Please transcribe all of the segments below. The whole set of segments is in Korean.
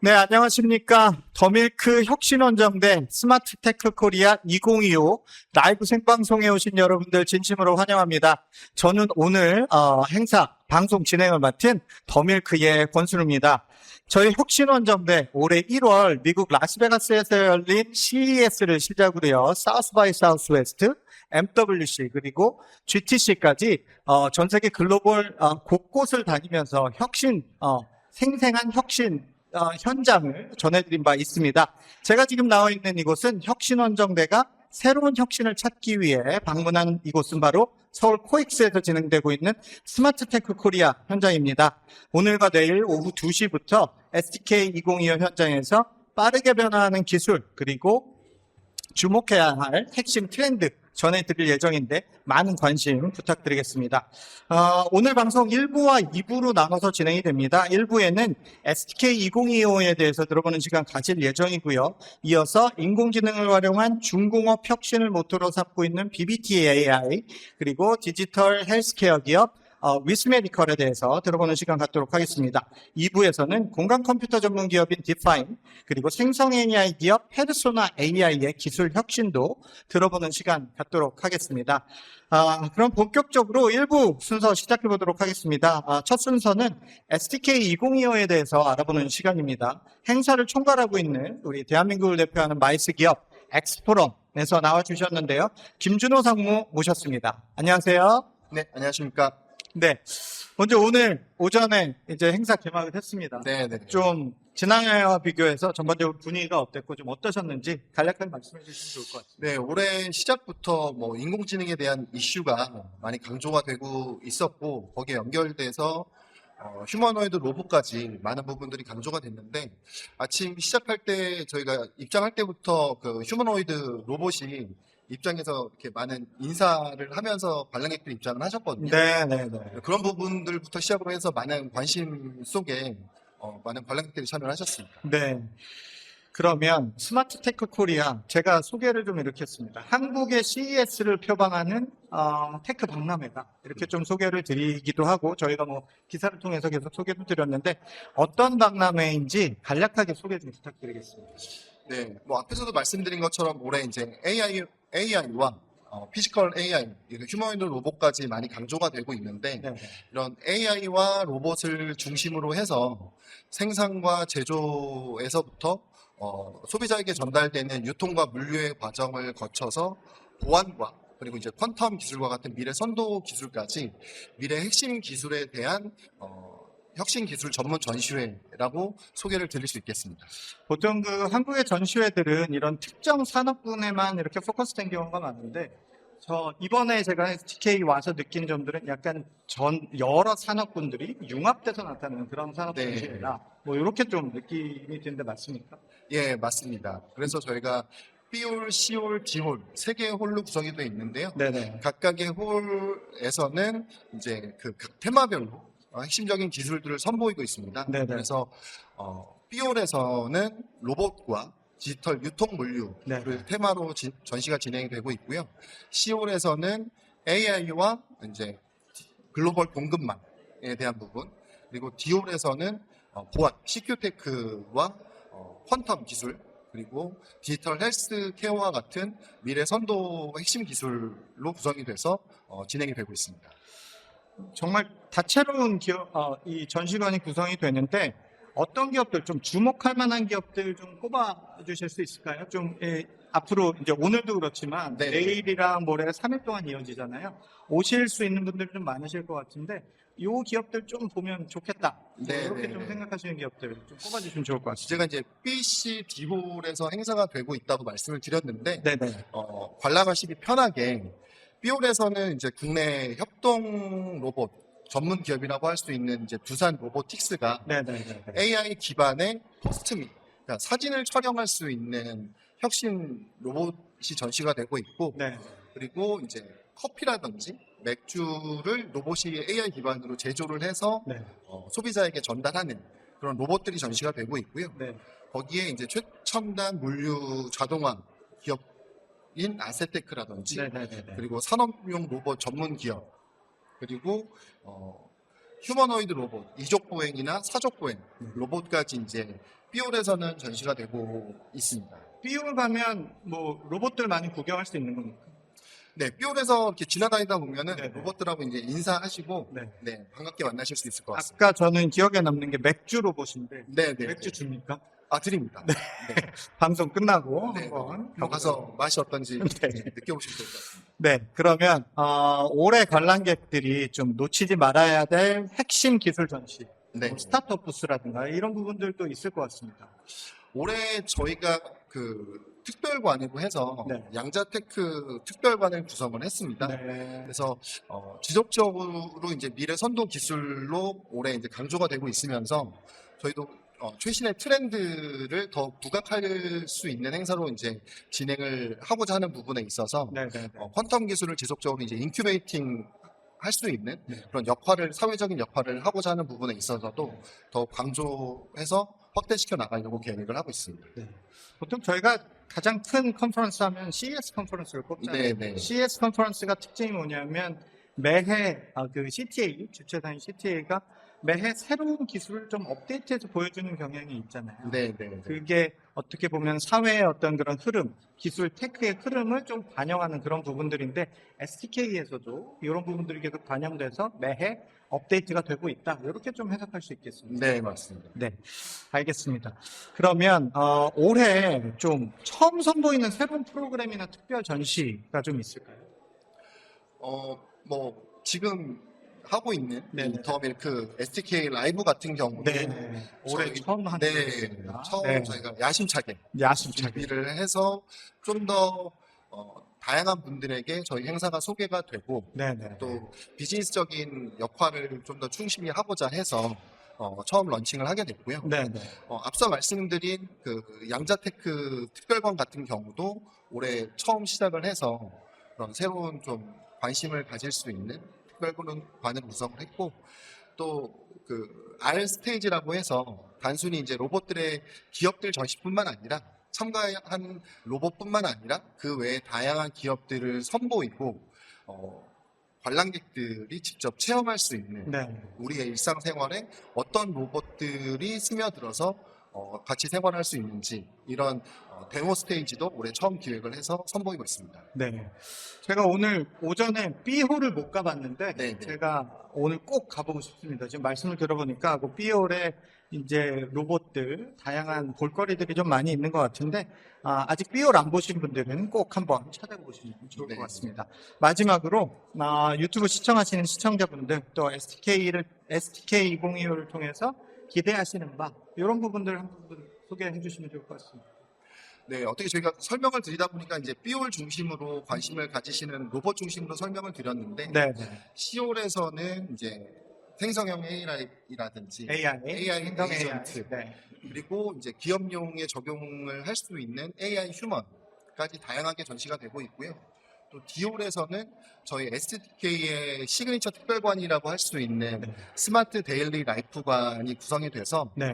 네, 안녕하십니까. 더밀크 혁신원정대 스마트테크 코리아 2025 라이브 생방송에 오신 여러분들 진심으로 환영합니다. 저는 오늘 행사 방송 진행을 맡은 더밀크의 권순우입니다. 저희 혁신원정대 올해 1월 미국 라스베가스에서 열린 CES를 시작으로요. 사우스 바이 사우스 웨스트, MWC 그리고 GTC까지 전 세계 글로벌 곳곳을 다니면서 생생한 혁신 현장을 전해드린 바 있습니다. 제가 지금 나와 있는 이곳은 혁신원정대가 새로운 혁신을 찾기 위해 방문한 이곳은 바로 서울 코엑스에서 진행되고 있는 스마트테크 코리아 현장입니다. 오늘과 내일 오후 2시부터 STK 2025 현장에서 빠르게 변화하는 기술 그리고 주목해야 할 핵심 트렌드 전해드릴 예정인데 많은 관심 부탁드리겠습니다. 오늘 방송 1부와 2부로 나눠서 진행이 됩니다. 1부에는 STK 2025에 대해서 들어보는 시간 가질 예정이고요. 이어서 인공지능을 활용한 중공업 혁신을 모토로 삼고 있는 BBT AI 그리고 디지털 헬스케어 기업 위스메디컬에 대해서 들어보는 시간 갖도록 하겠습니다. 2부에서는 공간 컴퓨터 전문 기업인 디파인 그리고 생성 AI 기업 페르소나 AI의 기술 혁신도 들어보는 시간 갖도록 하겠습니다. 그럼 본격적으로 1부 순서 시작해 보도록 하겠습니다. 첫 순서는 STK 2025에 대해서 알아보는 시간입니다. 행사를 총괄하고 있는 우리 대한민국을 대표하는 마이스 기업 엑스포럼에서 나와주셨는데요. 김준호 상무 모셨습니다. 안녕하세요. 네, 안녕하십니까. 네. 먼저 오늘 오전에 이제 행사 개막을 했습니다. 네. 좀 지난해와 비교해서 전반적으로 분위기가 어땠고 좀 어떠셨는지 간략하게 말씀해 주시면 좋을 것 같습니다. 네, 올해 시작부터 인공지능에 대한 이슈가 많이 강조가 되고 있었고, 거기에 연결돼서 휴머노이드 로봇까지 많은 부분들이 강조가 됐는데, 아침 시작할 때 저희가 입장할 때부터 그 휴머노이드 로봇이 입장에서 이렇게 많은 인사를 하면서 관람객들이 입장을 하셨거든요. 네. 그런 부분들부터 시작으로 해서 많은 관심 속에 많은 관람객들이 참여를 하셨습니다. 네. 그러면 스마트테크 코리아 제가 소개를 좀 이렇게 했습니다. 한국의 CES를 표방하는 테크 박람회다. 이렇게 좀 소개를 드리기도 하고 저희가 기사를 통해서 계속 소개도 드렸는데 어떤 박람회인지 간략하게 소개 좀 부탁드리겠습니다. 네, 앞에서도 말씀드린 것처럼 올해 이제 AI와 피지컬 AI, 휴머노이드 로봇까지 많이 강조가 되고 있는데, 네. 이런 AI와 로봇을 중심으로 해서 생산과 제조에서부터 소비자에게 전달되는 유통과 물류의 과정을 거쳐서 보안과 그리고 이제 퀀텀 기술과 같은 미래 선도 기술까지 미래 핵심 기술에 대한 혁신 기술 전문 전시회라고 소개를 드릴 수 있겠습니다. 보통 한국의 전시회들은 이런 특정 산업군에만 이렇게 포커스된 경우가 많은데 이번에 제가 STK 와서 느낀 점들은 약간 여러 산업군들이 융합돼서 나타나는 그런 산업 전시회다. 이렇게 좀 느낌이 드는데 맞습니까? 예, 맞습니다. 그래서 저희가 B홀, C홀, D홀 세 개의 홀로 구성이 되어 있는데요. 네네. 각각의 홀에서는 이제 각 테마별로 핵심적인 기술들을 선보이고 있습니다. 네네. 그래서 B홀에서는 로봇과 디지털 유통 물류를 네. 테마로 전시가 진행이 되고 있고요. C홀에서는 AI와 이제 글로벌 공급망에 대한 부분, 그리고 D홀에서는 보안, 시큐테크와 퀀텀 기술, 그리고 디지털 헬스 케어와 같은 미래 선도 핵심 기술로 구성이 돼서 진행이 되고 있습니다. 정말 다채로운 이 전시관이 구성이 되는데 어떤 기업들 좀 주목할 만한 기업들 좀 꼽아 주실 수 있을까요? 앞으로 이제 오늘도 그렇지만 네. 내일이랑 모레 3일 동안 이어지잖아요. 오실 수 있는 분들 좀 많으실 것 같은데 이 기업들 좀 보면 좋겠다. 네, 이렇게 네, 좀 네. 생각하시는 기업들 좀 꼽아 주시면 좋을 것 같습니다. 제가 이제 BC D홀에서 행사가 되고 있다고 말씀을 드렸는데, 네네. 관람하시기 편하게 B홀에서는 이제 국내 협동 로봇 전문 기업이라고 할 수 있는 이제 두산 로보틱스가 네네. AI 기반의 포스트밋, 그러니까 사진을 촬영할 수 있는 혁신 로봇이 전시가 되고 있고, 네. 그리고 이제 커피라든지 맥주를 로봇이 AI 기반으로 제조를 해서 네. 소비자에게 전달하는 그런 로봇들이 전시가 되고 있고요. 네. 거기에 이제 최첨단 물류 자동화 기업인 아세테크라든지, 네네네. 그리고 산업용 로봇 전문 기업, 그리고 휴머노이드 로봇, 이족 보행이나 사족 보행 로봇까지 이제 B홀에서는 전시가 되고 있습니다. B홀 가면 뭐 로봇들 많이 구경할 수 있는 겁니까? 네, B홀에서 이렇게 지나다니다 보면은 네네. 로봇들하고 이제 인사하시고 네. 네, 반갑게 만나실 수 있을 것 같습니다. 아까 저는 기억에 남는 게 맥주 로봇인데 네, 네. 맥주 줍니까? 아, 드립니다. 네. 방송 끝나고 네. 한번 가서 맛이 어떤지 네. 느껴보시면 좋을 것 같습니다. 네, 그러면 올해 관람객들이 좀 놓치지 말아야 될 핵심 기술 전시, 네. 뭐 스타트업 부스라든가 이런 부분들도 있을 것 같습니다. 올해 저희가 그 특별관이고 해서 네. 양자테크 특별관을 구성을 했습니다. 네. 그래서 지속적으로 이제 미래 선도 기술로 올해 이제 강조가 되고 있으면서 저희도 최신의 트렌드를 더 부각할 수 있는 행사로 이제 진행을 하고자 하는 부분에 있어서 네, 네, 네. 퀀텀 기술을 지속적으로 이제 인큐베이팅 할 수 있는 네. 그런 역할을, 사회적인 역할을 하고자 하는 부분에 있어서도 더 강조해서 확대시켜 나가려고 계획을 하고 있습니다. 네. 보통 저희가 가장 큰 컨퍼런스 하면 CES 컨퍼런스를 꼽잖아요. 네, 네. CES 컨퍼런스가 특징이 뭐냐면 매해 그 CTA, 주최사인 CTA가 매해 새로운 기술을 좀 업데이트해서 보여주는 경향이 있잖아요. 네, 네. 그게 어떻게 보면 사회의 어떤 그런 흐름, 기술 테크의 흐름을 좀 반영하는 그런 부분들인데 STK에서도 이런 부분들이 계속 반영돼서 매해 업데이트가 되고 있다. 이렇게 좀 해석할 수 있겠습니다. 네, 맞습니다. 네, 알겠습니다. 그러면 올해 좀 처음 선보이는 새로운 프로그램이나 특별 전시가 좀 있을까요? 뭐 지금 하고 있는 네네. 더 밀크 STK 라이브 같은 경우도 올해 처음 하는 네, 거였습니다. 처음 네. 저희가 야심차게 야심차게. 준비를 해서 좀 더 다양한 분들에게 저희 행사가 소개가 되고 네네. 또 비즈니스적인 역할을 좀 더 충실히 하고자 해서 처음 런칭을 하게 됐고요. 네네. 앞서 말씀드린 그 양자테크 특별관 같은 경우도 올해 처음 시작을 해서 그런 새로운 좀 관심을 가질 수 있는 특별관을 구성을 했고 또 그 R 스테이지라고 해서 단순히 이제 로봇들의 기업들 전시뿐만 아니라 참가한 로봇뿐만 아니라 그 외에 다양한 기업들을 선보이고 관람객들이 직접 체험할 수 있는 네. 우리의 일상생활에 어떤 로봇들이 스며들어서 같이 생활할 수 있는지 이런 데모 스테이지도 올해 처음 기획을 해서 선보이고 있습니다. 네. 제가 오늘 오전에 B홀을 못 가봤는데 네, 네. 제가 오늘 꼭 가보고 싶습니다. 지금 말씀을 들어보니까 그 B홀에 이제 로봇들 다양한 볼거리들이 좀 많이 있는 것 같은데 아직 B홀 안 보신 분들은 꼭 한번 찾아보시면 좋을 네. 것 같습니다. 마지막으로 유튜브 시청하시는 시청자분들 또 STK 2025를 통해서 기대하시는 바 이런 부분들 한 부분 소개해 주시면 좋을 것 같습니다. 네, 어떻게 저희가 설명을 드리다 보니까 이제 B홀 중심으로 관심을 가지시는 로봇 중심으로 설명을 드렸는데 네. C홀에서는 이제 생성형 AI라든지 AI 행동 에이전트 네. 그리고 이제 기업용에 적용을 할 수 있는 AI 휴먼까지 다양하게 전시가 되고 있고요. 또 D홀에서는 저희 STK의 시그니처 특별관이라고 할 수 있는 네. 스마트 데일리 라이프관이 구성이 돼서 네.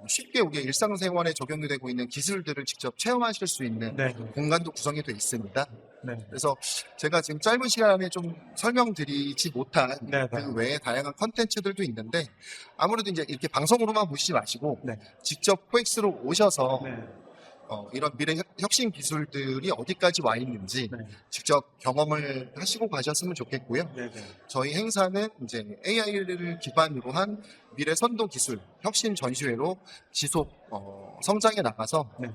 쉽게 우리의 일상생활에 적용이 되고 있는 기술들을 직접 체험하실 수 있는 네. 공간도 구성이 되어 있습니다. 네. 그래서 제가 지금 짧은 시간에 좀 설명드리지 못한 네. 그 외에 다양한 컨텐츠들도 있는데 아무래도 이제 이렇게 방송으로만 보시지 마시고 네. 직접 코엑스로 오셔서 네. 이런 미래 혁신 기술들이 어디까지 와 있는지 네. 직접 경험을 하시고 가셨으면 좋겠고요. 네. 저희 행사는 이제 AI를 기반으로 한 미래 선도 기술 혁신 전시회로 지속 성장해 나가서 네.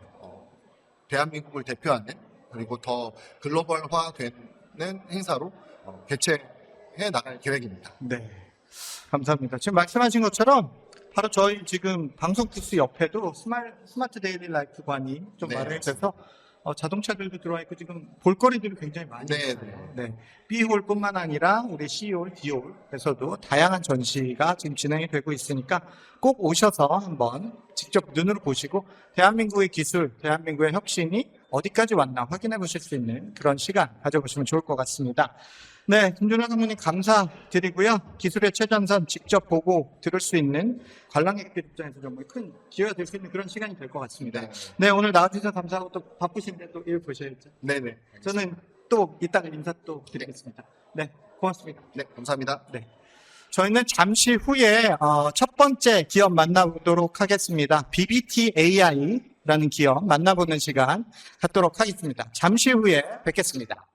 대한민국을 대표하는 그리고 더 글로벌화되는 행사로 개최해 나갈 계획입니다. 네. 감사합니다. 지금 말씀하신 것처럼 바로 저희 지금 방송 부스 옆에도 스마트 데일리 라이프 관이 좀 네. 마련돼서 자동차들도 들어와 있고 지금 볼거리들이 굉장히 많이 네, 있어요. 네. B홀뿐만 아니라 우리 C홀, D홀에서도 다양한 전시가 지금 진행이 되고 있으니까 꼭 오셔서 한번 직접 눈으로 보시고 대한민국의 기술, 대한민국의 혁신이 어디까지 왔나 확인해 보실 수 있는 그런 시간 가져보시면 좋을 것 같습니다. 네, 김준호 상무님 감사드리고요. 기술의 최전선 직접 보고 들을 수 있는 관람객들 입장에서 정말 큰 기회가 될 수 있는 그런 시간이 될 것 같습니다. 네. 네, 오늘 나와주셔서 감사하고 또 바쁘신데 또 일 보셔야죠. 네네. 저는 또 이따가 인사 또 드리겠습니다. 네, 고맙습니다. 네, 감사합니다. 네. 저희는 잠시 후에 첫 번째 기업 만나보도록 하겠습니다. BBT AI라는 기업 만나보는 시간 갖도록 하겠습니다. 잠시 후에 뵙겠습니다.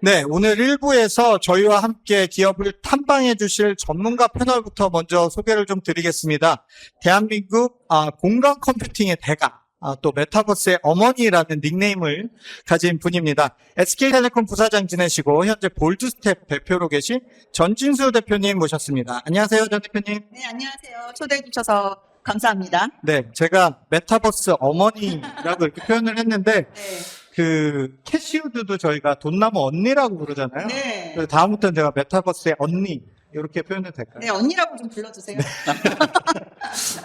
네, 오늘 1부에서 저희와 함께 기업을 탐방해 주실 전문가 패널부터 먼저 소개를 좀 드리겠습니다. 대한민국 공간 컴퓨팅의 대가, 또 메타버스의 어머니라는 닉네임을 가진 분입니다. SK텔레콤 부사장 지내시고 현재 볼드스텝 대표로 계신 전진수 대표님 모셨습니다. 안녕하세요, 전 대표님. 네, 안녕하세요. 초대해 주셔서 감사합니다. 네, 제가 메타버스 어머니라고 이렇게 표현을 했는데 네. 그 캐시우드도 저희가 돈나무 언니라고 부르잖아요. 네. 그래서 다음부터는 제가 메타버스의 언니 이렇게 표현해도 될까요? 네, 언니라고 좀 불러주세요.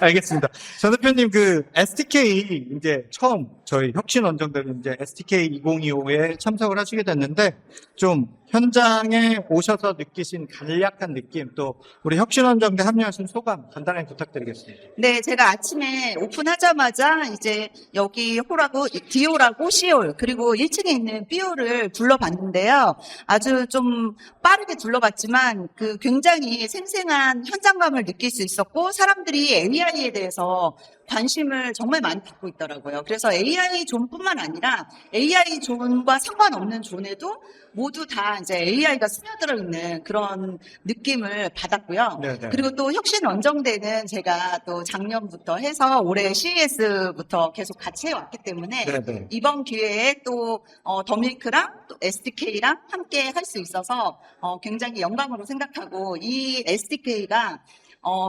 알겠습니다. 전 대표님 그 STK 이제 처음 저희 혁신원정대로 이제 STK 2025에 참석을 하시게 됐는데 좀 현장에 오셔서 느끼신 간략한 느낌 또 우리 혁신원정대 합류하신 소감 간단하게 부탁드리겠습니다. 네, 제가 아침에 오픈하자마자 이제 여기 호라고, 디오라고 C홀, 그리고 1층에 있는 B홀을 둘러봤는데요. 아주 좀 빠르게 둘러봤지만 그 굉장히 생생한 현장감을 느낄 수 있었고 사람들이 AI에 대해서 관심을 정말 많이 받고 있더라고요. 그래서 AI 존뿐만 아니라 AI 존과 상관없는 존에도 모두 다 이제 AI가 스며들어 있는 그런 느낌을 받았고요. 네네. 그리고 또 혁신 원정대는 제가 또 작년부터 해서 올해 CES부터 계속 같이 해왔기 때문에 네네. 이번 기회에 또 더밀크랑 또 SDK랑 함께 할 수 있어서 굉장히 영광으로 생각하고 이 SDK가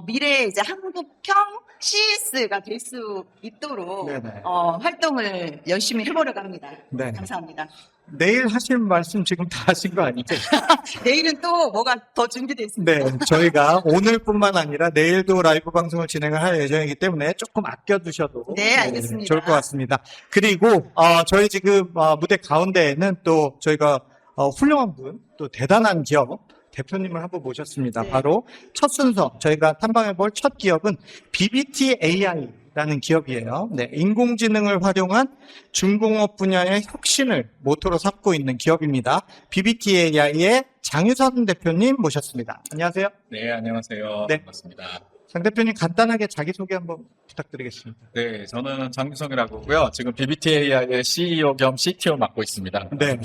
미래에 이제 한국형 CES가 될 수 있도록 네네. 활동을 열심히 해보려고 합니다. 네. 감사합니다. 내일 하실 말씀 지금 다 하신 거 아니죠? 내일은 또 뭐가 더 준비되어 있습니다. 네, 저희가 오늘뿐만 아니라 내일도 라이브 방송을 진행을 할 예정이기 때문에 조금 아껴두셔도 네, 알겠습니다. 좋을 것 같습니다. 그리고 저희 지금 무대 가운데에는 또 저희가 훌륭한 분, 또 대단한 기업 대표님을 한번 모셨습니다. 네. 바로 첫 순서 저희가 탐방해볼 첫 기업은 BBT AI라는 기업이에요. 네, 인공지능을 활용한 중공업 분야의 혁신을 모토로 삼고 있는 기업입니다. BBT AI의 장유선 대표님 모셨습니다. 안녕하세요. 네, 안녕하세요. 네. 반갑습니다. 장 대표님 간단하게 자기소개 한번 부탁드리겠습니다. 네, 저는 장유성이라고 하고요. 지금 BBTAI의 CEO 겸 CTO 맡고 있습니다. 네.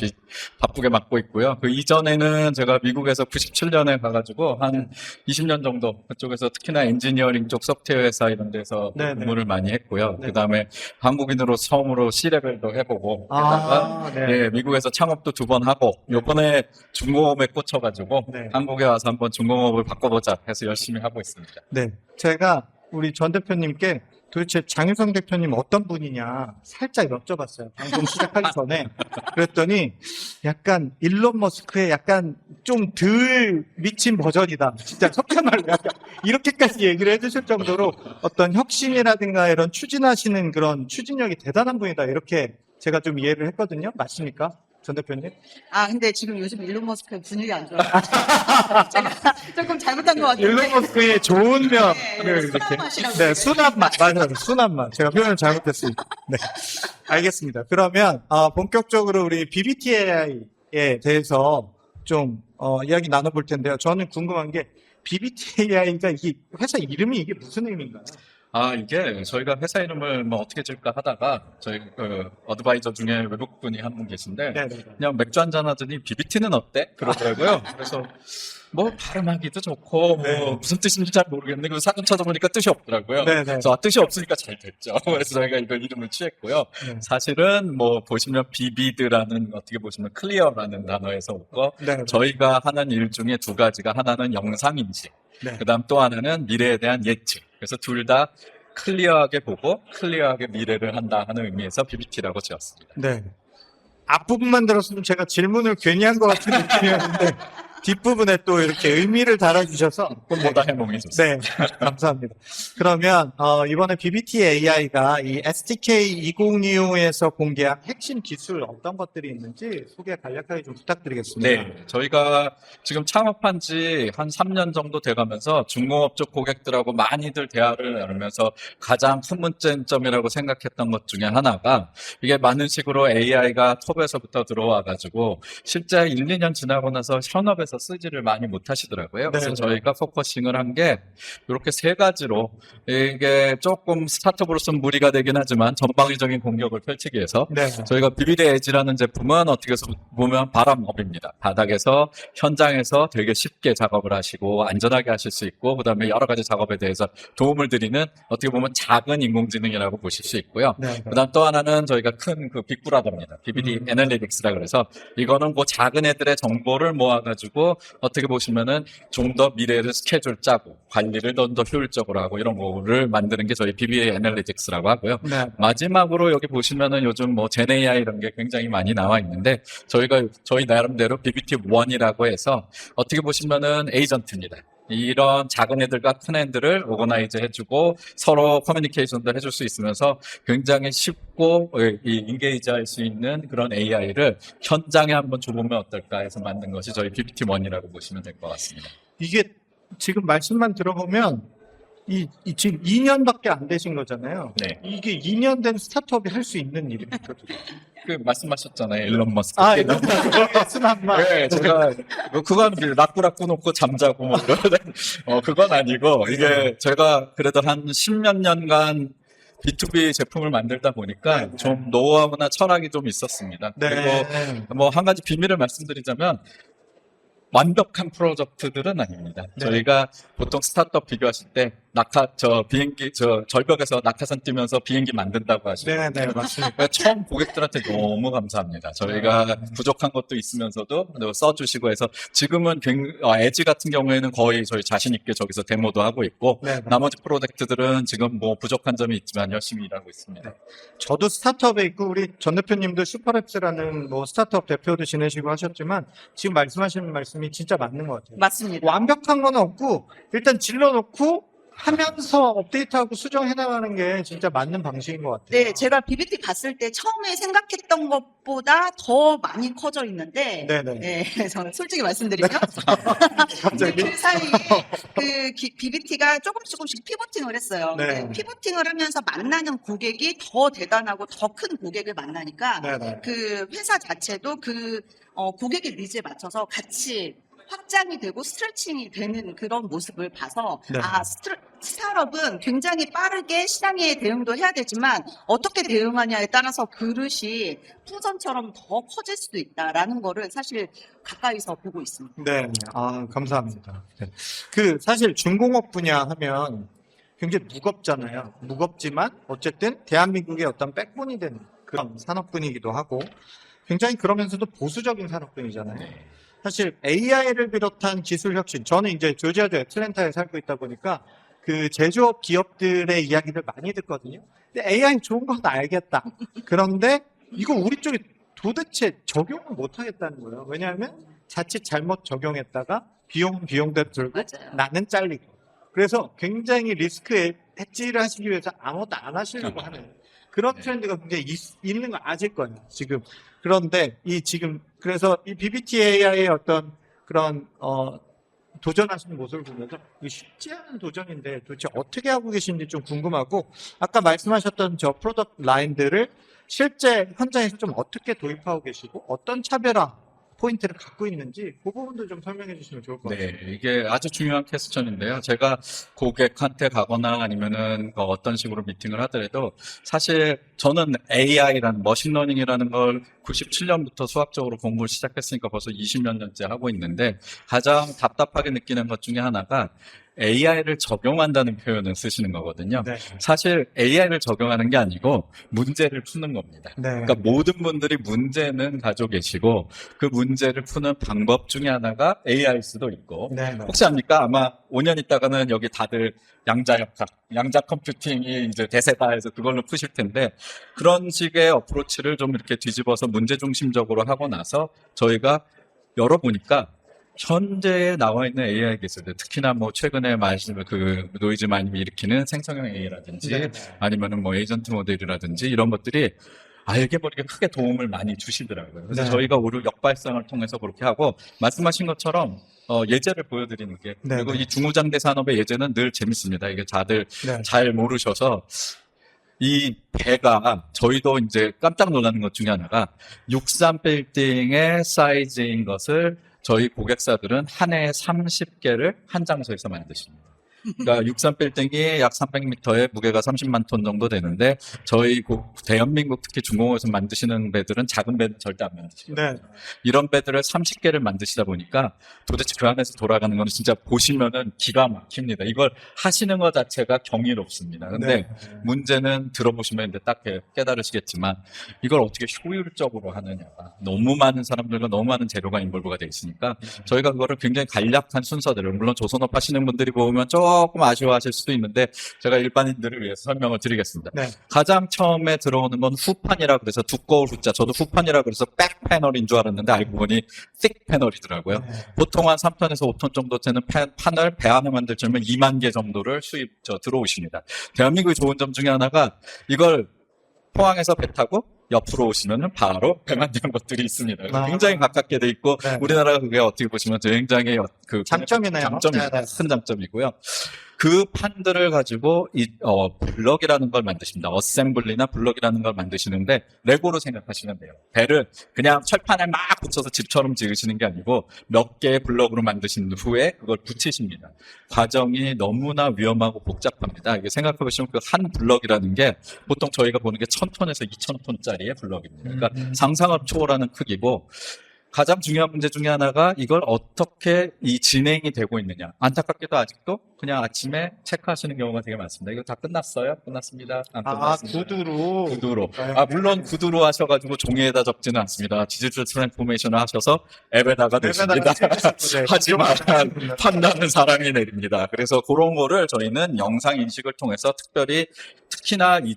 바쁘게 맡고 있고요. 그 이전에는 제가 미국에서 97년에 가가지고 한 20년 정도 그쪽에서 특히나 엔지니어링 쪽 소프트웨어 회사 이런 데서 네, 근무를 많이 했고요. 네. 그 다음에 한국인으로 처음으로 C레벨도 해보고 게다가 네, 미국에서 창업도 2번 하고 요번에 중공업에 꽂혀가지고 네. 한국에 와서 한번 중공업을 바꿔보자 해서 열심히 하고 있습니다. 네, 제가 우리 전 대표님께 도대체 장유성 대표님 어떤 분이냐 살짝 여쭤봤어요. 방송 시작하기 전에. 그랬더니 약간 일론 머스크의 약간 좀 덜 미친 버전이다. 진짜 속한 말로 약간 이렇게까지 얘기를 해주실 정도로 어떤 혁신이라든가 이런 추진하시는 그런 추진력이 대단한 분이다. 이렇게 제가 좀 이해를 했거든요. 맞습니까? 전 대표님? 근데 지금 요즘 일론 머스크 분위기 안 좋아요. 제가 조금 잘못한 것 같은데. 일론 머스크의 좋은 면을 네, 이렇게. 순한 맛이라고 네, 그래요. 순한 맛. 맞아요. 순한 맛. 제가 표현을 잘못했습니다. 네. 알겠습니다. 그러면, 본격적으로 우리 BBTAI에 대해서 좀, 이야기 나눠볼 텐데요. 저는 궁금한 게, BBTAI가 이 회사 이름이 이게 무슨 의미인가요? 이게 저희가 회사 이름을 뭐 어떻게 지을까 하다가 저희 그 어드바이저 중에 외국분이 한 분 계신데 네네. 그냥 맥주 한잔 하더니 BBT는 어때? 그러더라고요. 그래서 뭐 발음하기도 좋고 뭐 네. 무슨 뜻인지 잘 모르겠는데 그 사전 찾아보니까 뜻이 없더라고요. 네네. 그래서 뜻이 없으니까 잘 됐죠. 그래서 저희가 이걸 이름을 취했고요. 네. 사실은 뭐 보시면 비비드라는 어떻게 보시면 클리어라는 단어에서 오고 네. 저희가 하는 일 중에 두 가지가 하나는 영상 인식 네. 그다음 또 하나는 미래에 대한 예측. 그래서 둘 다 클리어하게 보고 클리어하게 미래를 한다 하는 의미에서 BBT라고 지었습니다. 네. 앞부분만 들었으면 제가 질문을 괜히 한 것 같은 느낌이었는데, 뒷부분에 또 이렇게 의미를 달아주셔서 꿈보다 해몽이 좋습니다. 네, 감사합니다. 그러면 이번에 BBT AI가 이 STK 2025에서 공개한 핵심 기술 어떤 것들이 있는지 소개 간략하게 좀 부탁드리겠습니다. 네, 저희가 지금 창업한 지 한 3년 정도 돼가면서 중공업 쪽 고객들하고 많이들 대화를 나누면서 가장 큰 문제점이라고 생각했던 것 중에 하나가 이게 많은 식으로 AI가 톱에서부터 들어와가지고 실제 1, 2년 지나고 나서 현업에서 쓰지를 많이 못 하시더라고요. 그래서 네. 저희가 포커싱을 한 게 이렇게 세 가지로 이게 조금 스타트업으로서는 무리가 되긴 하지만 전방위적인 공격을 펼치기 위해서 네. 저희가 비비드 에지라는 제품은 어떻게 보면 바람업입니다. 바닥에서 현장에서 되게 쉽게 작업을 하시고 안전하게 하실 수 있고 그다음에 여러 가지 작업에 대해서 도움을 드리는 어떻게 보면 작은 인공지능이라고 보실 수 있고요. 네. 그다음 또 하나는 저희가 큰 그 빅브라더입니다. BBD 애널리틱스라 그래서 이거는 그 작은 애들의 정보를 모아가지고 어떻게 보시면은 좀 더 미래를 스케줄 짜고 관리를 더 효율적으로 하고 이런 거를 만드는 게 저희 BBD 애널리틱스라고 하고요. 네. 마지막으로 여기 보시면은 요즘 뭐 젠 AI 이런 게 굉장히 많이 나와 있는데 저희가 저희 나름대로 BBT1이라고 해서 어떻게 보시면은 에이전트입니다. 이런 작은 애들과 큰 애들을 오거나이즈 해주고 서로 커뮤니케이션도 해줄 수 있으면서 굉장히 쉽고 인게이지 할 수 있는 그런 AI를 현장에 한번 줘보면 어떨까 해서 만든 것이 저희 BBT1이라고 보시면 될 것 같습니다. 이게 지금 말씀만 들어보면 지금 2년밖에 안 되신 거잖아요. 네. 이게 2년 된 스타트업이 할 수 있는 일입니까? 그 말씀하셨잖아요. 일론 머스크. 아, 이거 순한 말. 네, 제가 그건 라꾸라꾸 놓고 잠자고 뭐 이런 그건 아니고 이게 제가 그래도 한 10몇 년간 B2B 제품을 만들다 보니까 좀 노하우나 철학이 좀 있었습니다. 네. 그리고 뭐 한 가지 비밀을 말씀드리자면 완벽한 프로젝트들은 아닙니다. 네. 저희가 보통 스타트업 비교하실 때 비행기 절벽에서 낙하산 뛰면서 비행기 만든다고 하시죠. 네, 네, 맞습니다. 그러니까 처음 고객들한테 너무 감사합니다. 저희가 부족한 것도 있으면서도 써주시고 해서 지금은 에지 같은 경우에는 거의 저희 자신 있게 저기서 데모도 하고 있고 네, 네. 나머지 프로젝트들은 지금 뭐 부족한 점이 있지만 열심히 일하고 있습니다. 저도 스타트업에 있고 우리 전 대표님도 슈퍼랩스라는 뭐 스타트업 대표도 지내시고 하셨지만 지금 말씀하시는 말씀이 진짜 맞는 것 같아요. 맞습니다. 완벽한 건 없고 일단 질러놓고 하면서 업데이트하고 수정해 나가는 게 진짜 맞는 방식인 것 같아요. 네, 제가 BBT 갔을 때 처음에 생각했던 것보다 더 많이 커져 있는데, 네네. 네, 저는 솔직히 말씀드리면 갑자기 그 사이에 BBT가 조금씩 피보팅을 했어요. 네. 네, 피보팅을 하면서 만나는 고객이 더 대단하고 더 큰 고객을 만나니까 네네. 그 회사 자체도 고객의 니즈에 맞춰서 같이 확장이 되고 스트레칭이 되는 그런 모습을 봐서 네. 스타트업은 굉장히 빠르게 시장에 대응도 해야 되지만 어떻게 대응하냐에 따라서 그릇이 풍선처럼 더 커질 수도 있다라는 거를 사실 가까이서 보고 있습니다. 네, 감사합니다. 네. 사실 중공업 분야 하면 굉장히 무겁잖아요. 무겁지만 어쨌든 대한민국의 어떤 백본이 되는 그런 산업군이기도 하고 굉장히 그러면서도 보수적인 산업군이잖아요. 사실 AI를 비롯한 기술 혁신, 저는 이제 조지아주 애틀랜타에 살고 있다 보니까 그 제조업 기업들의 이야기를 많이 듣거든요. 근데 AI 좋은 건 알겠다. 그런데 이거 우리 쪽에 도대체 적용을 못 하겠다는 거예요. 왜냐하면 자칫 잘못 적용했다가 비용대로 들고 맞아요. 나는 잘리고. 그래서 굉장히 리스크 해지를 하시기 위해서 아무것도 안 하시려고 하는 그런 트렌드가 굉장히 있는 거 아실 거예요, 지금. 그런데 그래서 이 BBT AI의 어떤 그런, 도전하시는 모습을 보면서 이게 쉽지 않은 도전인데 도대체 어떻게 하고 계신지 좀 궁금하고 아까 말씀하셨던 저 프로덕트 라인들을 실제 현장에서 좀 어떻게 도입하고 계시고 어떤 차별화 포인트를 갖고 있는지 그 부분도 좀 설명해 주시면 좋을 것 같아요. 네, 이게 아주 중요한 퀘스천인데요. 제가 고객한테 가거나 아니면은 어떤 식으로 미팅을 하더라도 사실 저는 AI라는 머신러닝이라는 걸 97년부터 수학적으로 공부를 시작했으니까 벌써 20몇 년째 하고 있는데 가장 답답하게 느끼는 것 중에 하나가 AI를 적용한다는 표현을 쓰시는 거거든요. 네. 사실 AI를 적용하는 게 아니고 문제를 푸는 겁니다. 네. 그러니까 모든 분들이 문제는 가지고 계시고 그 문제를 푸는 방법 중에 하나가 AI일 수도 있고 네. 혹시 압니까? 아마 5년 있다가는 여기 다들 양자 컴퓨팅이 이제 대세다 해서 그걸로 푸실 텐데 그런 식의 어프로치를 좀 이렇게 뒤집어서 문제 중심적으로 하고 나서 저희가 열어보니까 현재 나와 있는 AI 기술들, 특히나 뭐 최근에 말씀 그 노이즈 많이 일으키는 생성형 AI라든지 네. 아니면은 뭐 에이전트 모델이라든지 이런 것들이 알게 모르게 크게 도움을 많이 주시더라고요. 그래서 네. 저희가 오히려 역발상을 통해서 그렇게 하고 말씀하신 것처럼 예제를 보여드리는 게 네, 그리고 네. 이 중후장대 산업의 예제는 늘 재밌습니다. 이게 다들 네. 잘 모르셔서 이 배가 저희도 이제 깜짝 놀라는 것 중에 하나가 63 빌딩의 사이즈인 것을 저희 고객사들은 한 해에 30개를 한 장소에서 만드십니다. 그러니까 63 빌딩이 약 300m에 무게가 30만 톤 정도 되는데 저희 대한민국 특히 중공업에서 만드시는 배들은 작은 배는 절대 안 만드시거든요. 네. 이런 배들을 30개를 만드시다 보니까 도대체 그 안에서 돌아가는 거는 진짜 보시면은 기가 막힙니다. 이걸 하시는 것 자체가 경이롭습니다. 근데 네. 문제는 들어보시면 이제 딱 깨달으시겠지만 이걸 어떻게 효율적으로 하느냐가 너무 많은 사람들과 너무 많은 재료가 인볼브가 되어 있으니까 저희가 그거를 굉장히 간략한 순서대로 물론 조선업 하시는 분들이 보면 조금 아쉬워하실 수도 있는데 제가 일반인들을 위해서 설명을 드리겠습니다. 네. 가장 처음에 들어오는 건 후판이라 그래서 두꺼울 후자. 저도 후판이라 그래서 백 패널인 줄 알았는데 알고 보니 thick 패널이더라고요. 네. 보통 한 3톤에서 5톤 정도 되는 판을 배 하나 만들 점면 2만 개 정도를 들어오십니다. 대한민국의 좋은 점 중에 하나가 이걸 포항에서 배 타고 옆으로 오시면은 바로 배 만드는 것들이 있습니다. 아. 굉장히 가깝게 돼 있고 네. 우리나라가 그게 어떻게 보시면 굉장히 그 장점이네요. 장점이에요. 네, 네. 큰 장점이고요. 그 판들을 가지고 블럭이라는 걸 만드십니다. 어셈블리나 블럭이라는 걸 만드시는데 레고로 생각하시면 돼요. 배를 그냥 철판에 막 붙여서 집처럼 지으시는 게 아니고 몇 개의 블럭으로 만드신 후에 그걸 붙이십니다. 과정이 너무나 위험하고 복잡합니다. 이게 생각해 보시면 그 한 블럭이라는 게 보통 저희가 보는 게 1000톤에서 2000톤짜리의 블럭입니다. 그러니까 상상을 초월하는 크기고 가장 중요한 문제 중에 하나가 이걸 어떻게 이 진행이 되고 있느냐. 안타깝게도 아직도 그냥 아침에 체크하시는 경우가 되게 많습니다. 이거 다 끝났어요? 끝났습니다. 안 끝났습니다. 구두로. 구두로. 네. 물론 구두로 하셔가지고 종이에다 적지는 않습니다. 디지털 트랜스포메이션을 하셔서 앱에다가 넣습니다. 하지만 판단은 사람이 내립니다. 그래서 그런 거를 저희는 영상 인식을 통해서 특히나 이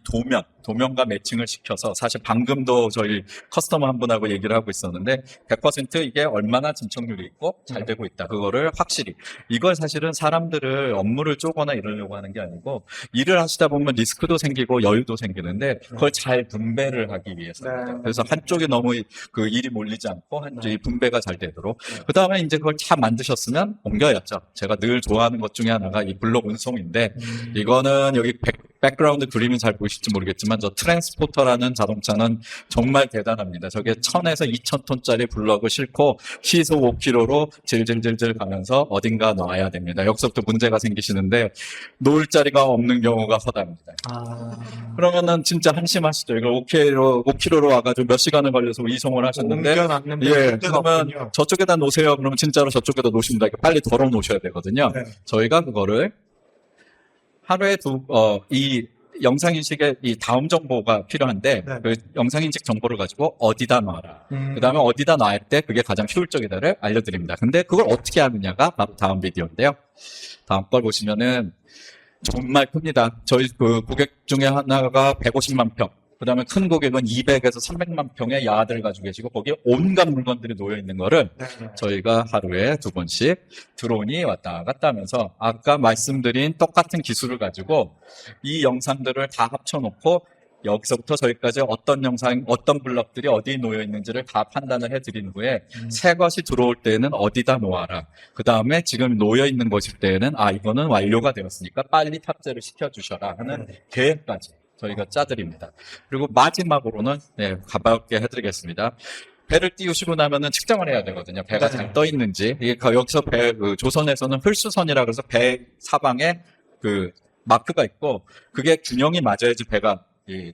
도면과 매칭을 시켜서 사실 방금도 저희 커스터머 한 분하고 얘기를 하고 있었는데 100% 이게 얼마나 진척률이 있고 잘 되고 있다. 그거를 확실히. 이걸 사실은 사람들을 업무를 쪼거나 이러려고 하는 게 아니고 일을 하시다 보면 리스크도 생기고 여유도 생기는데 그걸 잘 분배를 하기 위해서입니다. 네. 그래서 한쪽에 너무 그 일이 몰리지 않고 한쪽이 분배가 잘 되도록. 그 다음에 이제 그걸 다 만드셨으면 옮겨야죠. 제가 늘 좋아하는 것 중에 하나가 이 블록 운송인데 이거는 여기 백그라운드 그림이 잘 보이실지 모르겠지만 저 트랜스포터라는 자동차는 정말 대단합니다. 저게 1000에서 2000톤짜리 블럭을 싣고 시속 5km로 질질질질 가면서 어딘가 놔야 됩니다. 여기서부터 문제가 생기시는데 놓을 자리가 없는 경우가 허다합니다. 그러면은 진짜 한심하시죠. 이걸 5km로 와가지고 몇 시간을 걸려서 이송을 하셨는데 옮겨놨는데 예, 문제가 그러면 없군요. 저쪽에다 놓으세요. 그러면 진짜로 저쪽에다 놓으십니다. 빨리 덜어 놓으셔야 되거든요. 네. 저희가 그거를 하루에 이 영상인식에 이 다음 정보가 필요한데 네. 그 영상인식 정보를 가지고 어디다 놔라. 음. 그 다음에 어디다 놔야 때 그게 가장 효율적이다를 알려드립니다. 근데 그걸 어떻게 하느냐가 바로 다음 비디오인데요. 다음 걸 보시면은 정말 큽니다. 저희 그 고객 중에 하나가 150만 평. 그 다음에 큰 고객은 200에서 300만 평의 야드를 가지고 계시고 거기에 온갖 물건들이 놓여 있는 거를 네. 저희가 하루에 2번씩 드론이 왔다 갔다 하면서 아까 말씀드린 똑같은 기술을 가지고 이 영상들을 다 합쳐놓고 여기서부터 저기까지 어떤 블럭들이 어디에 놓여 있는지를 다 판단을 해드린 후에 새 것이 들어올 때는 어디다 놓아라. 그 다음에 지금 놓여 있는 것일 때에는 이거는 완료가 되었으니까 빨리 탑재를 시켜주셔라 하는 계획까지 저희가 짜드립니다. 그리고 마지막으로는 가볍게 해드리겠습니다. 배를 띄우시고 나면은 측정을 해야 되거든요. 배가 잘 떠 있는지. 이게 여기서 조선에서는 헐수선이라 그래서 배 사방에 그 마크가 있고 그게 균형이 맞아야지 배가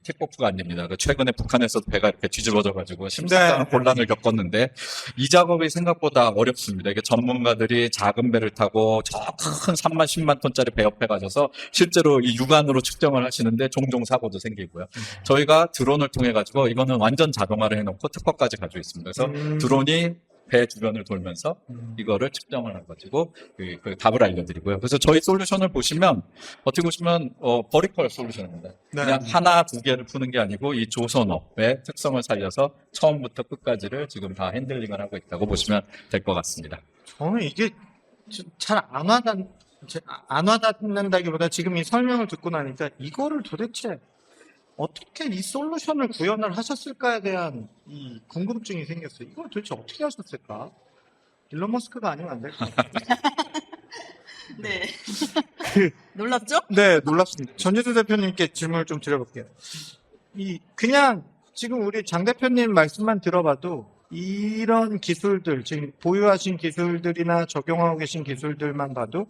킥오프가 안 됩니다. 최근에 북한에서도 배가 이렇게 뒤집어져가지고 심상한 혼란을 겪었는데 이 작업이 생각보다 어렵습니다. 이게 전문가들이 작은 배를 타고 저 큰 3만 10만 톤짜리 배 옆에 가셔서 실제로 이 육안으로 측정을 하시는데 종종 사고도 생기고요. 저희가 드론을 통해 가지고 이거는 완전 자동화를 해놓고 특허까지 가지고 있습니다. 그래서 드론이 배 주변을 돌면서 이거를 측정을 해가지고 그 답을 알려드리고요. 그래서 저희 솔루션을 보시면 어떻게 보시면 버리컬 솔루션입니다. 네. 그냥 하나 두 개를 푸는 게 아니고 이 조선업의 특성을 살려서 처음부터 끝까지를 지금 다 핸들링을 하고 있다고 보시면 될 것 같습니다. 저는 이게 잘 안 와닿는다기보다 지금 이 설명을 듣고 나니까 이거를 도대체 어떻게 이 솔루션을 구현을 하셨을까에 대한 이 궁금증이 생겼어요. 이걸 도대체 어떻게 하셨을까? 일론 머스크가 아니면 안 될까요? 네. 놀랍죠? 네, 놀랍습니다. 전재수 대표님께 질문을 좀 드려볼게요. 그냥 지금 우리 장 대표님 말씀만 들어봐도 이런 기술들, 지금 보유하신 기술들이나 적용하고 계신 기술들만 봐도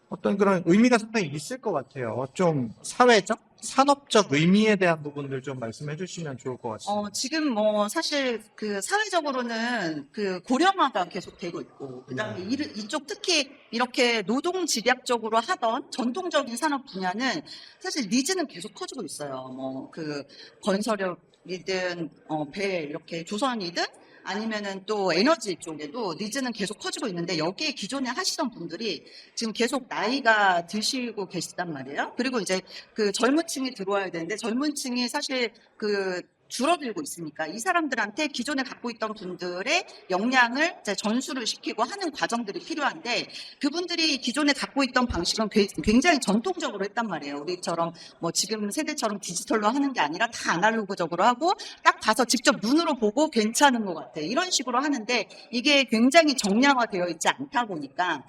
어떤 그런 의미가 상당히 있을 것 같아요. 좀 사회적, 산업적 의미에 대한 부분들 좀 말씀해 주시면 좋을 것 같습니다. 지금 사실 그 사회적으로는 그 고령화가 계속 되고 있고, 그 다음에 이쪽 특히 이렇게 노동 집약적으로 하던 전통적인 산업 분야는 사실 니즈는 계속 커지고 있어요. 그 건설업이든, 배 이렇게 조선이든, 아니면은 또 에너지 쪽에도 니즈는 계속 커지고 있는데 여기에 기존에 하시던 분들이 지금 계속 나이가 드시고 계시단 말이에요. 그리고 이제 그 젊은 층이 들어와야 되는데 젊은 층이 사실 그 줄어들고 있으니까 이 사람들한테 기존에 갖고 있던 분들의 역량을 이제 전수를 시키고 하는 과정들이 필요한데 그분들이 기존에 갖고 있던 방식은 굉장히 전통적으로 했단 말이에요. 우리처럼 지금 세대처럼 디지털로 하는 게 아니라 다 아날로그적으로 하고 딱 봐서 직접 눈으로 보고 괜찮은 것 같아. 이런 식으로 하는데 이게 굉장히 정량화되어 있지 않다 보니까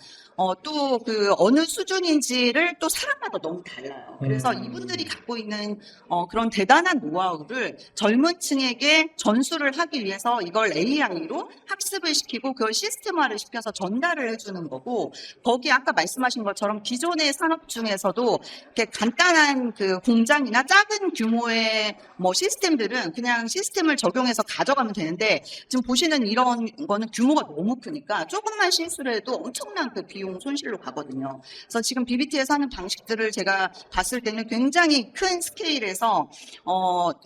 또 그 어느 수준인지를 또 사람마다 너무 달라요. 그래서 이분들이 갖고 있는 그런 대단한 노하우를 젊은 층에게 전수를 하기 위해서 이걸 AI로 학습을 시키고 그걸 시스템화를 시켜서 전달을 해주는 거고 거기 아까 말씀하신 것처럼 기존의 산업 중에서도 이렇게 간단한 그 공장이나 작은 규모의 시스템들은 그냥 시스템을 적용해서 가져가면 되는데 지금 보시는 이런 거는 규모가 너무 크니까 조금만 실수를 해도 엄청난 그 비용 손실로 가거든요. 그래서 지금 BBT에서 하는 방식들을 제가 봤을 때는 굉장히 큰 스케일에서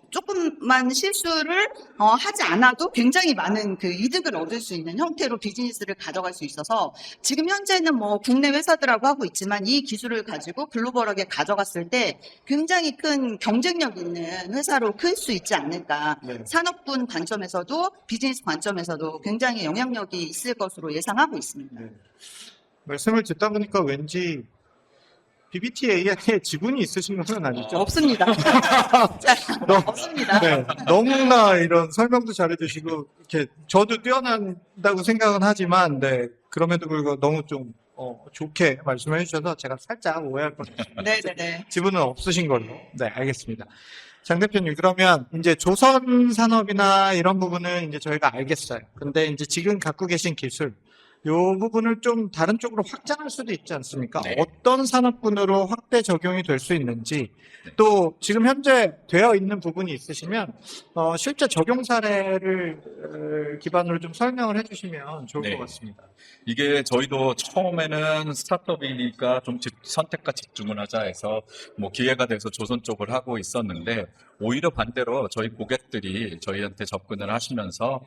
조금만 실수를 하지 않아도 굉장히 많은 그 이득을 얻을 수 있는 형태로 비즈니스를 가져갈 수 있어서 지금 현재는 국내 회사들하고 하고 있지만 이 기술을 가지고 글로벌하게 가져갔을 때 굉장히 큰 경쟁력 있는 회사로 클 수 있지 않을까. 네. 산업군 관점에서도 비즈니스 관점에서도 굉장히 영향력이 있을 것으로 예상하고 있습니다. 네. 말씀을 듣다 보니까 왠지 BBT AI에 지분이 있으신 건 아니죠? 없습니다. 없습니다. 네, 너무나 이런 설명도 잘해주시고 이렇게 저도 뛰어난다고 생각은 하지만 네, 그럼에도 불구하고 너무 좀 좋게 말씀해 주셔서 제가 살짝 오해할 뻔했습니다. 네네네. 지분은 없으신 걸로. 네, 알겠습니다. 장 대표님, 그러면 이제 조선 산업이나 이런 부분은 이제 저희가 알겠어요. 근데 이제 지금 갖고 계신 기술, 요 부분을 좀 다른 쪽으로 확장할 수도 있지 않습니까? 네. 어떤 산업군으로 확대 적용이 될 수 있는지, 또 지금 현재 되어 있는 부분이 있으시면 실제 적용 사례를 기반으로 좀 설명을 해주시면 좋을 네. 것 같습니다. 이게 저희도 처음에는 스타트업이니까 좀 선택과 집중을 하자 해서 기회가 돼서 조선 쪽을 하고 있었는데 오히려 반대로 저희 고객들이 저희한테 접근을 하시면서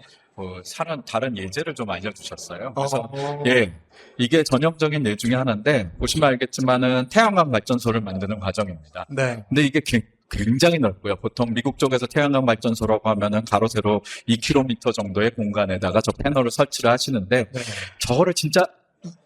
다른 예제를 좀 알려주셨어요. 그래서 예, 이게 전형적인 예 중에 하나인데 보시면 알겠지만은 태양광 발전소를 만드는 과정입니다. 네. 근데 이게 굉장히 넓고요. 보통 미국 쪽에서 태양광 발전소라고 하면은 가로 세로 2km 정도의 공간에다가 저 패널을 설치를 하시는데 네. 저거를 진짜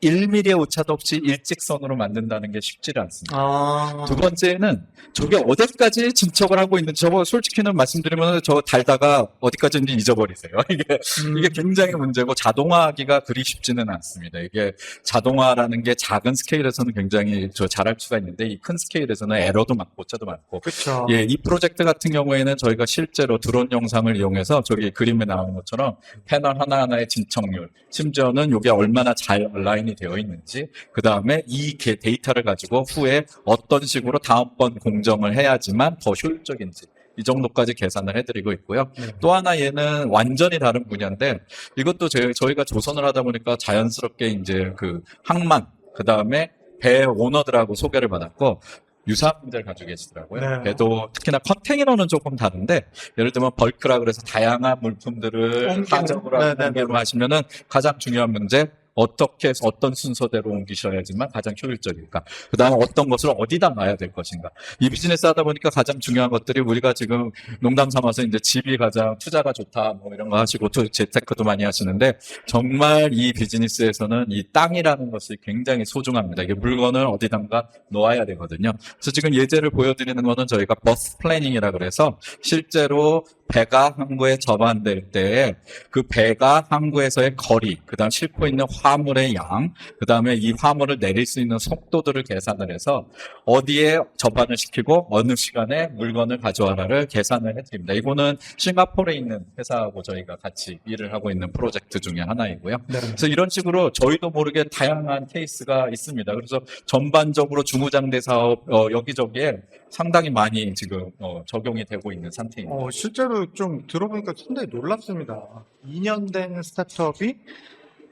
1mm의 오차도 없이 일직선으로 만든다는 게 쉽지가 않습니다. 두 번째는 저게 어디까지 진척을 하고 있는지 저거 솔직히는 말씀드리면 저거 달다가 어디까지인지 잊어버리세요. 이게 굉장히 문제고 자동화하기가 그리 쉽지는 않습니다. 이게 자동화라는 게 작은 스케일에서는 굉장히 잘할 수가 있는데 이 큰 스케일에서는 에러도 많고 오차도 많고 그렇죠. 예, 이 프로젝트 같은 경우에는 저희가 실제로 드론 영상을 이용해서 저기 그림에 나오는 것처럼 패널 하나하나의 진척률, 심지어는 이게 얼마나 잘 온라인이 되어 있는지, 그 다음에 이 데이터를 가지고 후에 어떤 식으로 다음번 공정을 해야지만 더 효율적인지 이 정도까지 계산을 해드리고 있고요. 네. 또 하나 얘는 완전히 다른 분야인데 이것도 저희가 조선을 하다 보니까 자연스럽게 이제 그 항만, 그 다음에 배 오너들하고 소개를 받았고 유사한 문제를 가지고 계시더라고요. 네. 그래도 특히나 컨테이너는 조금 다른데 예를 들면 벌크라 그래서 다양한 물품들을 옮기는. 옮기로 하시면은 가장 중요한 문제 어떻게 해서 어떤 순서대로 옮기셔야지만 가장 효율적일까? 그 다음에 어떤 것을 어디다 놔야 될 것인가? 이 비즈니스 하다 보니까 가장 중요한 것들이 우리가 지금 농담 삼아서 이제 집이 가장 투자가 좋다 뭐 이런 거 하시고 또 재테크도 많이 하시는데 정말 이 비즈니스에서는 이 땅이라는 것이 굉장히 소중합니다. 이게 물건을 어디단가 놓아야 되거든요. 그래서 지금 예제를 보여드리는 거는 저희가 버스 플래닝이라 그래서 실제로 배가 항구에 접안될 때 그 배가 항구에서의 거리, 그다음 싣고 있는 화물의 양, 그다음에 이 화물을 내릴 수 있는 속도들을 계산을 해서 어디에 접안을 시키고 어느 시간에 물건을 가져와라를 계산을 해드립니다. 이거는 싱가포르에 있는 회사하고 저희가 같이 일을 하고 있는 프로젝트 중에 하나이고요. 그래서 이런 식으로 저희도 모르게 다양한 케이스가 있습니다. 그래서 전반적으로 중후장대 사업 여기저기에 상당히 많이 지금 적용이 되고 있는 상태입니다. 실제로 좀 들어보니까 상당히 놀랍습니다. 2년 된 스타트업이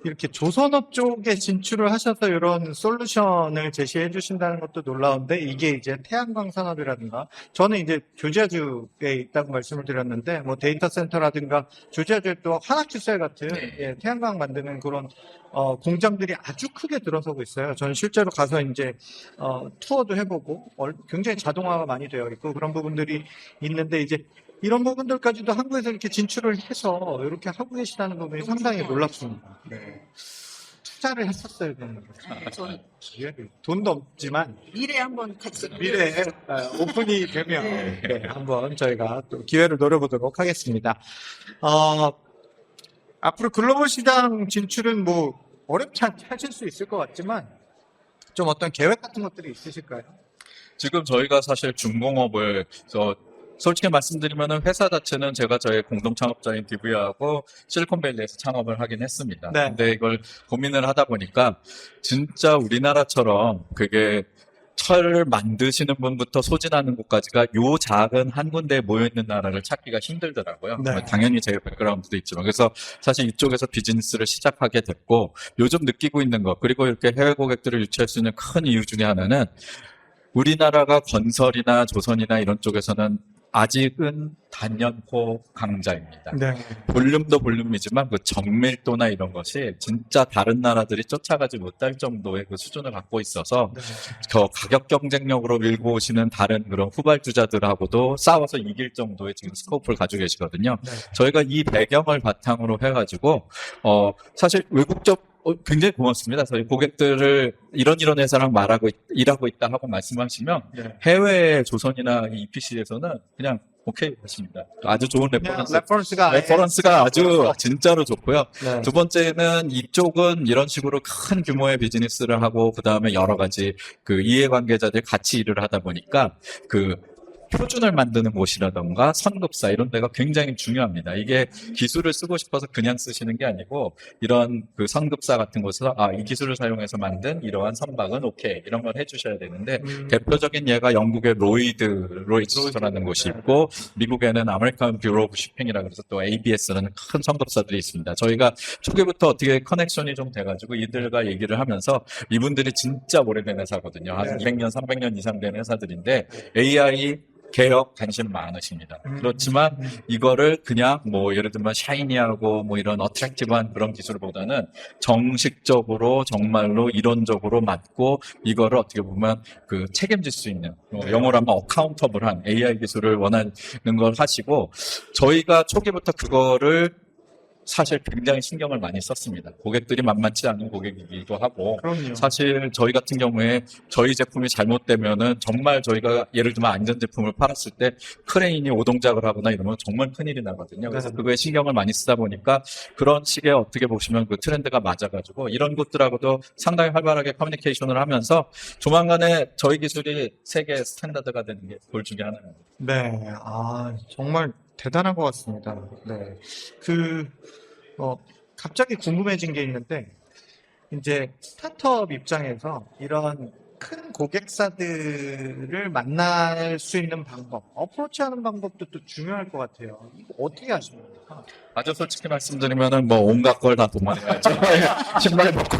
이렇게 조선업 쪽에 진출을 하셔서 이런 솔루션을 제시해 주신다는 것도 놀라운데, 이게 이제 태양광 산업이라든가, 저는 이제 조지아주에 있다고 말씀을 드렸는데, 뭐 데이터 센터라든가 조지아주에 또 한학주설 같은 예, 태양광 만드는 그런 공장들이 아주 크게 들어서고 있어요. 저는 실제로 가서 이제 투어도 해보고 굉장히 자동화가 많이 되어 있고 그런 부분들이 있는데, 이제 이런 부분들까지도 한국에서 이렇게 진출을 해서 이렇게 하고 계시다는 부분이 상당히 놀랍습니다. 네. 투자를 했었어요, 그러면. 저는 돈도 없지만 미래에 한번 같이 미래에 오픈이 되면 네, 한번 저희가 또 기회를 노려보도록 하겠습니다. 앞으로 글로벌 시장 진출은 뭐 어렵지 않게 하실 수 있을 것 같지만 좀 어떤 계획 같은 것들이 있으실까요? 지금 저희가 사실 중공업을 솔직히 말씀드리면은 회사 자체는 제가 저희 공동 창업자인 DV하고 실리콘밸리에서 창업을 하긴 했습니다. 네. 근데 이걸 고민을 하다 보니까 진짜 우리나라처럼 그게 철을 만드시는 분부터 소진하는 곳까지가 요 작은 한 군데에 모여있는 나라를 찾기가 힘들더라고요. 네. 당연히 제 백그라운드도 있지만. 그래서 사실 이쪽에서 비즈니스를 시작하게 됐고 요즘 느끼고 있는 것, 그리고 이렇게 해외 고객들을 유치할 수 있는 큰 이유 중에 하나는 우리나라가 건설이나 조선이나 이런 쪽에서는 아직은 단연코 강자입니다. 네. 볼륨도 볼륨이지만 그 정밀도나 이런 것이 진짜 다른 나라들이 쫓아가지 못할 정도의 그 수준을 갖고 있어서 그 가격 경쟁력으로 밀고 오시는 다른 그런 후발주자들하고도 싸워서 이길 정도의 지금 스코프를 가지고 계시거든요. 네. 저희가 이 배경을 바탕으로 해가지고 사실 외국적 굉장히 고맙습니다. 저희 고객들을 이런 회사랑 일하고 있다 하고 말씀하시면 네. 해외 조선이나 EPC에서는 그냥 오케이 하십니다. 아주 좋은 레퍼런스가 아주 진짜로 좋고요. 네. 두 번째는 이쪽은 이런 식으로 큰 규모의 비즈니스를 하고 그 다음에 여러 가지 그 이해관계자들이 같이 일을 하다 보니까 그 표준을 만드는 곳이라던가 선급사 이런 데가 굉장히 중요합니다. 이게 기술을 쓰고 싶어서 그냥 쓰시는 게 아니고 이런 그 선급사 같은 곳에서 이 기술을 사용해서 만든 이러한 선박은 오케이 이런 걸 해주셔야 되는데 대표적인 예가 영국의 로이드라는 곳이 있고 미국에는 아메리칸 뷰로 오브 쇼핑이라 그래서 또 ABS라는 큰 선급사들이 있습니다. 저희가 초기부터 어떻게 커넥션이 좀 돼가지고 이들과 얘기를 하면서 이분들이 진짜 오래된 회사거든요. 한 200년, 300년 이상 된 회사들인데 AI 개혁 관심 많으십니다. 그렇지만 이거를 그냥 뭐 예를 들면 샤이니하고 뭐 이런 어트랙티브한 그런 기술보다는 정식적으로 정말로 이론적으로 맞고 이거를 어떻게 보면 그 책임질 수 있는 영어로 하면 어카운터블한 AI 기술을 원하는 걸 하시고 저희가 초기부터 그거를 사실 굉장히 신경을 많이 썼습니다. 고객들이 만만치 않은 고객이기도 하고 그럼요. 사실 저희 같은 경우에 저희 제품이 잘못되면은 정말 저희가 예를 들면 안전 제품을 팔았을 때 크레인이 오동작을 하거나 이러면 정말 큰일이 나거든요. 그래서 그거에 신경을 많이 쓰다 보니까 그런 식의 어떻게 보시면 그 트렌드가 맞아가지고 이런 곳들하고도 상당히 활발하게 커뮤니케이션을 하면서 조만간에 저희 기술이 세계 스탠다드가 되는 게 골 중에 하나입니다. 네, 정말 대단한 것 같습니다. 네. 갑자기 궁금해진 게 있는데, 이제 스타트업 입장에서 이런 큰 고객사들을 만날 수 있는 방법, 어프로치하는 방법도 또 중요할 것 같아요. 이거 어떻게 하십니까? 아주 솔직히 말씀드리면은 뭐 온갖 걸 다 동원해야죠. 신발 벗고.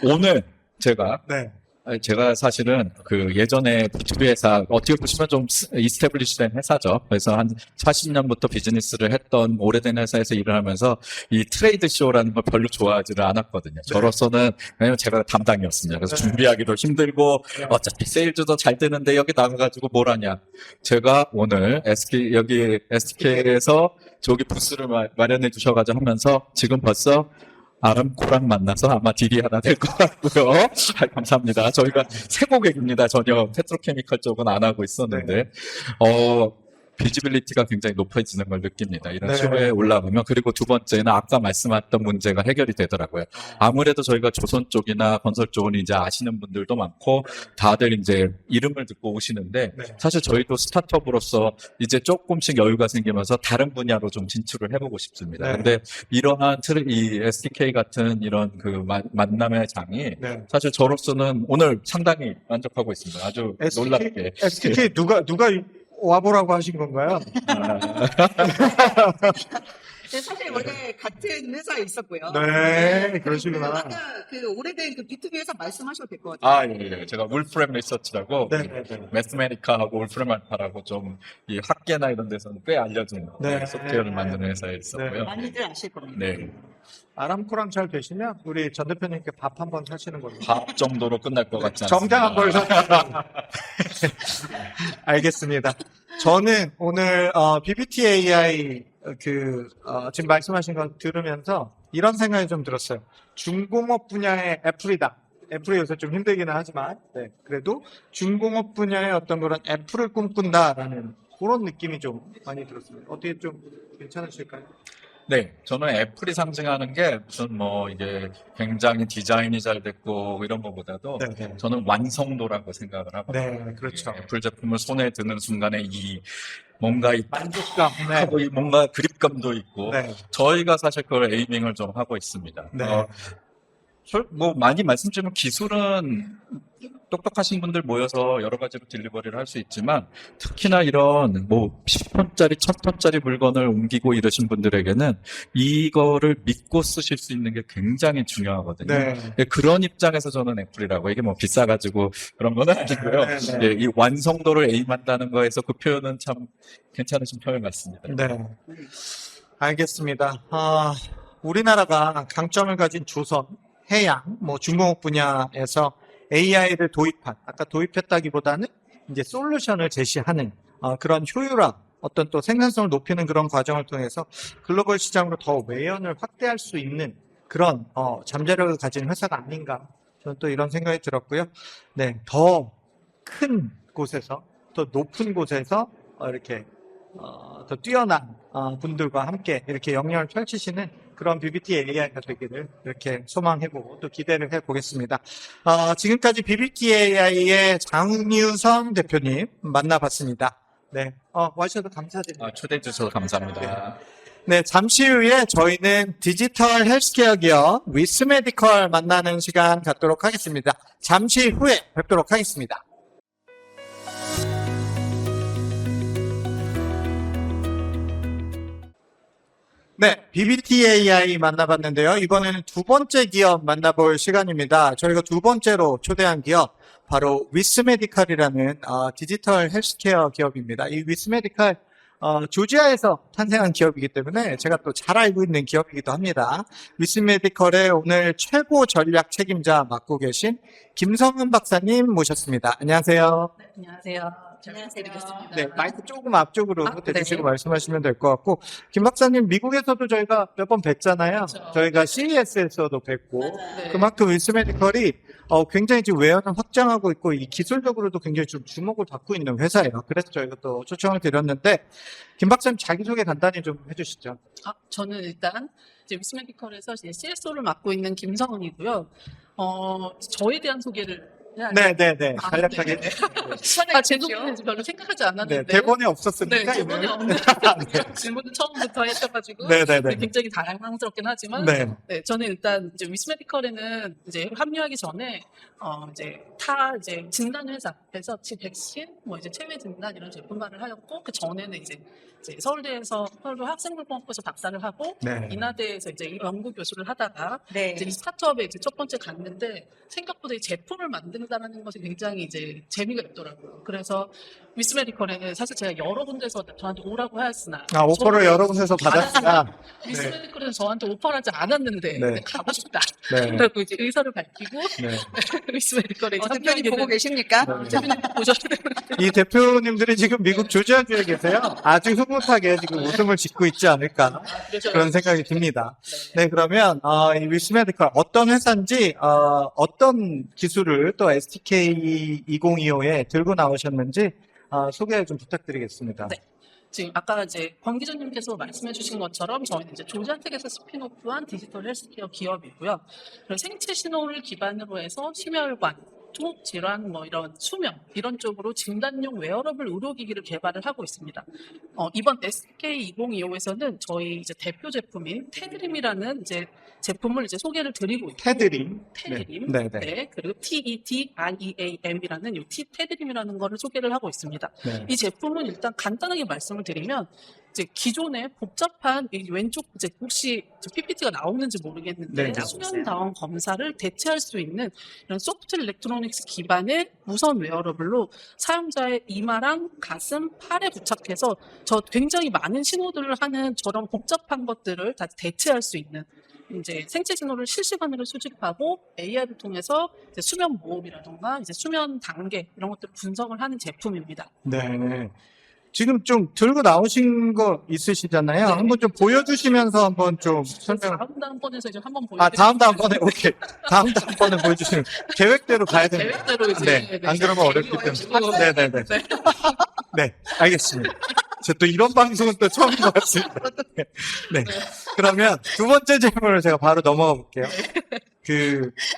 오늘 제가 네. 제가 사실은 그 예전에 B2B 회사, 어떻게 보시면 좀 이스태블리시된 회사죠. 그래서 한 40년부터 비즈니스를 했던 오래된 회사에서 일을 하면서 이 트레이드 쇼라는 걸 별로 좋아하지를 않았거든요. 저로서는, 왜냐면 제가 담당이었습니다. 그래서 준비하기도 힘들고, 어차피 세일즈도 잘 되는데 여기 나가가지고 뭘 하냐. 제가 오늘 여기 SDK에서 저기 부스를 마련해 주셔가지고 하면서 지금 벌써 아람코랑 만나서 아마 딜이 하나 될 것 같고요. 감사합니다. 저희가 새 고객입니다. 전혀 페트로케미컬 쪽은 안 하고 있었는데, 비지빌리티가 굉장히 높아지는 걸 느낍니다. 이런 네. 쇼에 올라가면. 그리고 두 번째는 아까 말씀하셨던 문제가 해결이 되더라고요. 아무래도 저희가 조선 쪽이나 건설 쪽은 이제 아시는 분들도 많고 다들 이제 이름을 듣고 오시는데 네. 사실 저희도 스타트업으로서 이제 조금씩 여유가 생기면서 다른 분야로 좀 진출을 해보고 싶습니다. 네. 근데 이러한 이 SDK 같은 이런 그 만남의 장이 네. 사실 저로서는 오늘 상당히 만족하고 있습니다. 아주 놀랍게. SDK 누가 와보라고 하신 건가요? 네, 사실 원래 같은 회사에 있었고요. 네, 그러시구나. 아까 그 오래된 그 B2B 회사 말씀하셔도 될 것 같아요. 예. 제가 울프렘 리서치라고 네. 매스메리카하고 울프렘 알파라고 좀 이 학계나 이런 데서는 꽤 알려진 네. 소프트웨어를 만드는 회사에 있었고요. 많이들 아실 겁니다. 네. 아람코랑 잘 되시면 우리 전 대표님께 밥 한 번 사시는 걸로. 밥 정도로 끝날 것 같지 않습니다. 정장 한 벌 사. 알겠습니다. 저는 오늘 BBT AI 지금 말씀하신 거 들으면서 이런 생각이 좀 들었어요. 중공업 분야의 애플이다. 애플이 요새 좀 힘들기는 하지만, 네, 그래도 중공업 분야의 어떤 그런 애플을 꿈꾼다라는 그런 느낌이 좀 많이 들었습니다. 어떻게 좀 괜찮으실까요? 네, 저는 애플이 상징하는 게 무슨 뭐 이게 굉장히 디자인이 잘 됐고 이런 것보다도 네. 저는 완성도라고 생각을 하거든요. 네, 그렇죠. 애플 제품을 손에 드는 순간에 이 뭔가 이 만족감. 네. 하고 이 뭔가 그립감도 있고 네. 저희가 사실 그걸 에이밍을 좀 하고 있습니다. 네. 뭐 많이 말씀드리면 기술은 똑똑하신 분들 모여서 여러 가지로 딜리버리를 할 수 있지만 특히나 이런 뭐 10톤짜리 1000톤짜리 물건을 옮기고 이러신 분들에게는 이거를 믿고 쓰실 수 있는 게 굉장히 중요하거든요. 네. 그런 입장에서 저는 애플이라고 이게 뭐 비싸가지고 그런 건 아니고요. 네. 예, 이 완성도를 에임한다는 거에서 그 표현은 참 괜찮으신 표현 같습니다. 네. 알겠습니다. 우리나라가 강점을 가진 조선, 해양, 뭐 중공업 분야에서 AI를 도입한, 아까 도입했다기보다는 이제 솔루션을 제시하는 그런 효율화, 어떤 또 생산성을 높이는 그런 과정을 통해서 글로벌 시장으로 더 외연을 확대할 수 있는 그런 잠재력을 가진 회사가 아닌가. 저는 또 이런 생각이 들었고요. 네, 더 큰 곳에서, 더 높은 곳에서 이렇게 더 뛰어난 분들과 함께 이렇게 역량을 펼치시는 그런 BBT AI가 되기를 이렇게 소망해보고 또 기대를 해보겠습니다. 지금까지 BBT AI의 장유성 대표님 만나봤습니다. 네, 와주셔서 감사드립니다. 초대해 주셔서 감사합니다. 네, 잠시 후에 저희는 디지털 헬스케어 기업 위스메디컬 만나는 시간 갖도록 하겠습니다. 잠시 후에 뵙도록 하겠습니다. 네, BBT AI 만나봤는데요. 이번에는 두 번째 기업 만나볼 시간입니다. 저희가 두 번째로 초대한 기업, 바로 위스메디컬이라는 디지털 헬스케어 기업입니다. 이 위스메디컬 조지아에서 탄생한 기업이기 때문에 제가 또 잘 알고 있는 기업이기도 합니다. 위스메디컬의 오늘 최고 전략 책임자 맡고 계신 김성은 박사님 모셨습니다. 안녕하세요. 네, 안녕하세요. 잘 부탁드리겠습니다. 네, 마이크 조금 앞쪽으로 대주시고 네. 말씀하시면 될 것 같고, 김 박사님 미국에서도 저희가 몇 번 뵀잖아요. 그렇죠. 저희가 CES에서도 뵙고, 네. 그만큼 위스메디컬이 굉장히 지금 외연을 확장하고 있고, 이 기술적으로도 굉장히 좀 주목을 받고 있는 회사예요. 그래서 저희가 또 초청을 드렸는데, 김 박사님 자기소개 간단히 좀 해주시죠. 저는 일단 이제 위스메디컬에서 CSO를 맡고 있는 김성은이고요. 저에 대한 소개를 해야 할까요? 네네네. 아, 간략하게. 네. 제 소개는 별로 생각하지 않았는데. 네, 대본에 없었으니까. 네, 대본에 이거는. 없는 네. 질문을 처음부터 했어가지고 네네네. 굉장히 다양스럽긴 하지만 네. 네, 저는 일단 이제 위스메디컬에는 이제 합류하기 전에 이제 이제 진단 회사에서 백신, 뭐 이제 체외 진단 이런 제품화를 하였고 그 전에는 이제 서울대에서 서울대 학생물공학부에서 박사를 하고 네. 인하대에서 이제 연구 교수를 하다가 네. 이제 이 스타트업에 이제 첫 번째 갔는데 생각보다 이 제품을 만드는 다루다라는 것이 굉장히 이제 재미가 있더라고요. 그래서 위스 메디컬에는 사실 제가 여러 군데서 저한테 오라고 하였으나 오퍼를 여러 곳에서 받았으나. 위스 네. 메디컬에는 저한테 오퍼를 하지 않았는데 네. 가고 싶다. 네. 그리고 이제 의사를 밝히고 네. 위스 메디컬에 어, 대표님 보고 계십니까? 대표님 보셔야 되는데 이 대표님들이 지금 미국 조지아주에 계세요. 아주 흐뭇하게 지금 웃음을 짓고 있지 않을까 그런 생각이 듭니다. 네, 그러면 이 위스 메디컬 어떤 회사인지 어떤 기술을 또 STK 2025에 들고 나오셨는지 소개 좀 부탁드리겠습니다. 네. 지금 아까 이제 권 기자님께서 말씀해주신 것처럼 저희는 이제 조지아텍에서 스핀오프한 디지털 헬스케어 기업이고요. 그리고 생체 신호를 기반으로 해서 심혈관, 통 질환, 뭐 이런 수면 이런 쪽으로 진단용 웨어러블 의료기기를 개발을 하고 있습니다. 이번 SK 2025에서는 저희 이제 대표 제품인 테드림이라는 이제 제품을 이제 소개를 드리고 있고 테드림. 테드림, 네, 네. 네, 그리고 TEDREAM이라는 이 테드림이라는 거를 소개를 하고 있습니다. 네. 이 제품은 일단 간단하게 말씀을 드리면 이제 기존의 복잡한 이 왼쪽 이제 혹시 PPT가 나오는지 모르겠는데 네, 수면 다운 검사를 대체할 수 있는 이런 소프트 일렉트로닉스 기반의 무선 웨어러블로 사용자의 이마랑 가슴, 팔에 부착해서 저 굉장히 많은 신호들을 하는 저런 복잡한 것들을 다 대체할 수 있는 이제 생체 신호를 실시간으로 수집하고 AI를 통해서 이제 수면 모험이라던가 이제 수면 단계 이런 것들 분석을 하는 제품입니다. 네. 지금 좀 들고 나오신 거 있으시잖아요. 네. 한번 좀 보여주시면서 한번 좀 설명. 다음번에서 이제 한번 보여드릴게요. 다음번에, 오케이. 다음번에 보여주시면 계획대로 가야 됩니다. 계획대로 이제 네. 안 그러면 어렵기 때문에. 네네네. 네. 네. 알겠습니다. 제가 또 이런 방송은 또 처음인 것 같습니다. 네. 그러면 두 번째 질문을 제가 바로 넘어가 볼게요.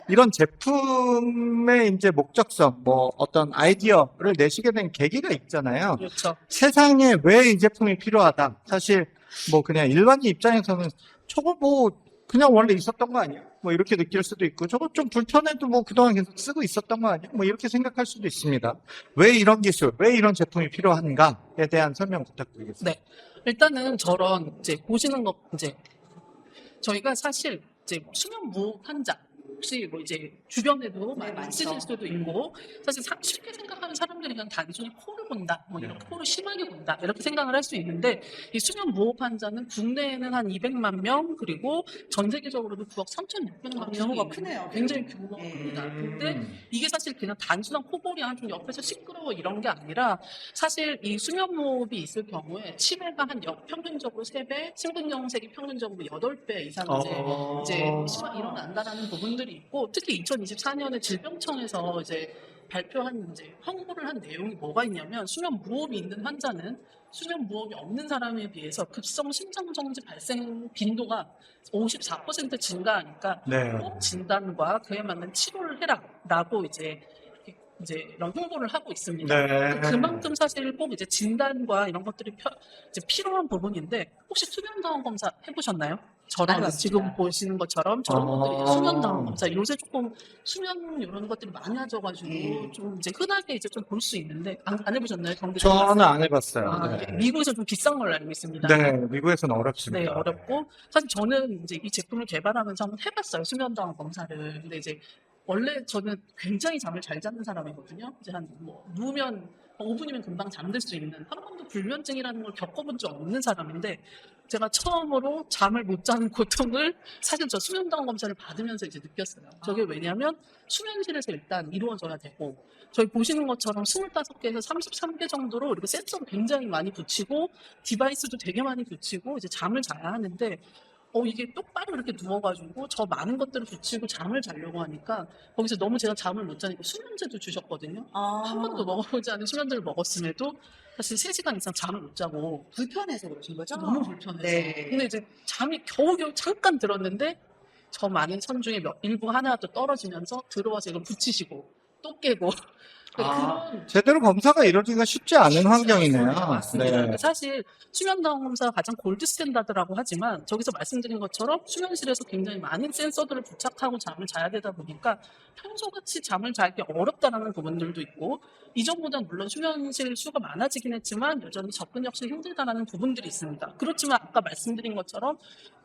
이런 제품의 이제 목적성, 뭐 어떤 아이디어를 내시게 된 계기가 있잖아요. 그렇죠. 세상에 왜 이 제품이 필요하다. 사실 뭐 그냥 일반인 입장에서는 저거 뭐 그냥 원래 있었던 거 아니야? 뭐 이렇게 느낄 수도 있고 저거 좀 불편해도 뭐 그동안 계속 쓰고 있었던 거 아니야? 뭐 이렇게 생각할 수도 있습니다. 왜 이런 기술, 왜 이런 제품이 필요한가에 대한 설명 부탁드리겠습니다. 네. 일단은 저런 이제 보시는 것 이제 저희가 사실 이제 수면 무호흡 환자 혹시 뭐 이제 주변에도 많이 많죠. 있으실 수도 있고 사실 쉽게 생각하는 사람들이 그냥 단순히 코를 본다, 뭐 이렇게 코를 심하게 본다 이렇게 생각을 할 수 있는데 이 수면 무호흡 환자는 국내에는 한 200만 명 그리고 전 세계적으로도 9억 3,600만 규모가 명이 크네요. 굉장히 규모가 네. 큽니다. 근데 이게 사실 그냥 단순한 코골이 좀 옆에서 시끄러워 이런 게 아니라 사실 이 수면 무호흡이 있을 경우에 치매가 한 평균적으로 3배, 심근경색이 평균적으로 8배 이상 이제 일어난다라는 부분들이 있고 특히 2024년에 질병청에서 이제 발표한 이제 홍보를 한 내용이 뭐가 있냐면 수면 무호흡이 있는 환자는 수면 무호흡이 없는 사람에 비해서 급성 심장 정지 발생 빈도가 54% 증가하니까 네. 꼭 진단과 그에 맞는 치료를 해라라고 이제 이런 홍보를 하고 있습니다. 네. 그만큼 사실 꼭 이제 진단과 이런 것들이 이제 필요한 부분인데 혹시 수면 다운 검사 해보셨나요? 저랑 안 해봤습니다. 지금 보시는 것처럼 저런 아. 것들이 이제 수면 다운 검사 요새 조금 수면 이런 것들이 많아져가지고 좀 이제 흔하게 이제 좀 볼 수 있는데 안 해보셨나요? 저는 안 해봤어요. 아, 네. 미국에서 좀 비싼 걸로 알고 있습니다. 네, 미국에서는 네, 어렵습니다. 어렵고 사실 저는 이제 이 제품을 개발하면서 한번 해봤어요. 수면 다운 검사를. 근데 이제 원래 저는 굉장히 잠을 잘 자는 사람이거든요. 이제 누우면 5분이면 금방 잠들 수 있는 한 번도 불면증이라는 걸 겪어본 적 없는 사람인데 제가 처음으로 잠을 못 자는 고통을 사실 저 수면다운 검사를 받으면서 이제 느꼈어요. 저게 왜냐면 수면실에서 일단 이루어져야 되고 저희 보시는 것처럼 25개에서 33개 정도로 이렇게 센서를 굉장히 많이 붙이고 디바이스도 되게 많이 붙이고 이제 잠을 자야 하는데 이게 똑바로 이렇게 누워가지고 저 많은 것들을 붙이고 잠을 자려고 하니까 거기서 너무 제가 잠을 못 자니까 수면제도 주셨거든요. 한 번도 먹어보지 않은 수면제를 먹었음에도 사실 3시간 이상 잠을 못 자고 불편해서 그러신 거죠? 너무 불편해서. 네. 근데 이제 잠이 겨우겨우 잠깐 들었는데 저 많은 선 중에 일부 하나 또 떨어지면서 들어와서 이걸 붙이시고 또 깨고 그런 제대로 검사가 이루어지기가 쉽지 않은 환경이네요. 맞습니다. 네. 사실 수면다운 검사가 가장 골드 스탠다드라고 하지만 저기서 말씀드린 것처럼 수면실에서 굉장히 많은 센서들을 부착하고 잠을 자야 되다 보니까 평소같이 잠을 자기 어렵다라는 부분들도 있고 이전보다 물론 수면실 수가 많아지긴 했지만 여전히 접근 역시 힘들다라는 부분들이 있습니다. 그렇지만 아까 말씀드린 것처럼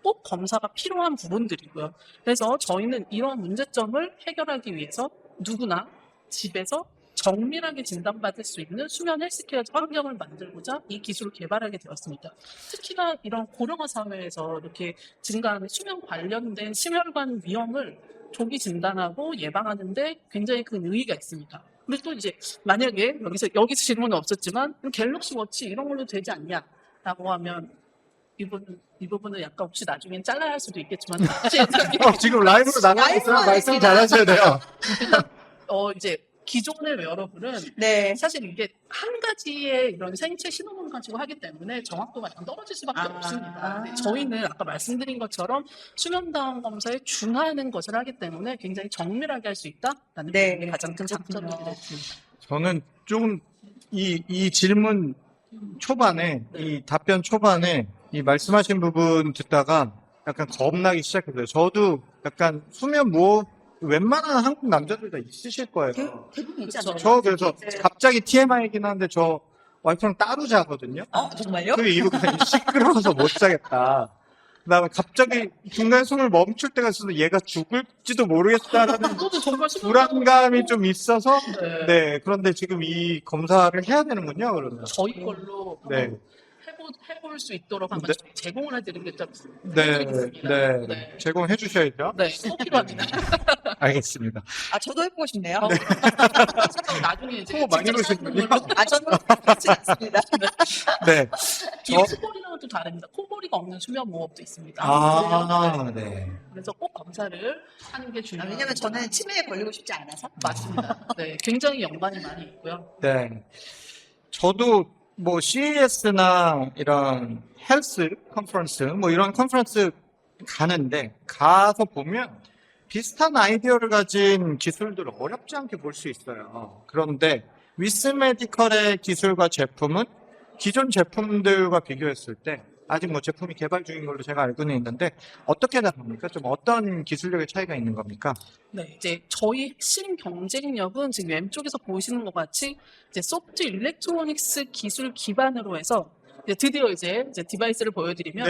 꼭 검사가 필요한 부분들이고요. 그래서 저희는 이런 문제점을 해결하기 위해서 누구나 집에서 정밀하게 진단받을 수 있는 수면 헬스케어 환경을 만들고자 이 기술을 개발하게 되었습니다. 특히나 이런 고령화 사회에서 이렇게 증가하는 수면 관련된 심혈관 위험을 조기 진단하고 예방하는데 굉장히 큰 의의가 있습니다. 그리고 또 이제 만약에 여기서 질문은 없었지만 그럼 갤럭시 워치 이런 걸로 되지 않냐라고 하면 이 부분은 약간 혹시 나중엔 잘라야 할 수도 있겠지만 지금 라이브로 나가고 있어요. 라이브가 말씀 됩니다. 잘하셔야 돼요. 이제 기존의 웨어러블은 네. 사실 이게 한 가지의 이런 생체 신호만 가지고 하기 때문에 정확도가 약간 떨어질 수밖에 아. 없습니다. 근데 저희는 아까 말씀드린 것처럼 수면다운 검사에 준하는 것을 하기 때문에 굉장히 정밀하게 할 수 있다라는 네. 게 가장 큰 장점이 그렇군요. 되겠습니다. 저는 조금 이 질문 초반에, 네. 이 답변 초반에 이 말씀하신 부분 듣다가 약간 겁나기 시작했어요. 저도 약간 수면 웬만한 한국 남자들 다 있으실 거예요. 대부분 있지 그렇죠. 않나요? 저 그래서 네. 갑자기 TMI이긴 한데 저 와이프랑 따로 자거든요. 정말요? 그 이후로 그냥 시끄러워서 못 자겠다. 그다음에 갑자기 중간에 숨을 멈출 때가 있어서 얘가 죽을지도 모르겠다라는 저도 정말 불안감이 좀 있어서 네. 네 그런데 지금 이 검사를 해야 되는군요. 그러면 저희 걸로 네. 해볼 수 있도록 한번 네. 저희 제공을 해드리겠다. 네 제공해 주셔야죠. 네, 꼭 필요합니다. 알겠습니다. 저도 해보고 싶네요. 나중에 이제 소 많이 직접 보시는군요. 사는 걸로. 저는 그렇지 않습니다. 네. 이 코골이랑은 또 다릅니다. 코골이가 없는 수면 무호흡도 있습니다. 네. 그래서 꼭 검사를 하는 게 중요합니다. 왜냐면 저는 치매에 걸리고 싶지 않아서. 맞습니다. 네, 굉장히 연관이 많이 있고요. 네. 저도 뭐 CES나 이런 헬스 컨퍼런스 뭐 이런 컨퍼런스 가는데 가서 보면 비슷한 아이디어를 가진 기술들을 어렵지 않게 볼 수 있어요. 그런데 위스메디컬의 기술과 제품은 기존 제품들과 비교했을 때 아직 뭐 제품이 개발 중인 걸로 제가 알고는 있는데 어떻게 다릅니까? 좀 어떤 기술력의 차이가 있는 겁니까? 네, 이제 저희 핵심 경쟁력은 지금 왼쪽에서 보시는 것 같이 이제 소프트 일렉트로닉스 기술 기반으로 해서 이제 드디어 이제 디바이스를 보여드리면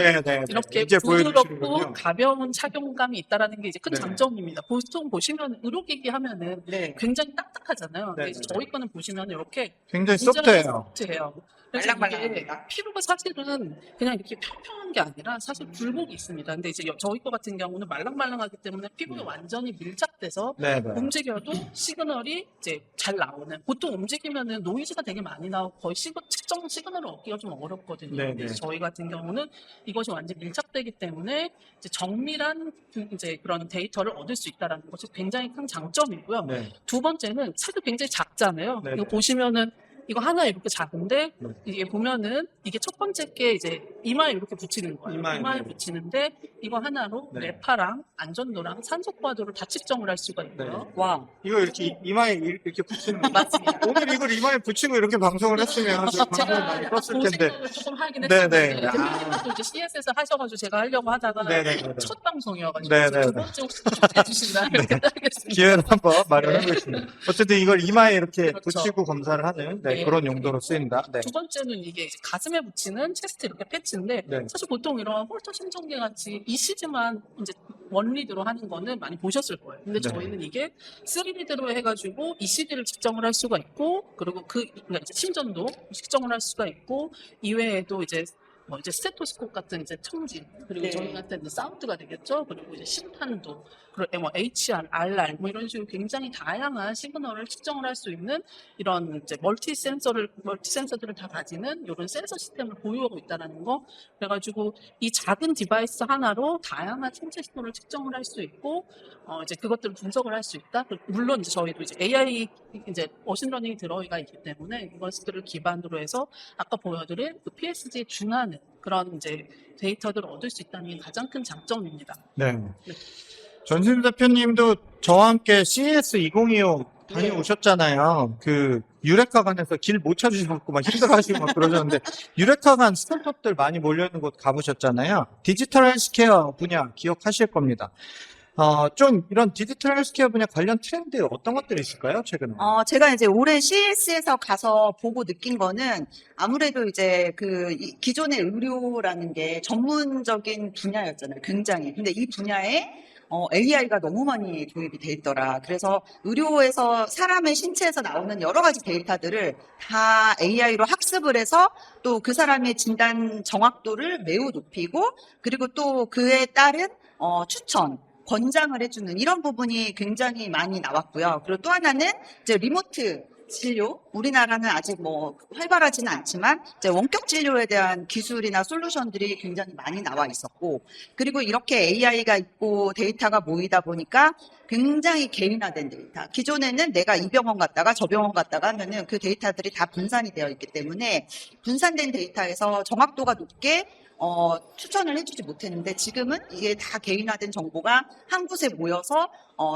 이렇게 이제 부드럽고 보여주시는군요. 가벼운 착용감이 있다라는 게 이제 큰 네. 장점입니다. 보통 보시면 의료기기 하면은 네. 굉장히 딱딱하잖아요. 근데 네, 이제 네. 저희 거는 보시면 이렇게 굉장히 굉장히 소프트해요. 소프트해요. 그래서 이게 말랑말랑합니다. 피부가 사실은 그냥 이렇게 평평한 게 아니라 사실 굴곡이 있습니다. 근데 이제 저희 거 같은 경우는 말랑말랑하기 때문에 피부가 완전히 밀착돼서 네. 움직여도 시그널이 이제 잘 나오는. 보통 움직이면은 노이즈가 되게 많이 나오고 거의 측정 시그널을 얻기가 좀 어렵거든요. 네, 근데 네. 저희 같은 경우는 이것이 완전 밀착되기 때문에 이제 정밀한 이제 그런 데이터를 얻을 수 있다라는 것이 굉장히 큰 장점이고요. 네. 두 번째는 차도 굉장히 작잖아요. 네, 이거 네. 보시면은 이거 하나 이렇게 작은데 네. 이게 보면은 이게 첫 번째 게 이제 이마에 이렇게 붙이는 거예요. 이마에, 이마에 네. 붙이는데 이거 하나로 네. 뇌파랑 안전도랑 산소과도를 다 측정을 할 수가 있고요. 와. 이거 이렇게 이마에 이렇게 붙이는 거. 맞습니다. 오늘 이걸 이마에 붙이고 이렇게 방송을 했으면 좀 방송을 많이 제가 떴을 그 텐데. 생각을 조금 하긴 네, 했었는데 네. 대표님은 또 이제 CS에서 하셔가지고 제가 하려고 하다가 네, 네, 네. 첫 방송이어가지고 네, 네, 두 네. 번째 혹시 좀 해주신다 이렇게 하겠습니다. 기회를 한번 마련해 보겠습니다. 어쨌든 이걸 이마에 이렇게 그렇죠. 붙이고 검사를 하는 네, 네. 그런 용도로 쓰인다. 네. 두 번째는 이게 이제 가슴에 붙이는 체스트 이렇게 패치인데 네. 사실 보통 이런 홀터 심전기 같이 ECG만 이제 원리드로 하는 거는 많이 보셨을 거예요. 근데 네. 저희는 이게 3리드로 해가지고 ECG를 측정을 할 수가 있고 그리고 그러니까 이제 심전도 측정을 할 수가 있고 이외에도 이제 뭐 이제 스테토스콥 같은 이제 청진 그리고 네. 저희한테 이제 사운드가 되겠죠. 그리고 이제 심탄도 그리고 뭐 HR, RR 뭐 이런 식으로 굉장히 다양한 시그널을 측정을 할 수 있는 이런 이제 멀티 센서들을 다 가지는 이런 센서 시스템을 보유하고 있다는 거. 그래가지고 이 작은 디바이스 하나로 다양한 생체 신호를 측정을 할 수 있고 이제 그것들을 분석을 할 수 있다. 물론 이제 저희도 이제 AI 이제 머신러닝이 들어가 있기 때문에 이것들을 기반으로 해서 아까 보여드린 그 PSG에 준하는 그런 이제 데이터들을 얻을 수 있다는 게 가장 큰 장점입니다. 네. 전신 대표님도 저와 함께 CES 2025 다녀오셨잖아요. 그 유레카관에서 길 못 찾으셔갖고 막 힘들어하시고 막 그러셨는데 유레카관 스타트업들 많이 몰려있는 곳 가보셨잖아요. 디지털 헬스케어 분야 기억하실 겁니다. 좀 이런 디지털 헬스케어 분야 관련 트렌드 어떤 것들이 있을까요, 최근에? 제가 이제 올해 CES에서 가서 보고 느낀 거는 아무래도 이제 기존의 의료라는 게 전문적인 분야였잖아요. 굉장히. 근데 이 분야에 AI가 너무 많이 도입이 돼 있더라. 그래서 의료에서 사람의 신체에서 나오는 여러 가지 데이터들을 다 AI로 학습을 해서 또 그 사람의 진단 정확도를 매우 높이고 그리고 또 그에 따른 추천, 권장을 해주는 이런 부분이 굉장히 많이 나왔고요. 그리고 또 하나는 이제 리모트 진료, 우리나라는 아직 뭐 활발하지는 않지만 이제 원격 진료에 대한 기술이나 솔루션들이 굉장히 많이 나와 있었고, 그리고 이렇게 AI가 있고 데이터가 모이다 보니까 굉장히 개인화된 데이터. 기존에는 내가 이 병원 갔다가 저 병원 갔다가 하면은 그 데이터들이 다 분산이 되어 있기 때문에 분산된 데이터에서 정확도가 높게 추천을 해주지 못했는데 지금은 이게 다 개인화된 정보가 한 곳에 모여서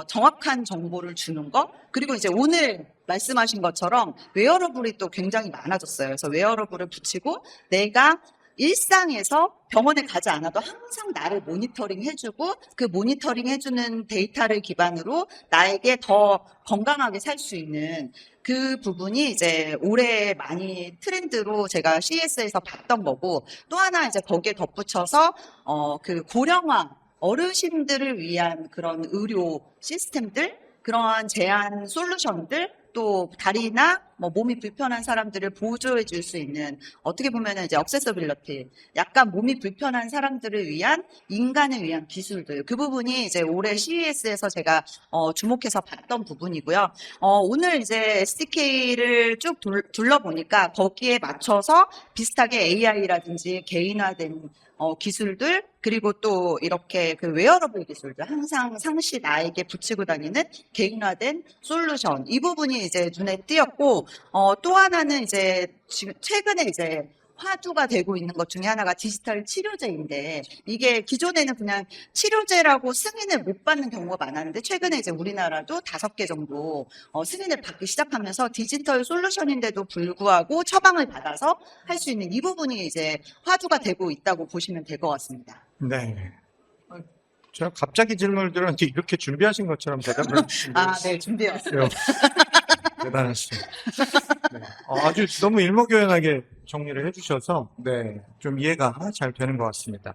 정확한 정보를 주는 거. 그리고 이제 오늘 말씀하신 것처럼 웨어러블이 또 굉장히 많아졌어요. 그래서 웨어러블을 붙이고 내가 일상에서 병원에 가지 않아도 항상 나를 모니터링 해주고 그 모니터링 해주는 데이터를 기반으로 나에게 더 건강하게 살 수 있는 그 부분이 이제 올해 많이 트렌드로 제가 CES에서 봤던 거고, 또 하나 이제 거기에 덧붙여서 그 고령화 어르신들을 위한 그런 의료 시스템들, 그러한 제한 솔루션들, 또 다리나 뭐 몸이 불편한 사람들을 보조해 줄 수 있는, 어떻게 보면은 이제 액세서빌리티, 약간 몸이 불편한 사람들을 위한 인간을 위한 기술들, 그 부분이 이제 올해 CES에서 제가 주목해서 봤던 부분이고요. 오늘 이제 SDK를 쭉 둘러보니까 거기에 맞춰서 비슷하게 AI라든지 개인화된 기술들, 그리고 또 이렇게 그 웨어러블 기술들, 항상 상시 나에게 붙이고 다니는 개인화된 솔루션, 이 부분이 이제 눈에 띄었고, 또 하나는 이제 지금 최근에 이제 화두가 되고 있는 것 중에 하나가 디지털 치료제인데, 이게 기존에는 그냥 치료제라고 승인을 못 받는 경우가 많았는데 최근에 이제 우리나라도 5개 정도 승인을 받기 시작하면서 디지털 솔루션인데도 불구하고 처방을 받아서 할 수 있는 이 부분이 이제 화두가 되고 있다고 보시면 될 것 같습니다. 네. 제가 갑자기 질문을 드렸는데 이렇게 준비하신 것처럼 대답을 네, 준비해왔어요. 대단하시죠. 네. 아주 너무 일목요연하게 정리를 해주셔서 네, 좀 이해가 잘 되는 것 같습니다.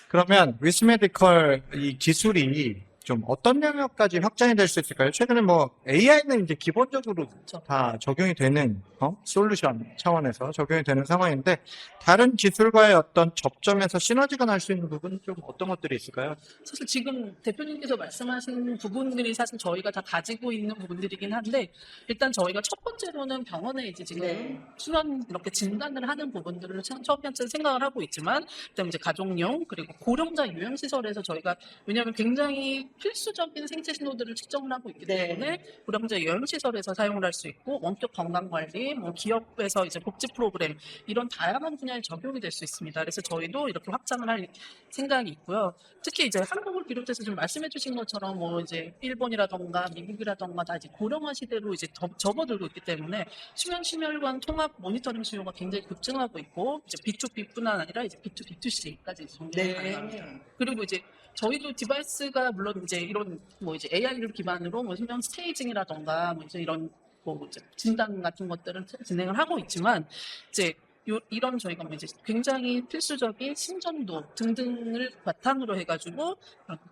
그러면 위스메디컬 이 기술이 좀 어떤 영역까지 확장이 될 수 있을까요? 최근에 뭐 AI는 이제 기본적으로 다 적용이 되는 솔루션 차원에서 적용이 되는 상황인데, 다른 기술과의 어떤 접점에서 시너지가 날 수 있는 부분은 좀 어떤 것들이 있을까요? 사실 지금 대표님께서 말씀하신 부분들이 사실 저희가 다 가지고 있는 부분들이긴 한데, 일단 저희가 첫 번째로는 병원에 이제 지금 수면 이렇게 진단을 하는 부분들을 첫 번째 생각을 하고 있지만, 그다음에 이제 가족용 그리고 고령자 요양시설에서 저희가, 왜냐하면 굉장히 필수적인 생체 신호들을 측정을 하고 있기 때문에 고령자 요양시설에서 사용을 할 수 있고, 원격 건강관리, 뭐 기업에서 이제 복지 프로그램, 이런 다양한 분야에 적용이 될 수 있습니다. 그래서 저희도 이렇게 확장을 할 생각이 있고요. 특히 이제 한국을 비롯해서 좀 말씀해주신 것처럼 뭐 이제 일본이라던가 미국이라던가 다 이제 고령화 시대로 이제 접어들고 있기 때문에 수면 심혈관 통합 모니터링 수요가 굉장히 급증하고 있고, 이제 B2B뿐만 아니라 이제 B2B2C까지 전개가 가능합니다. 그리고 이제 저희도 디바이스가 물론 이제 이런 뭐 이제 AI를 기반으로 뭐 수면 스테이징이라던가 뭐 이제 이런 뭐 이제 진단 같은 것들을 진행을 하고 있지만, 이제 이런 저희가 뭐 이제 굉장히 필수적인 심전도 등등을 바탕으로 해가지고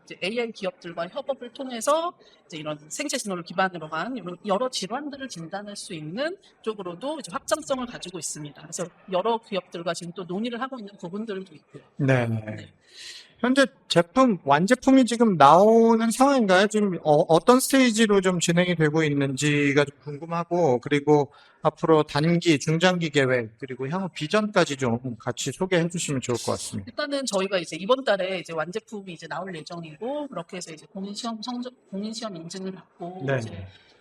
이제 AI 기업들과 협업을 통해서 이제 이런 생체 신호를 기반으로 한 이런 여러 질환들을 진단할 수 있는 쪽으로도 이제 확장성을 가지고 있습니다. 그래서 여러 기업들과 지금 또 논의를 하고 있는 부분들도 있고요. 네. 현재 완제품이 지금 나오는 상황인가요? 지금 어떤 스테이지로 좀 진행이 되고 있는지가 좀 궁금하고, 그리고 앞으로 단기, 중장기 계획, 그리고 향후 비전까지 좀 같이 소개해 주시면 좋을 것 같습니다. 일단은 저희가 이제 이번 달에 이제 완제품이 이제 나올 예정이고, 그렇게 해서 이제 공인시험 인증을 받고, 네.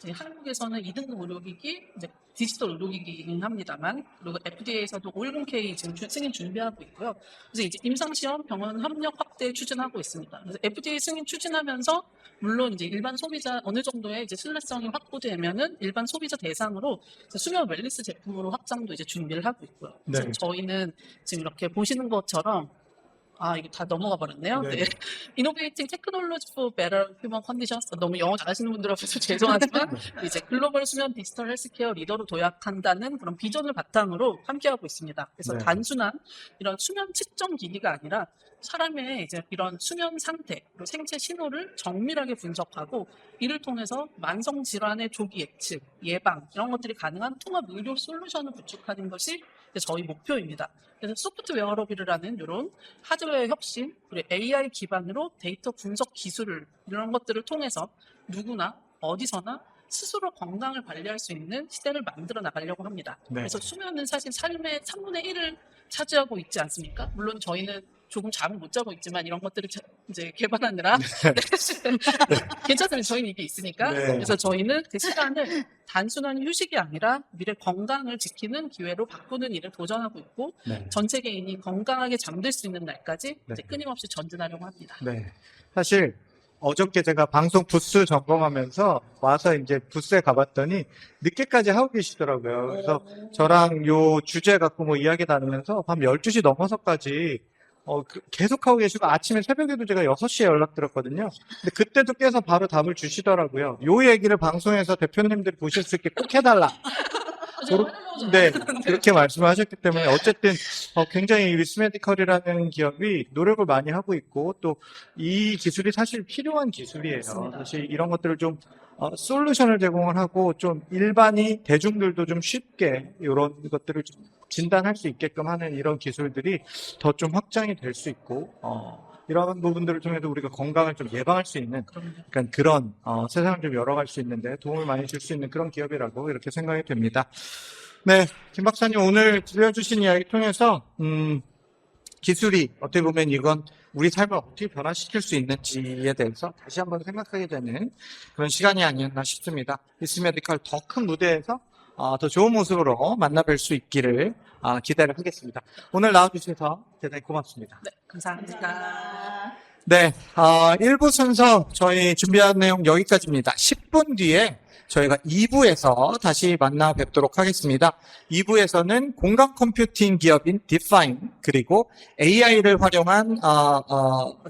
이제 한국에서는 2등급 의료기기, 이제 디지털 의료기기이긴 합니다만, 그리고 FDA에서도 510K 지금 승인 준비하고 있고요. 그래서 이제 임상시험 병원 협력 확대 추진하고 있습니다. 그래서 FDA 승인 추진하면서, 물론 이제 일반 소비자 어느 정도의 이제 신뢰성이 확보되면은 일반 소비자 대상으로 수면 웰니스 제품으로 확장도 이제 준비를 하고 있고요. 그래서 네. 저희는 지금 이렇게 보시는 것처럼, 이게 다 넘어가 버렸네요. 네. 네. Innovating Technology for Better Human Conditions. 너무 영어 잘하시는 분들하고서 죄송하지만 이제 글로벌 수면 디지털 헬스케어 리더로 도약한다는 그런 비전을 바탕으로 함께하고 있습니다. 그래서 네. 단순한 이런 수면 측정 기기가 아니라 사람의 이제 이런 수면 상태, 그리고 생체 신호를 정밀하게 분석하고 이를 통해서 만성 질환의 조기 예측, 예방 이런 것들이 가능한 통합 의료 솔루션을 구축하는 것이 이제 저희 목표입니다. 그래서 소프트 웨어러블이라는 이런 하드웨어 혁신, 그리고 AI 기반으로 데이터 분석 기술을 이런 것들을 통해서 누구나 어디서나 스스로 건강을 관리할 수 있는 시대를 만들어 나가려고 합니다. 네. 그래서 수면은 사실 삶의 3분의 1을 차지하고 있지 않습니까? 물론 저희는 조금 잠을 못 자고 있지만 이런 것들을 이제 개발하느라 괜찮습니다. 저희는 이게 있으니까. 네. 그래서 저희는 그 시간을 단순한 휴식이 아니라 미래 건강을 지키는 기회로 바꾸는 일에 도전하고 있고 네. 전 세계인이 건강하게 잠들 수 있는 날까지 네. 이제 끊임없이 전진하려고 합니다. 네. 사실 어저께 제가 방송 부스 점검하면서 와서 이제 부스에 가봤더니 늦게까지 하고 계시더라고요. 그래서 저랑 요 주제 갖고 뭐 이야기 나누면서 밤 12시 넘어서까지 계속 하고 계시고 아침에 새벽에도 제가 6시에 연락드렸거든요. 근데 그때도 깨서 바로 답을 주시더라고요. 요 얘기를 방송에서 대표님들이 보실 수 있게 꼭 해달라. 네, 그렇게 말씀하셨기 때문에 어쨌든 굉장히 위스메디컬이라는 기업이 노력을 많이 하고 있고 또 이 기술이 사실 필요한 기술이에요. 맞습니다. 사실 이런 것들을 좀 솔루션을 제공을 하고 좀 일반이 대중들도 좀 쉽게 이런 것들을 좀 진단할 수 있게끔 하는 이런 기술들이 더 좀 확장이 될 수 있고 이런 부분들을 통해서 우리가 건강을 좀 예방할 수 있는 그러니까 그런 세상을 좀 열어갈 수 있는데 도움을 많이 줄 수 있는 그런 기업이라고 이렇게 생각이 됩니다. 네, 김 박사님 오늘 들려주신 이야기 통해서 기술이 어떻게 보면 이건 우리 삶을 어떻게 변화시킬 수 있는지에 대해서 다시 한번 생각하게 되는 그런 시간이 아니었나 싶습니다. 위스메디컬 더 큰 무대에서 더 좋은 모습으로 만나뵐 수 있기를 기대를 하겠습니다. 오늘 나와주셔서 대단히 고맙습니다. 네, 감사합니다. 네, 1부 순서 저희 준비한 내용 여기까지입니다. 10분 뒤에 저희가 2부에서 다시 만나 뵙도록 하겠습니다. 2부에서는 공간 컴퓨팅 기업인 디파인 그리고 AI를 활용한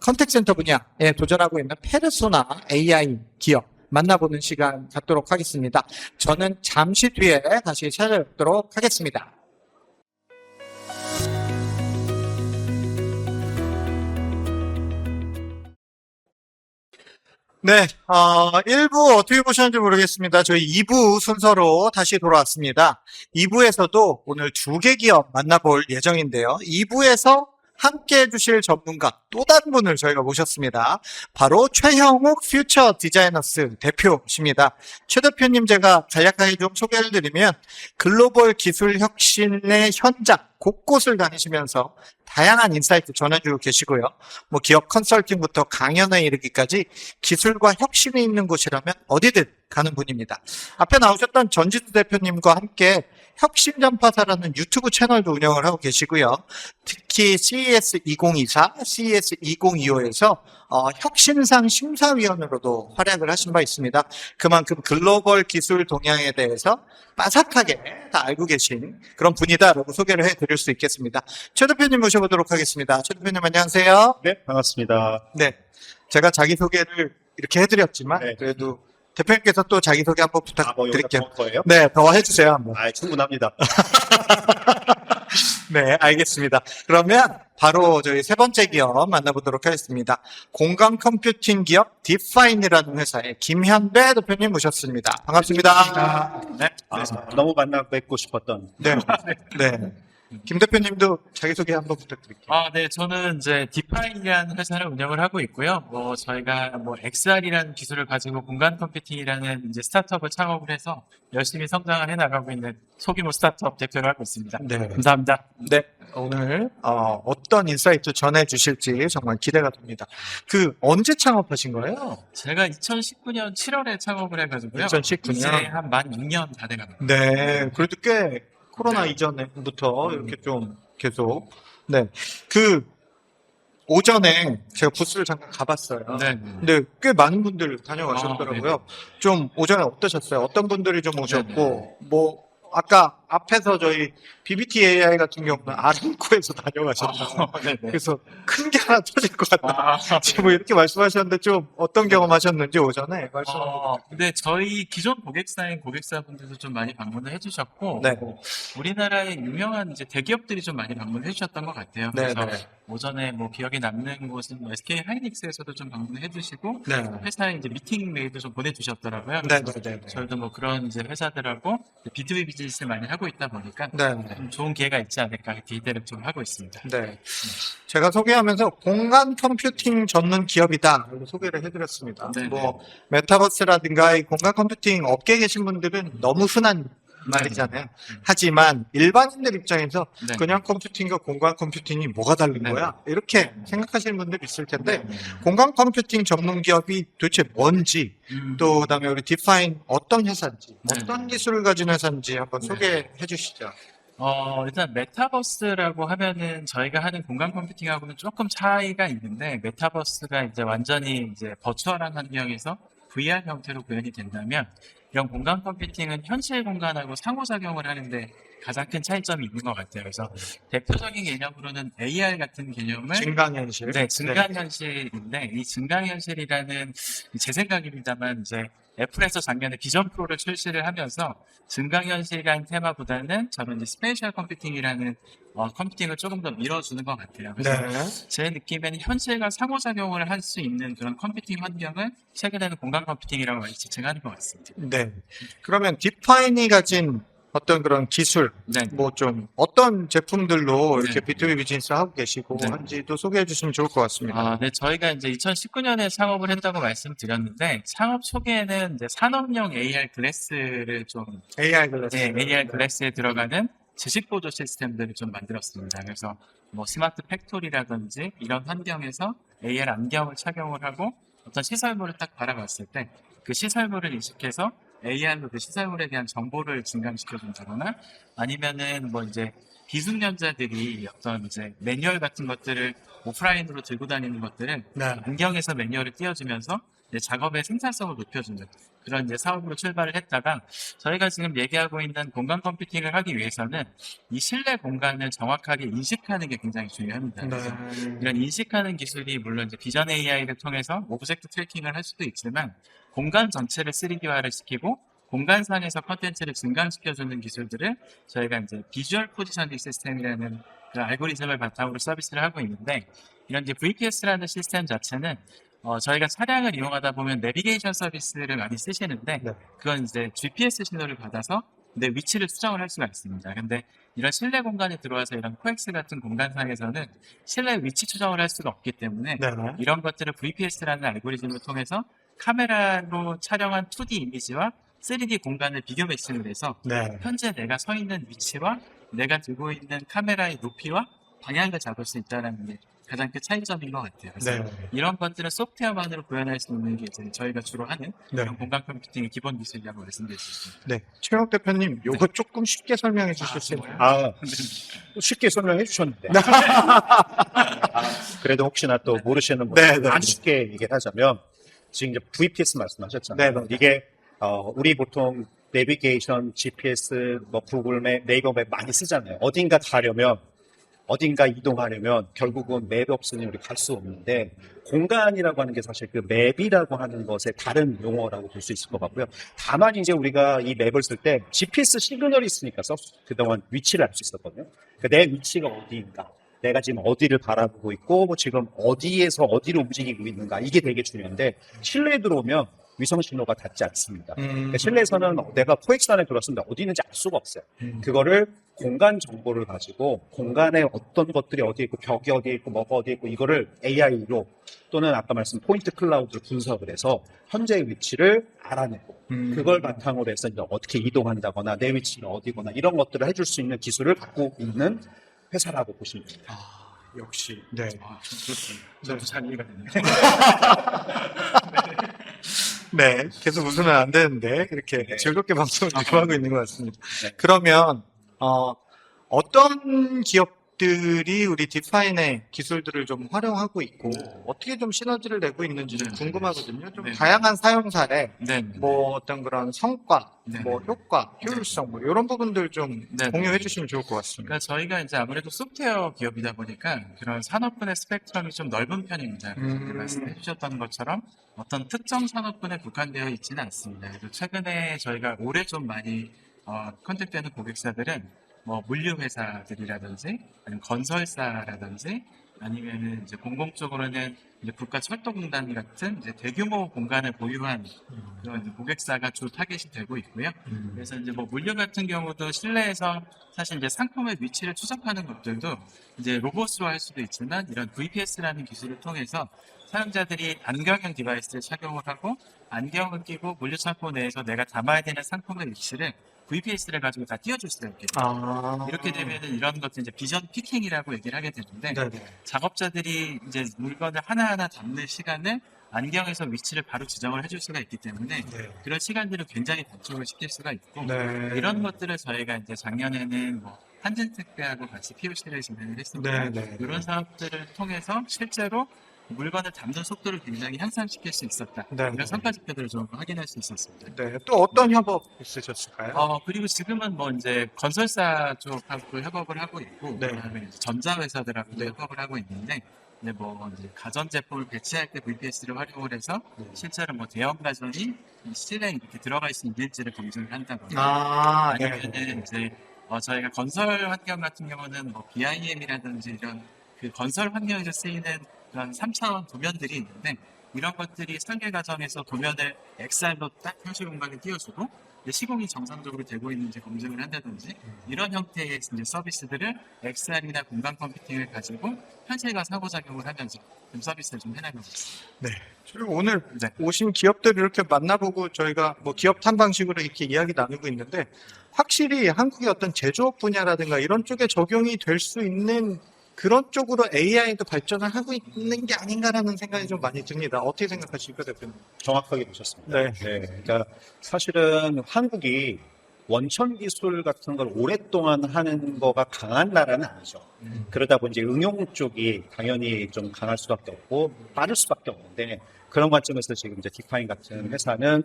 컨택 센터 분야에 도전하고 있는 페르소나 AI 기업 만나보는 시간 갖도록 하겠습니다. 저는 잠시 뒤에 다시 찾아뵙도록 하겠습니다. 네, 1부 어떻게 보셨는지 모르겠습니다. 저희 2부 순서로 다시 돌아왔습니다. 2부에서도 오늘 2개 기업 만나볼 예정인데요. 2부에서 함께 해주실 전문가 또 다른 분을 저희가 모셨습니다. 바로 최형욱 퓨처 디자이너스 대표십니다. 최 대표님 제가 간략하게 좀 소개를 드리면 글로벌 기술 혁신의 현장 곳곳을 다니시면서 다양한 인사이트 전해주고 계시고요. 뭐 기업 컨설팅부터 강연에 이르기까지 기술과 혁신이 있는 곳이라면 어디든 가는 분입니다. 앞에 나오셨던 전지수 대표님과 함께 혁신 전파사라는 유튜브 채널도 운영을 하고 계시고요. 특히 CES 2024, CES 2025에서 혁신상 심사위원으로도 활약을 하신 바 있습니다. 그만큼 글로벌 기술 동향에 대해서 빠삭하게 다 알고 계신 그런 분이다라고 소개를 해드릴 수 있겠습니다. 최 대표님 모셔보도록 하겠습니다. 최 대표님 안녕하세요. 네, 반갑습니다. 네, 제가 자기소개를 이렇게 해드렸지만 네. 그래도 대표님께서 또 자기소개 한번 뭐 여기다 부탁드릴게요. 더 거예요? 네, 더 해주세요 한번. 충분합니다. 네, 알겠습니다. 그러면 바로 저희 세 번째 기업 만나보도록 하겠습니다. 공간 컴퓨팅 기업 디파인이라는 회사의 김현배 대표님 모셨습니다. 반갑습니다. 네, 너무 만나 뵙고 싶었던. 네, 네. 김 대표님도 자기소개 한번 부탁드릴게요. 네, 저는 이제 디파인이라는 회사를 운영을 하고 있고요. 저희가 XR이라는 기술을 가지고 공간 컴퓨팅이라는 이제 스타트업을 창업을 해서 열심히 성장을 해 나가고 있는 소규모 스타트업 대표를 하고 있습니다. 네. 감사합니다. 네, 오늘 어떤 인사이트 전해주실지 정말 기대가 됩니다. 언제 창업하신 거예요? 제가 2019년 7월에 창업을 해가지고요. 2019년? 이제 한 만 6년 다 돼갑니다. 네, 그래도 꽤 코로나 이전부터 이렇게 좀 계속. 네, 오전에 제가 부스를 잠깐 가봤어요. 네. 근데 꽤 많은 분들 다녀가셨더라고요. 좀 오전에 어떠셨어요? 어떤 분들이 좀 오셨고, 뭐, 아까 앞에서 저희 BBT AI 같은 경우는 아람코에서 다녀가셨다. 네네. 그래서 큰 게 하나 터질 것 같다. 지금 뭐 이렇게 말씀하셨는데 좀 어떤 경험하셨는지 오전에 말씀. 근데 저희 기존 고객사인 고객사분들도 좀 많이 방문을 해주셨고, 네. 우리나라의 유명한 이제 대기업들이 좀 많이 방문해 주셨던 것 같아요. 네, 그래서 네. 오전에 뭐 기억에 남는 곳은 뭐 SK 하이닉스에서도 좀 방문해 주시고, 네. 회사에 이제 미팅 메일도 좀 보내주셨더라고요. 네, 그래서 네, 네. 저희도 뭐 그런 이제 회사들하고 B2B 비즈니스를 많이 하고 있다 보니까 네. 좀 좋은 기회가 있지 않을까 기대를 좀 하고 있습니다. 네. 제가 소개하면서 공간 컴퓨팅 전문 기업이다. 이렇게 소개를 해드렸습니다. 네, 뭐, 메타버스라든가 이 공간 컴퓨팅 업계에 계신 분들은 너무 흔한 말이잖아요. 하지만 일반인들 입장에서 네. 그냥 컴퓨팅과 공간 컴퓨팅이 뭐가 다른 네. 거야? 이렇게 생각하시는 분들이 있을 텐데, 네. 공간 컴퓨팅 전문 기업이 도대체 뭔지, 음. 또 그다음에 우리 디파인 어떤 회사인지, 네. 어떤 기술을 가진 회사인지 한번 네. 소개해 주시죠. 일단 메타버스라고 하면은 저희가 하는 공간 컴퓨팅하고는 조금 차이가 있는데, 메타버스가 이제 완전히 이제 버추얼한 환경에서 VR 형태로 구현이 된다면, 이런 공간 컴퓨팅은 현실 공간하고 상호작용을 하는데 가장 큰 차이점이 있는 것 같아요. 그래서 대표적인 개념으로는 AR 같은 개념을 증강현실. 네, 증강현실인데, 이 증강현실이라는, 제 생각입니다만, 이제, 애플에서 작년에 비전 프로를 출시를 하면서, 증강현실이라는 테마보다는 저는 이제 스페이셜 컴퓨팅이라는, 컴퓨팅을 조금 더 밀어주는 것 같아요. 그래서 네. 제 느낌에는 현실과 상호작용을 할 수 있는 그런 컴퓨팅 환경을 최근에는 공간 컴퓨팅이라고 많이 지칭하는 것 같습니다. 네. 그러면 디파인이 가진 어떤 그런 기술, 네. 뭐 좀 어떤 제품들로 이렇게 네. B2B 비즈니스 하고 계시고 네. 한지도 소개해 주시면 좋을 것 같습니다. 네, 저희가 이제 2019년에 창업을 했다고 말씀드렸는데, 창업 초기에는 이제 산업용 AR 글래스를 좀 AI 글래스. 네, AR 글래스에 들어가는 지식 보조 시스템들을 좀 만들었습니다. 그래서 뭐 스마트 팩토리라든지 이런 환경에서 AR 안경을 착용을 하고 어떤 시설물을 딱 바라봤을 때 그 시설물을 인식해서 AR로 그 시설물에 대한 정보를 증강시켜 준다거나, 아니면은 뭐 이제 비숙련자들이 어떤 이제 매뉴얼 같은 것들을 오프라인으로 들고 다니는 것들을 네. 안경에서 매뉴얼을 띄워주면서 이제 작업의 생산성을 높여주는 그런 이제 사업으로 출발을 했다가, 저희가 지금 얘기하고 있는 공간 컴퓨팅을 하기 위해서는 이 실내 공간을 정확하게 인식하는 게 굉장히 중요합니다. 그래서 이런 인식하는 기술이 물론 이제 비전 AI를 통해서 오브젝트 트래킹을 할 수도 있지만, 공간 전체를 3D화를 시키고 공간상에서 컨텐츠를 증강시켜주는 기술들을 저희가 이제 비주얼 포지셔닝 시스템이라는 그 알고리즘을 바탕으로 서비스를 하고 있는데, 이런 이제 VPS라는 시스템 자체는 저희가 차량을 이용하다 보면 내비게이션 서비스를 많이 쓰시는데, 네. 그건 이제 GPS 신호를 받아서 내 위치를 수정을 할 수가 있습니다. 근데 이런 실내 공간에 들어와서 이런 코엑스 같은 공간상에서는 실내 위치 추정을 할 수가 없기 때문에 네. 이런 것들을 VPS라는 알고리즘을 통해서 카메라로 촬영한 2D 이미지와 3D 공간을 비교 매칭을 해서 네. 현재 내가 서 있는 위치와 내가 들고 있는 카메라의 높이와 방향을 잡을 수 있다는 게 가장 큰 차이점인 것 같아요. 그래서 네. 이런 것들은 소프트웨어만으로 구현할 수 있는 게 이제 저희가 주로 하는 네. 이런 공간 컴퓨팅의 기본 기술이라고 말씀드릴 수 있습니다. 네. 최욱 대표님, 요거 조금 쉽게 설명해 주실 수 있나요? 쉽게 설명해 주셨는데. 그래도 혹시나 또 모르시는 네, 분들 네. 안 쉽게 얘기를 하자면, 지금 이제 VPS 말씀하셨잖아요. 네, 네. 이게 우리 보통 내비게이션, GPS, 뭐 구글 맵, 네이버 맵 많이 쓰잖아요. 어딘가 가려면, 어딘가 이동하려면 결국은 맵이 없으니 우리 갈 수 없는데, 공간이라고 하는 게 사실 그 맵이라고 하는 것의 다른 용어라고 볼 수 있을 것 같고요. 다만 이제 우리가 이 맵을 쓸 때 GPS 시그널이 있으니까 그동안 위치를 알 수 있었거든요. 그러니까 내 위치가 어디인가, 내가 지금 어디를 바라보고 있고, 뭐 지금 어디에서 어디로 움직이고 있는가, 이게 되게 중요한데, 실내에 들어오면 위성 신호가 닿지 않습니다. 그러니까 실내에서는 내가 코엑스 안에 들어왔는데 어디 있는지 알 수가 없어요. 그거를 공간 정보를 가지고 공간에 어떤 것들이 어디에 있고, 벽이 어디에 있고, 뭐가 어디에 있고, 이거를 AI로 또는 아까 말씀 포인트 클라우드로 분석을 해서 현재의 위치를 알아내고, 그걸 바탕으로 해서 이제 어떻게 이동한다거나 내 위치가 어디거나 이런 것들을 해줄 수 있는 기술을 갖고 있는 회사라고 보시면 됩니다. 역시. 네. 좋습니다. 저도 잘 이해가 되네요. 네. 계속 웃으면 안 되는데, 이렇게 네. 즐겁게 방송을 지금 하고 있는 것 같습니다. 네. 그러면, 어떤 기업 기업들이 우리 디파인의 기술들을 좀 활용하고 있고 어떻게 좀 시너지를 내고 있는지 좀 네. 궁금하거든요. 좀 네. 다양한 사용 사례, 네. 뭐 어떤 그런 성과, 네. 뭐 효과, 효율성 뭐 이런 부분들 좀 네. 공유해 주시면 좋을 것 같습니다. 그러니까 저희가 이제 아무래도 소프트웨어 기업이다 보니까 그런 산업군의 스펙트럼이 좀 넓은 편입니다. 말씀해 주셨던 것처럼 어떤 특정 산업군에 국한되어 있지는 않습니다. 그래서 최근에 저희가 올해 좀 많이 컨택되는 고객사들은 뭐 물류 회사들이라든지 아니면 건설사라든지 아니면은 이제 공공적으로는 이제 국가철도공단 같은 이제 대규모 공간을 보유한 그런 이제 고객사가 주 타겟이 되고 있고요. 그래서 이제 뭐 물류 같은 경우도 실내에서 사실 이제 상품의 위치를 추적하는 것들도 이제 로봇으로 할 수도 있지만 이런 VPS라는 기술을 통해서 사용자들이 안경형 디바이스를 착용을 하고 안경을 끼고 물류 창고 내에서 내가 담아야 되는 상품의 위치를 VPS를 가지고 다 띄워줄 수가 있겠죠. 이렇게 되면은 이런 것들 이제 비전 피킹이라고 얘기를 하게 되는데 네네. 작업자들이 이제 물건을 하나하나 담는 시간을 안경에서 위치를 바로 지정을 해줄 수가 있기 때문에 네. 그런 시간들을 굉장히 단축을 시킬 수가 있고 네. 이런 것들을 저희가 이제 작년에는 뭐 한진특배하고 같이 POC를 진행을 했습니다. 네. 이런 사업들을 통해서 실제로 물건을 담는 속도를 굉장히 향상시킬 수 있었다. 네. 이런 성과 지표들을 좀 확인할 수 있었습니다. 네. 또 어떤 협업 있으셨을까요? 그리고 지금은 뭐 이제 건설사 쪽하고 협업을 하고 있고, 네. 그다음에 이제 전자회사들하고 협업을 하고 있는데, 이제 뭐 이제 가전제품을 배치할 때 VPS를 활용을 해서 실제로 뭐 대형 가전이 실내에 이렇게 들어갈 수 있는지를 검증을 한다거나, 아니면은 이제 저희가 건설 환경 같은 경우는 뭐 BIM이라든지 이런 그 건설 환경에서 쓰이는 그런 3차원 도면들이 있는데 이런 것들이 설계 과정에서 도면을 XR로 딱 현실 공간에 띄워주고 시공이 정상적으로 되고 있는지 검증을 한다든지 이런 형태의 이제 서비스들을 XR이나 공간 컴퓨팅을 가지고 현실과 상호작용을 하면서 좀 서비스를 좀 해나가고 있습니다. 네. 그리고 오늘 네. 오신 기업들 이렇게 만나보고 저희가 뭐 기업 탐방식으로 이렇게 이야기 나누고 있는데 확실히 한국의 어떤 제조업 분야라든가 이런 쪽에 적용이 될 수 있는 그런 쪽으로 AI도 발전을 하고 있는 게 아닌가라는 생각이 좀 많이 듭니다. 어떻게 생각하십니까, 대표님? 정확하게 보셨습니다. 네. 그러니까 사실은 한국이 원천 기술 같은 걸 오랫동안 하는 거가 강한 나라는 아니죠. 그러다 보니 이제 응용 쪽이 당연히 좀 강할 수밖에 없고 빠를 수밖에 없는데 그런 관점에서 지금 이제 디파인 같은 회사는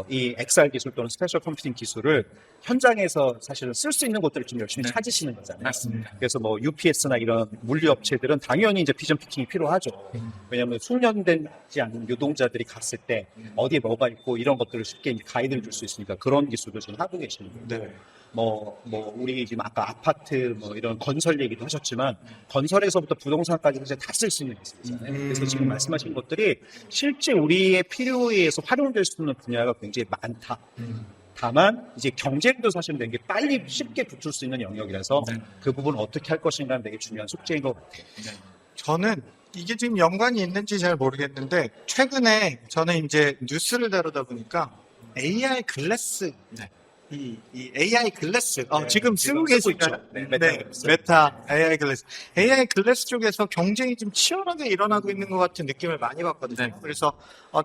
이 XR 기술 또는 스페셜 컴퓨팅 기술을 현장에서 사실은 쓸 수 있는 곳들을 좀 열심히 네. 찾으시는 거잖아요. 맞습니다. 그래서 뭐 UPS나 이런 물류 업체들은 당연히 이제 비전 피킹이 필요하죠. 왜냐하면 숙련되지 않은 노동자들이 갔을 때 어디에 뭐가 있고 이런 것들을 쉽게 이제 가이드를 줄 수 있으니까 그런 기술도 지금 하고 계시는 거고. 네. 뭐 우리 지금 아까 아파트 뭐 이런 건설 얘기도 하셨지만 건설에서부터 부동산까지 이제 다 쓸 수 있는 기술이잖아요. 그래서 지금 말씀하신 것들이 실제 우리의 필요에 의해서 활용될 수 있는 분야가 굉장히 많다. 다만 이제 경쟁도 사실 되게 빨리 쉽게 붙을 수 있는 영역이라서 네. 그 부분을 어떻게 할 것인가는 되게 중요한 숙제인 것 같아요. 저는 이게 지금 연관이 있는지 잘 모르겠는데 최근에 저는 이제 뉴스를 다루다 보니까 AI 글래스 네. 이 AI 글래스 네, 지금 쓰고 지금 쓰고 계시죠? 있죠. 네, 메타 AI 글래스. AI 글래스 쪽에서 경쟁이 좀 치열하게 일어나고 있는 것 같은 느낌을 많이 받거든요. 네. 그래서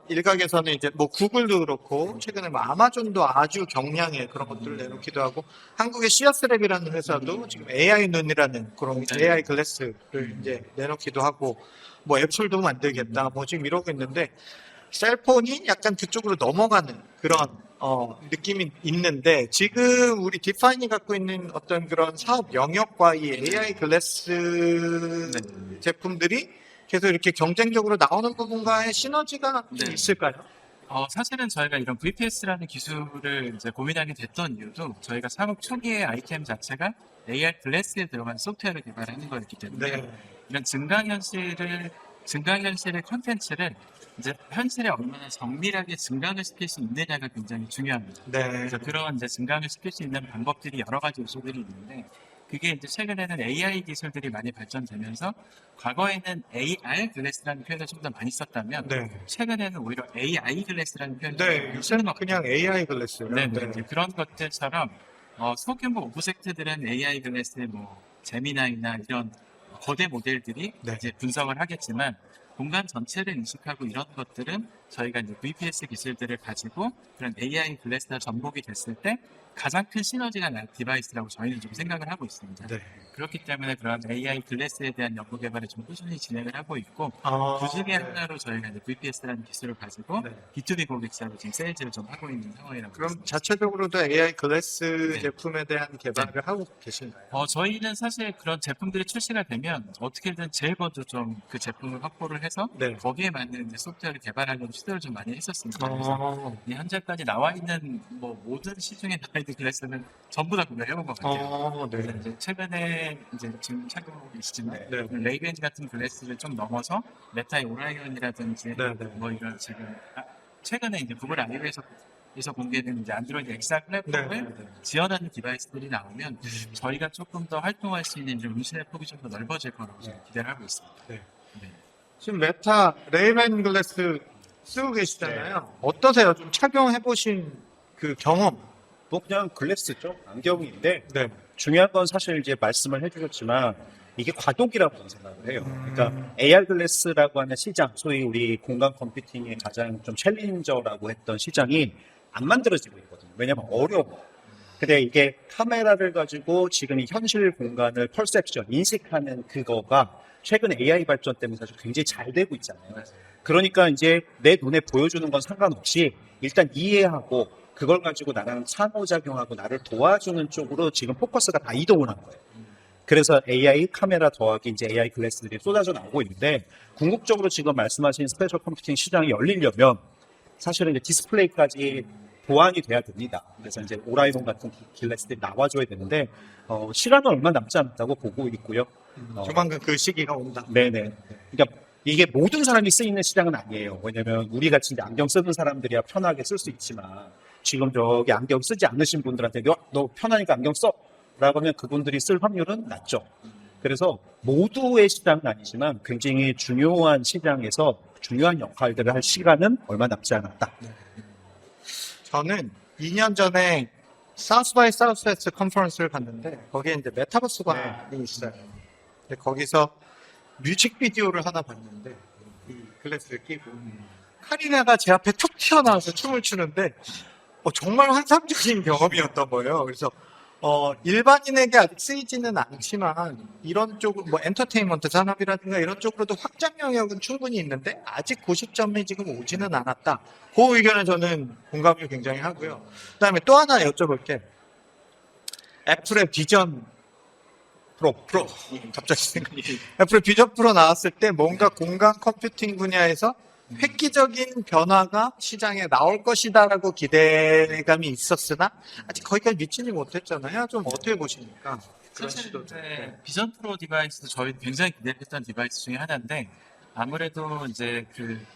일각에서는 이제 뭐 구글도 그렇고 최근에 뭐 아마존도 아주 경량의 그런 것들을 내놓기도 하고 한국의 시어스랩이라는 회사도 지금 AI 눈이라는 그런 네. AI 글래스를 이제 내놓기도 하고 뭐 애플도 만들겠다 뭐 지금 이러고 있는데 셀폰이 약간 그쪽으로 넘어가는 그런 느낌이 있는데 지금 우리 디파인이 갖고 있는 어떤 그런 사업 영역과 이 AI 글래스 제품들이 계속 이렇게 경쟁적으로 나오는 부분과의 시너지가 좀 네. 있을까요? 사실은 저희가 이런 VPS라는 기술을 이제 고민하게 됐던 이유도 저희가 창업 초기에 아이템 자체가 AR 글래스에 들어간 소프트웨어를 개발하는 거였기 때문에 이런 증강현실의 컨텐츠를 이제 현실에 얼마나 정밀하게 증강을 시킬 수 있느냐가 굉장히 중요합니다. 네. 그래서 그런 이제 증강을 시킬 수 있는 방법들이 여러 가지 요소들이 있는데 그게 이제 최근에는 AI 기술들이 많이 발전되면서 과거에는 AR 글래스라는 표현을 좀 더 많이 썼다면 네. 최근에는 오히려 AI 글래스라는 표현을 네. 요새는 그냥 AI 글래스. 네, 이제 그런 것들처럼 소규모 오브젝트들은 AI 글래스의 뭐 제미나이나 이런 거대 모델들이 네. 이제 분석을 하겠지만 공간 전체를 인식하고 이런 것들은 저희가 이제 VPS 기술들을 가지고 그런 AI 글래스가 접목이 됐을 때 가장 큰 시너지가 날 디바이스라고 저희는 좀 생각을 하고 있습니다. 네. 그렇기 때문에 그런 AI 글래스에 대한 연구 개발을 좀 꾸준히 진행을 하고 있고 그 중에 네. 하나로 저희가 이제 VPS라는 기술을 가지고 네. B2B 고객사로 지금 세일즈를 좀 하고 있는 상황이라고 그럼 있습니다. 자체적으로도 AI 글래스 네. 제품에 대한 개발을 하고 계신가요? 저희는 사실 그런 제품들이 출시가 되면 어떻게든 제일 먼저 좀 그 제품을 확보를 해서 네. 거기에 맞는 이제 소프트웨어를 개발하려고 시도를 좀 많이 했었습니다. 그래서 현재까지 나와 있는 뭐 모든 시중에 나와 있는 글래스는 전부 다 구매를 해본 것 같아요. 네. 그래서 이제 최근에 이제 지금 착용하고 계시지만 네. 레이벤 같은 글래스를 좀 넘어서 메타의 오라이언이라든지 네, 네. 뭐 이런 지금 최근에 이제 구글 아이오에서 공개된 이제 안드로이드 XR 플랫폼을 네, 네. 지원하는 디바이스들이 나오면 저희가 조금 더 활동할 수 있는 좀 운신의 폭이 좀 더 넓어질 거라고 좀 기대를 하고 있습니다. 네. 네. 지금 메타 레이벤 글래스 쓰고 계시잖아요. 어떠세요? 좀 착용해 보신 그 경험. 뭐 그냥 글래스죠. 안경인데 네. 중요한 건 사실 이제 말씀을 해주셨지만 이게 과도기라고 저는 생각을 해요. 그러니까 AR 글래스라고 하는 시장, 소위 우리 공간 컴퓨팅의 가장 좀 챌린저라고 했던 시장이 안 만들어지고 있거든요. 왜냐면 어려워. 근데 이게 카메라를 가지고 지금 이 현실 공간을 퍼셉션, 인식하는 그거가 최근 AI 발전 때문에 사실 굉장히 잘 되고 있잖아요. 그러니까 이제 내 눈에 보여주는 건 상관없이 일단 이해하고 그걸 가지고 나랑 상호작용하고 나를 도와주는 쪽으로 지금 포커스가 다 이동을 한 거예요. 그래서 AI 카메라 더하기 이제 AI 글래스들이 쏟아져 나오고 있는데 궁극적으로 지금 말씀하신 스페셜 컴퓨팅 시장이 열리려면 사실은 이제 디스플레이까지 보완이 돼야 됩니다. 그래서 이제 오라이돈 같은 글래스들이 나와줘야 되는데 시간은 얼마 남지 않았다고 보고 있고요. 조만간 그 시기가 온다. 네네. 그러니까 이게 모든 사람이 쓰이는 시장은 아니에요. 왜냐면 우리 같이 이제 안경 쓰는 사람들이야 편하게 쓸 수 있지만 지금 저기 안경 쓰지 않으신 분들한테 너 편하니까 안경 써! 라고 하면 그분들이 쓸 확률은 낮죠. 그래서 모두의 시장은 아니지만 굉장히 중요한 시장에서 중요한 역할들을 할 시간은 얼마 남지 않았다. 저는 2년 전에 사우스 바이 사우스웨스트 컨퍼런스를 갔는데 거기에 이제 메타버스관이 있어요. 근데 거기서 뮤직비디오를 하나 봤는데 이 글래스를 끼고 카리나가 제 앞에 툭 튀어나와서 춤을 추는데 정말 환상적인 경험이었던 거예요. 그래서 일반인에게 아직 쓰이지는 않지만 이런 쪽으로 뭐 엔터테인먼트 산업이라든가 이런 쪽으로도 확장 영역은 충분히 있는데 아직 그 시점이 지금 오지는 않았다. 그 의견은 저는 공감을 굉장히 하고요. 그다음에 또 하나 여쭤볼게. 애플의 비전 프로 갑자기 생각이 애플의 비전 프로 나왔을 때 뭔가 공간 컴퓨팅 분야에서 획기적인 변화가 시장에 나올 것이다라고 기대감이 있었으나 아직 거기까지 미치지 못했잖아요. 좀 어떻게 보십니까? 그런 사실 시도들. 이제 비전 프로 디바이스도 저희 굉장히 기대했던 디바이스 중에 하나인데 아무래도 이제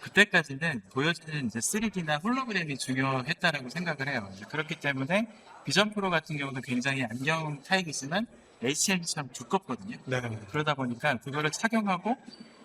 그때까지는 보여지는 이제 3D나 홀로그램이 중요했다라고 생각을 해요. 그렇기 때문에 비전 프로 같은 경우도 굉장히 안경 타입이지만 HM처럼 두껍거든요. 네. 그러다 보니까 그거를 착용하고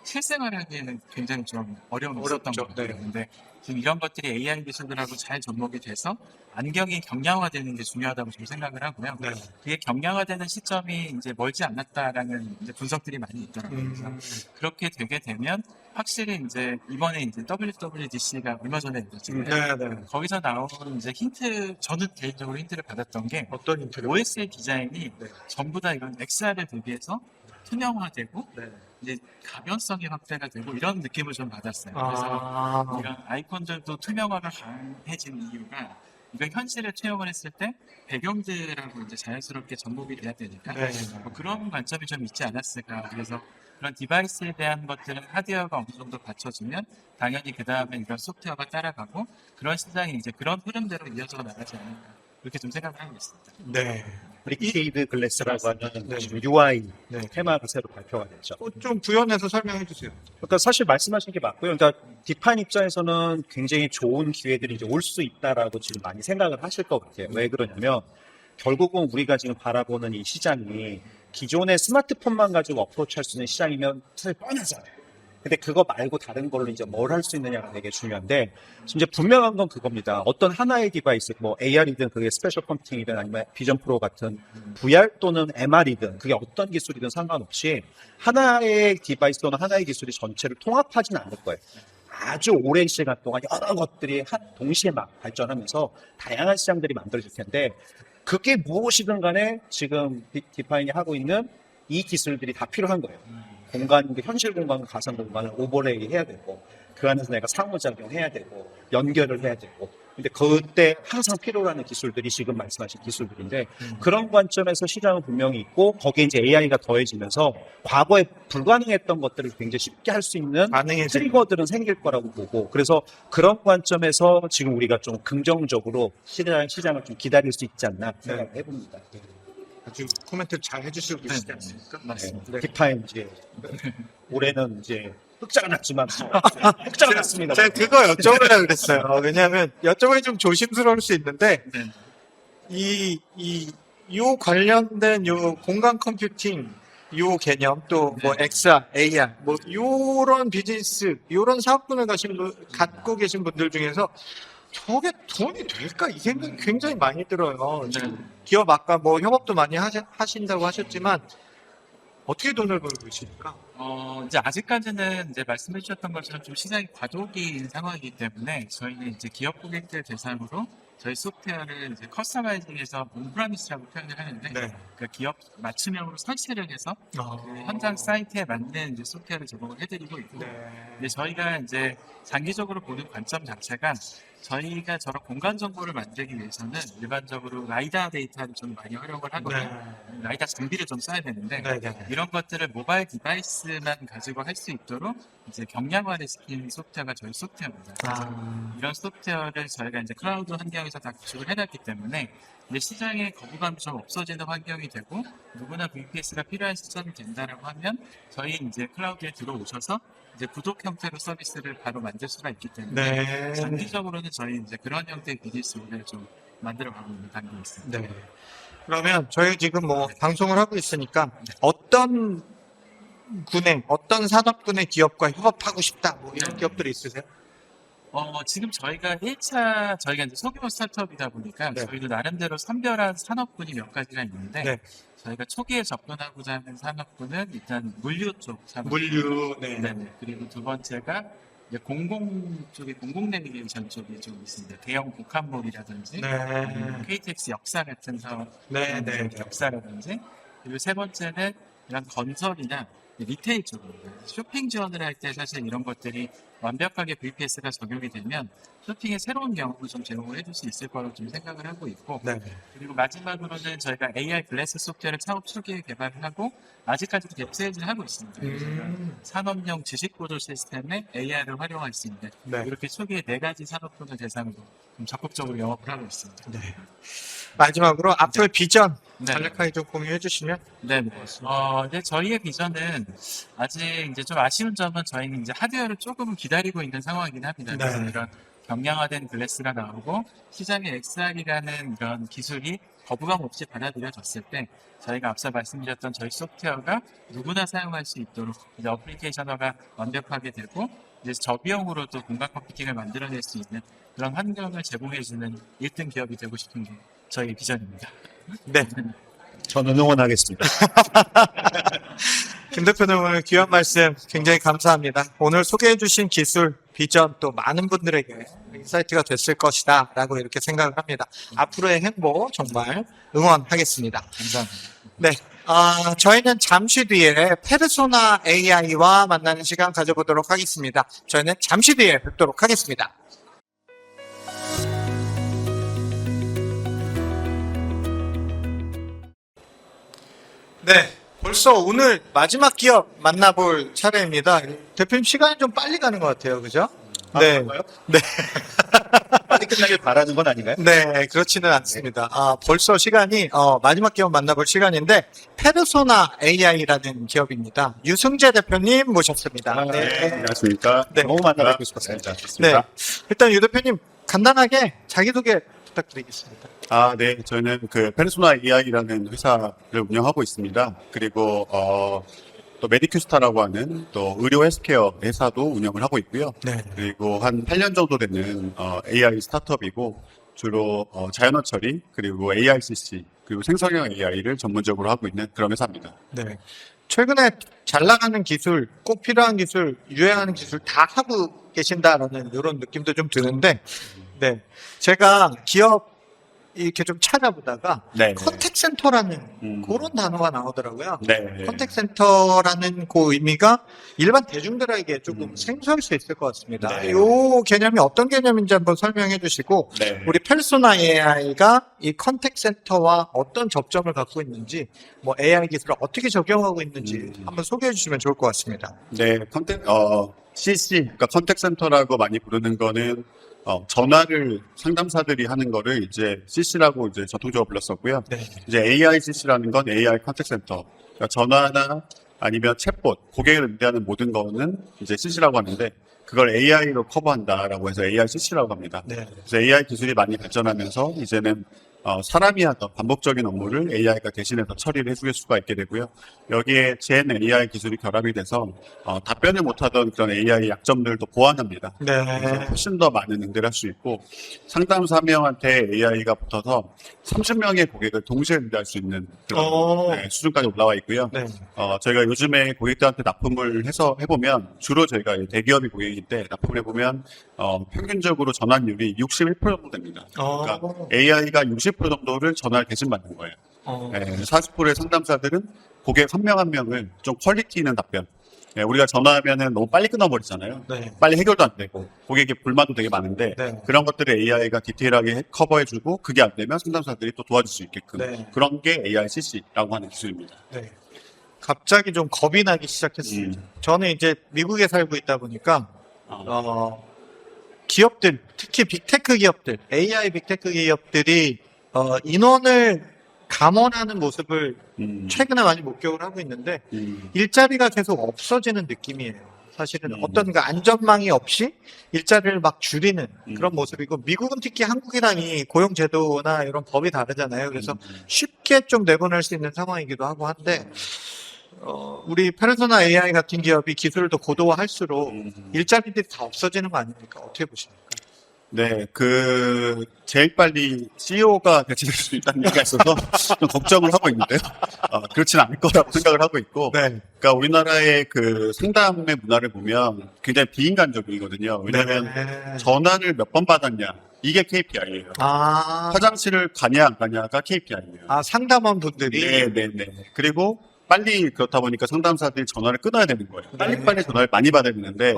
실생활하기에는 굉장히 좀 어려움이 있었던 어렵죠. 것 같아요. 네. 근데 지금 이런 것들이 AI 기술들하고 잘 접목이 돼서 안경이 경량화되는 게 중요하다고 좀 생각을 하고요. 네. 그게 경량화되는 시점이 이제 멀지 않았다라는 이제 분석들이 많이 있더라고요. 그래서 그렇게 되게 되면 확실히 이제 이번에 이제 WWDC가 얼마 전에 있었잖아요. 네, 네. 거기서 나온 이제 힌트, 저는 개인적으로 힌트를 받았던 게 어떤 인터뷰? OS의 디자인이 네. 전부 다 이런 XR에 대비해서 투명화되고 네. 이제 가변성이 확대가 되고 이런 느낌을 좀 받았어요. 그래서 이런 아이콘들도 투명화가 가능해진 이유가 이거 현실에 투영을 했을 때 배경들하고 이제 자연스럽게 접목이 돼야 되니까 네. 뭐 그런 관점이 좀 있지 않았을까. 그래서 그런 디바이스에 대한 것들은 하드웨어가 어느 정도 받쳐주면 당연히 그 다음에 이런 소프트웨어가 따라가고 그런 시장이 이제 그런 흐름대로 이어져 나가지 않을까. 그렇게 좀 생각을 하고 있습니다. 네. 리퀴드 글래스라고 하는 네. 지금 UI 네. 테마가 새로 발표가 됐죠. 좀 부연해서 설명해 주세요. 그러니까 사실 말씀하신 게 맞고요. 그러니까 디파인 입장에서는 굉장히 좋은 기회들이 이제 올 수 있다라고 지금 많이 생각을 하실 것 같아요. 왜 그러냐면 결국은 우리가 지금 바라보는 이 시장이 기존의 스마트폰만 가지고 어프로치할 수 있는 시장이면 사실 뻔하잖아요. 근데 그거 말고 다른 걸로 이제 뭘 할 수 있느냐가 되게 중요한데 지금 이제 분명한 건 그겁니다. 어떤 하나의 디바이스, 뭐 AR이든 그게 스페셜 컴퓨팅이든 아니면 비전 프로 같은 VR 또는 MR이든 그게 어떤 기술이든 상관없이 하나의 디바이스 또는 하나의 기술이 전체를 통합하지는 않을 거예요. 아주 오랜 시간 동안 여러 것들이 동시에 막 발전하면서 다양한 시장들이 만들어질 텐데 그게 무엇이든 간에 지금 디파인이 하고 있는 이 기술들이 다 필요한 거예요. 공간, 현실 공간과 가상 공간을 오버레이 해야 되고 그 안에서 내가 상호작용해야 되고 연결을 해야 되고 근데 그때 항상 필요로 하는 기술들이 지금 말씀하신 기술들인데 그런 관점에서 시장은 분명히 있고 거기에 이제 AI가 더해지면서 과거에 불가능했던 것들을 굉장히 쉽게 할 수 있는 트리거들은 생길 거라고 보고 그래서 그런 관점에서 지금 우리가 좀 긍정적으로 시장을 좀 기다릴 수 있지 않나 생각을 해봅니다. 아주 코멘트를 잘 해주시고 계시지 않습니까? 맞습니다. 네. 디파인 이제 올해는 이제 흑자가 났지만 흑자가 났습니다. 제가 그거 여쭤보려고 그랬어요. 왜냐하면 여쭤보기 좀 조심스러울 수 있는데 네. 요 관련된 요 공간 컴퓨팅 요 개념 또 뭐 XR, AR 뭐 요런 비즈니스 요런 사업군을 갖고 계신 분들 중에서 저게 돈이 될까 이 생각이 굉장히 많이 들어요. 지금 기업 아까 뭐 협업도 많이 하신다고 하셨지만 어떻게 돈을 벌고 계십니까? 이제 아직까지는 이제 말씀해 주셨던 것처럼 좀 시장이 과도기인 상황이기 때문에 저희는 이제 기업 고객들 대상으로 저희 소프트웨어를 이제 커스터마이징해서 온프라미스라고 표현을 하는데 그 기업 맞춤형으로 설치를 해서 그 현장 사이트에 맞는 이제 소프트웨어를 제공을 해드리고 있고 근데 저희가 이제 장기적으로 보는 관점 자체가 저희가 저런 공간 정보를 만들기 위해서는 일반적으로 라이다 데이터를 좀 많이 활용을 하거든요. 라이다 장비를 좀 써야 되는데 이런 것들을 모바일 디바이스만 가지고 할 수 있도록 이제 경량화를 시킨 소프트웨어가 저희 소프트웨어입니다. 그래서 이런 소프트웨어를 저희가 이제 클라우드 환경에서 다 구축을 해놨기 때문에 이제 시장에 거부감이 좀 없어지는 환경이 되고 누구나 VPS가 필요한 시점이 된다라고 하면 저희 이제 클라우드에 들어오셔서 이제 구독 형태로 서비스를 바로 만들 수가 있기 때문에 장기적으로는 저희 이제 그런 형태의 비즈니스 모델을 좀 만들어가고 있는 단계에 있습니다. 네. 그러면 저희 지금 뭐 방송을 하고 있으니까 어떤 군의 어떤 산업군의 기업과 협업하고 싶다 뭐 이런 기업들이 있으세요? 지금 저희가 1차, 저희가 이제 소규모 스타트업이다 보니까 저희도 나름대로 선별한 산업군이 몇 가지가 있는데 저희가 초기에 접근하고자 하는 산업군은 일단 물류 쪽 산업. 물류, 네네. 그리고 두 번째가 이제 공공 쪽에 공공 내비게이션 쪽이 좀 있습니다. 대형 복합몰이라든지 KTX 역사 같은 사업, 역사라든지 그리고 세 번째는 이런 건설이나 리테일 쪽입니다. 쇼핑 지원을 할 때 사실 이런 것들이 완벽하게 VPS가 적용이 되면 쇼핑의 새로운 경험을 좀 제공을 해줄 수 있을 거라고 좀 생각을 하고 있고 그리고 마지막으로는 저희가 AI 글래스 소프트웨어를 창업 초기에 개발을 하고 아직까지도 갭 세일즈를 하고 있습니다. 그래서 산업용 지식 보조 시스템에 AI를 활용할 수 있는 이렇게 초기에 4가지 산업군을 대상으로 좀 적극적으로 영업을 하고 있습니다. 마지막으로 앞으로의 비전 간략하게 좀 공유해 주시면. 네. 이제 저희의 비전은 아직 이제 좀 아쉬운 점은 저희는 이제 하드웨어를 조금 기다리고 있는 상황이긴 합니다. 그래서 이런 경량화된 글래스가 나오고 시장에 XR이라는 이런 기술이 거부감 없이 받아들여졌을 때 저희가 앞서 말씀드렸던 저희 소프트웨어가 누구나 사용할 수 있도록 이제 어플리케이션화가 완벽하게 되고 이제 저비용으로도 공간 컴퓨팅을 만들어낼 수 있는 그런 환경을 제공해주는 1등 기업이 되고 싶은 게 저희 비전입니다. 네. 저는 응원하겠습니다. 김 대표님 오늘 귀한 말씀 굉장히 감사합니다. 오늘 소개해 주신 기술, 비전 또 많은 분들에게 인사이트가 됐을 것이다 라고 이렇게 생각을 합니다. 앞으로의 행보 정말 응원하겠습니다. 감사합니다. 네. 저희는 잠시 뒤에 페르소나 AI와 만나는 시간 가져보도록 하겠습니다. 저희는 잠시 뒤에 뵙도록 하겠습니다. 네. 벌써 오늘 마지막 기업 만나볼 차례입니다. 대표님 시간이 좀 빨리 가는 것 같아요. 그죠? 네. 네. 빨리 끝나길 바라는 건 아닌가요? 네, 그렇지는 않습니다. 벌써 시간이, 마지막 기업 만나볼 시간인데, 페르소나 AI라는 기업입니다. 유승재 대표님 모셨습니다. 안녕하십니까. 네. 너무 만나뵙고 싶었습니다. 네. 일단 유 대표님 간단하게 자기소개 부탁드리겠습니다. 네. 저희는 그 페르소나 AI라는 회사를 운영하고 있습니다. 그리고, 또 메디큐스타라고 하는 또 의료 헬스케어 회사도 운영을 하고 있고요. 네. 그리고 한 8년 정도 되는 AI 스타트업이고 주로 자연어 처리 그리고 AICC 그리고 생성형 AI를 전문적으로 하고 있는 그런 회사입니다. 네. 최근에 잘 나가는 기술, 꼭 필요한 기술, 유행하는 기술 다 하고 계신다라는 이런 느낌도 좀 드는데, 네. 제가 기업 이렇게 좀 찾아보다가 네. 컨택센터라는 그런 단어가 나오더라고요. 네. 컨택센터라는 그 의미가 일반 대중들에게 조금 생소할 수 있을 것 같습니다. 네. 이 개념이 어떤 개념인지 한번 설명해 주시고, 네. 우리 페르소나 AI가 이 컨택센터와 어떤 접점을 갖고 있는지, 뭐 AI 기술을 어떻게 적용하고 있는지 한번 소개해 주시면 좋을 것 같습니다. 네, CC, 그러니까 컨택센터라고 많이 부르는 거는 전화를 상담사들이 하는 거를 이제 CC라고 이제 전통적으로 불렀었고요. 네. 이제 AI CC라는 건 AI 컨택센터. 그러니까 전화나 아니면 챗봇, 고객을 응대하는 모든 거는 이제 CC라고 하는데 그걸 AI로 커버한다라고 해서 AI CC라고 합니다. 네. 그래서 AI 기술이 많이 발전하면서 이제는 사람이 하던 반복적인 업무를 AI가 대신해서 처리를 해줄 수가 있게 되고요. 여기에 Gen AI 기술이 결합이 돼서 답변을 못하던 그런 AI 약점들도 보완합니다. 그래서 네. 훨씬 더 많은 응대를 할 수 있고 상담사 한 명한테 AI가 붙어서 30명의 고객을 동시에 응대할 수 있는 그런 네, 수준까지 올라와 있고요. 네. 저희가 요즘에 고객들한테 납품을 해서 해보면 주로 저희가 대기업이 고객인데 납품을 해보면 평균적으로 전환율이 61% 정도 됩니다. 그러니까 AI가 60% 정도를 전화를 대신 받는 거예요. 40%의 상담사들은 고객 한 명 한 명을 좀 퀄리티 있는 답변. 우리가 전화하면은 너무 빨리 끊어버리잖아요. 네. 빨리 해결도 안 되고 고객의 불만도 되게 많은데 네. 그런 것들을 AI가 디테일하게 커버해주고 그게 안 되면 상담사들이 또 도와줄 수 있게끔 네. 그런 게 AI CC라고 하는 기술입니다. 네. 갑자기 좀 겁이 나기 시작했습니다. 저는 이제 미국에 살고 있다 보니까 기업들, 특히 빅테크 기업들, AI 빅테크 기업들이 인원을 감원하는 모습을 최근에 많이 목격을 하고 있는데 일자리가 계속 없어지는 느낌이에요. 사실은 어떤 그 안전망이 없이 일자리를 막 줄이는 그런 모습이고 미국은 특히 한국이랑이 고용제도나 이런 법이 다르잖아요. 그래서 쉽게 좀 내보낼 수 있는 상황이기도 하고 한데 우리 페르소나 AI 같은 기업이 기술을 더 고도화할수록 일자리들이 다 없어지는 거 아닙니까? 어떻게 보십니까? 네, 제일 빨리 CEO가 대체될 수 있다는 얘기가 있어서 좀 걱정을 하고 있는데요. 그렇지는 않을 거라고 생각을 하고 있고. 네. 그러니까 우리나라의 그 상담의 문화를 보면 굉장히 비인간적이거든요. 왜냐면 네. 전화를 몇 번 받았냐. 이게 KPI예요. 화장실을 가냐, 안 가냐가 KPI예요. 상담원 분들이. 네네네. 그리고 빨리 그렇다 보니까 상담사들이 전화를 끊어야 되는 거예요. 빨리빨리 전화를 많이 받아야 되는데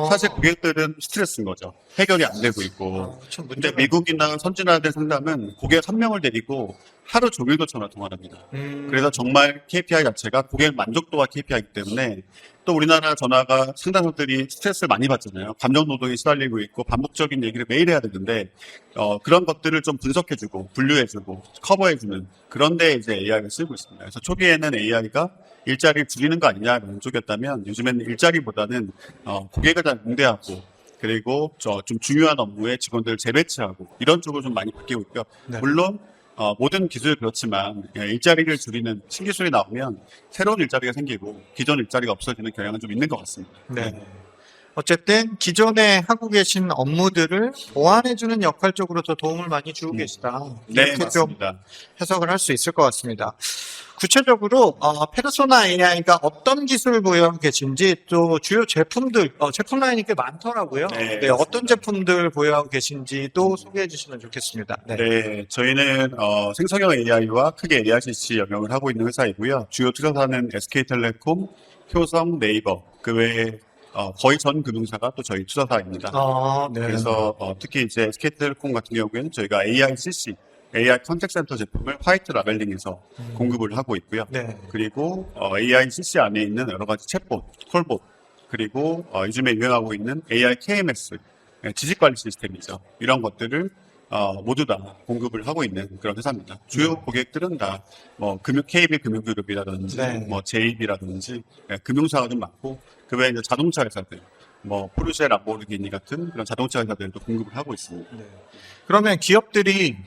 사실 고객들은 스트레스인 거죠. 해결이 안 되고 있고. 근데 미국이나 선진화된 상담은 고객 한 명을 데리고 하루 종일도 전화 통화를 합니다. 그래서 정말 KPI 자체가 고객 만족도가 KPI이기 때문에 또 우리나라 전화가 상담사들이 스트레스를 많이 받잖아요. 감정 노동에 시달리고 있고 반복적인 얘기를 매일 해야 되는데 그런 것들을 좀 분석해주고 분류해주고 커버해주는 그런데 이제 AI를 쓰고 있습니다. 그래서 초기에는 AI가 일자리를 줄이는 거 아니냐라는 쪽이었다면 요즘에는 일자리보다는 고객을 잘 응대하고 그리고 좀 중요한 업무에 직원들을 재배치하고 이런 쪽으로 좀 많이 바뀌고 있고요. 네. 물론 모든 기술이 그렇지만 일자리를 줄이는 신기술이 나오면 새로운 일자리가 생기고 기존 일자리가 없어지는 경향은 좀 있는 것 같습니다. 네. 어쨌든 기존에 하고 계신 업무들을 보완해주는 역할 쪽으로 더 도움을 많이 주고 계시다. 네, 이렇게 좀 맞습니다. 해석을 할 수 있을 것 같습니다. 구체적으로 페르소나 AI가 어떤 기술을 보유하고 계신지 또 주요 제품들, 제품 라인이 꽤 많더라고요. 네, 네, 어떤 제품들 보유하고 계신지도 소개해 주시면 좋겠습니다. 네. 네, 저희는 생성형 AI와 크게 AICC 영역을 하고 있는 회사이고요. 주요 투자사는 SK텔레콤, 효성, 네이버, 그 외에 거의 전 금융사가 또 저희 투자사입니다. 네. 그래서 특히 이제 SK텔레콤 같은 경우에는 저희가 AICC, AI 컨택센터 제품을 화이트 라벨링해서 공급을 하고 있고요. 네. 그리고 AICC 안에 있는 여러 가지 챗봇, 콜봇, 그리고 요즘에 유행하고 있는 AI KMS, 지식관리 시스템이죠. 이런 것들을 모두 다 공급을 하고 있는 그런 회사입니다. 주요 고객들은 다 KB 금융그룹이라든지 네. JB라든지 금융사가 좀 많고 그 외에 이제 자동차 회사들, 포르쉐, 람보르기니 같은 그런 자동차 회사들도 공급을 하고 있습니다. 네. 그러면 기업들이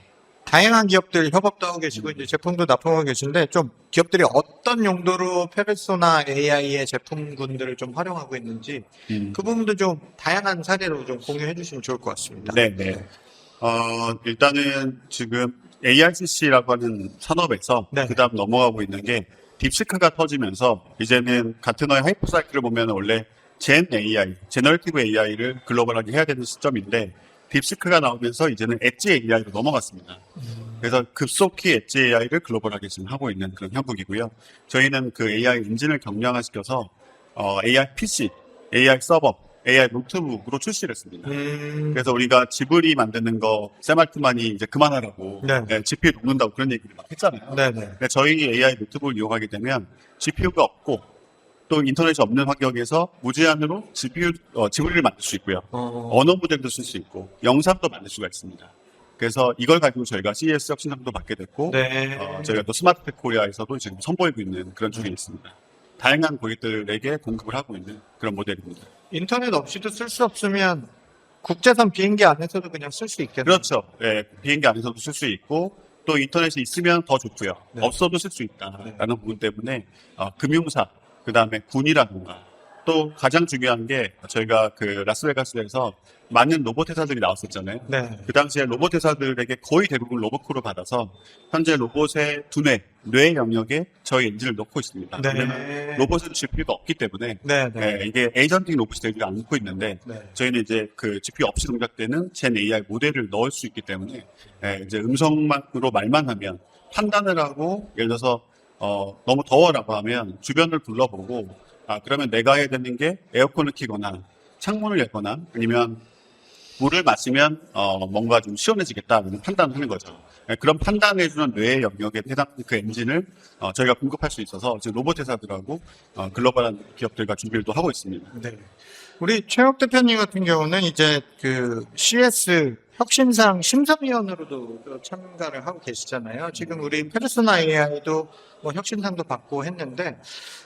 다양한 기업들 협업도 하고 계시고 이제 제품도 납품하고 계신데 좀 기업들이 어떤 용도로 페르소나 AI의 제품군들을 좀 활용하고 있는지 그 부분도 좀 다양한 사례로 좀 공유해 주시면 좋을 것 같습니다. 네. 일단은 지금 AICC라고 하는 산업에서 네. 그다음 넘어가고 있는 게 딥시크가 터지면서 이제는 가트너의 하이퍼사이클을 보면 원래 젠 AI, 제너레이티브 AI를 글로벌하게 해야 되는 시점인데 딥시크가 나오면서 이제는 엣지 AI로 넘어갔습니다. 그래서 급속히 엣지 AI를 글로벌하게 지금 하고 있는 그런 형국이고요. 저희는 그 AI 엔진을 경량화시켜서 AI PC, AI 서버, AI 노트북으로 출시를 했습니다. 그래서 우리가 지브리 만드는 거 샘알트만이 이제 그만하라고 네. GPU 녹는다고 그런 얘기를 막 했잖아요. 네네. 근데 저희 AI 노트북을 이용하게 되면 GPU가 없고 또 인터넷이 없는 환경에서 무제한으로 지브리를 만들 수 있고요. 언어 모델도 쓸 수 있고 영상도 만들 수가 있습니다. 그래서 이걸 가지고 저희가 CES 혁신상도 받게 됐고 네. 저희가 또 스마트텍 코리아에서도 지금 선보이고 있는 그런 중에 있습니다. 다양한 고객들에게 공급을 하고 있는 그런 모델입니다. 인터넷 없이도 쓸 수 없으면 국제선 비행기 안에서도 그냥 쓸 수 있겠네요. 그렇죠. 예, 비행기 안에서도 쓸 수 있고 또 인터넷이 있으면 더 좋고요. 네. 없어도 쓸 수 있다라는 부분 때문에 금융사, 그 다음에 군이라든가 또 가장 중요한 게 저희가 그 라스베가스에서 많은 로봇 회사들이 나왔었잖아요. 네. 그 당시에 로봇 회사들에게 거의 대부분 로봇크로 받아서 현재 로봇의 두뇌, 뇌 영역에 저희 엔진을 넣고 있습니다. 네. 왜냐면 로봇은 GPU가 없기 때문에 네. 네. 이게 에이전팅 로봇이 되기를 않고 있는데 네. 저희는 이제 그 GPU 없이 동작되는 젠 AI 모델을 넣을 수 있기 때문에 이제 음성만으로 말만 하면 판단을 하고 예를 들어서 너무 더워라고 하면 주변을 둘러보고 그러면 내가 해야 되는 게 에어컨을 켜거나 창문을 열거나 아니면 물을 마시면 뭔가 좀 시원해지겠다는 판단을 하는 거죠. 그런 판단해주는 뇌의 영역에 해당 그 엔진을 저희가 공급할 수 있어서 지금 로봇 회사들하고 글로벌한 기업들과 준비를 또 하고 있습니다. 네. 우리 최혁 대표님 같은 경우는 이제 그 CS 혁신상 심사위원으로도 또 참가를 하고 계시잖아요. 지금 우리 페르소나 AI도 뭐 혁신상도 받고 했는데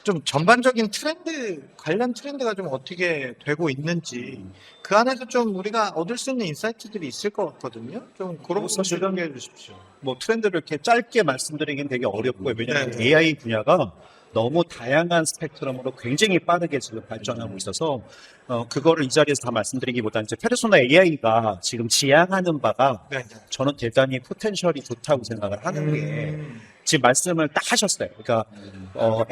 좀 전반적인 트렌드, 관련 트렌드가 좀 어떻게 되고 있는지 그 안에서 좀 우리가 얻을 수 있는 인사이트들이 있을 것 같거든요. 좀 그런 부분 설명해 주십시오. 뭐 트렌드를 이렇게 짧게 말씀드리긴 되게 어렵고요. 왜냐하면 네. AI 분야가 너무 다양한 스펙트럼으로 굉장히 빠르게 지금 발전하고 있어서 그거를 이 자리에서 다 말씀드리기보다는 이제 페르소나 AI가 지금 지향하는 바가 네. 저는 대단히 포텐셜이 좋다고 생각을 하는 게 지금 말씀을 딱 하셨어요. 그러니까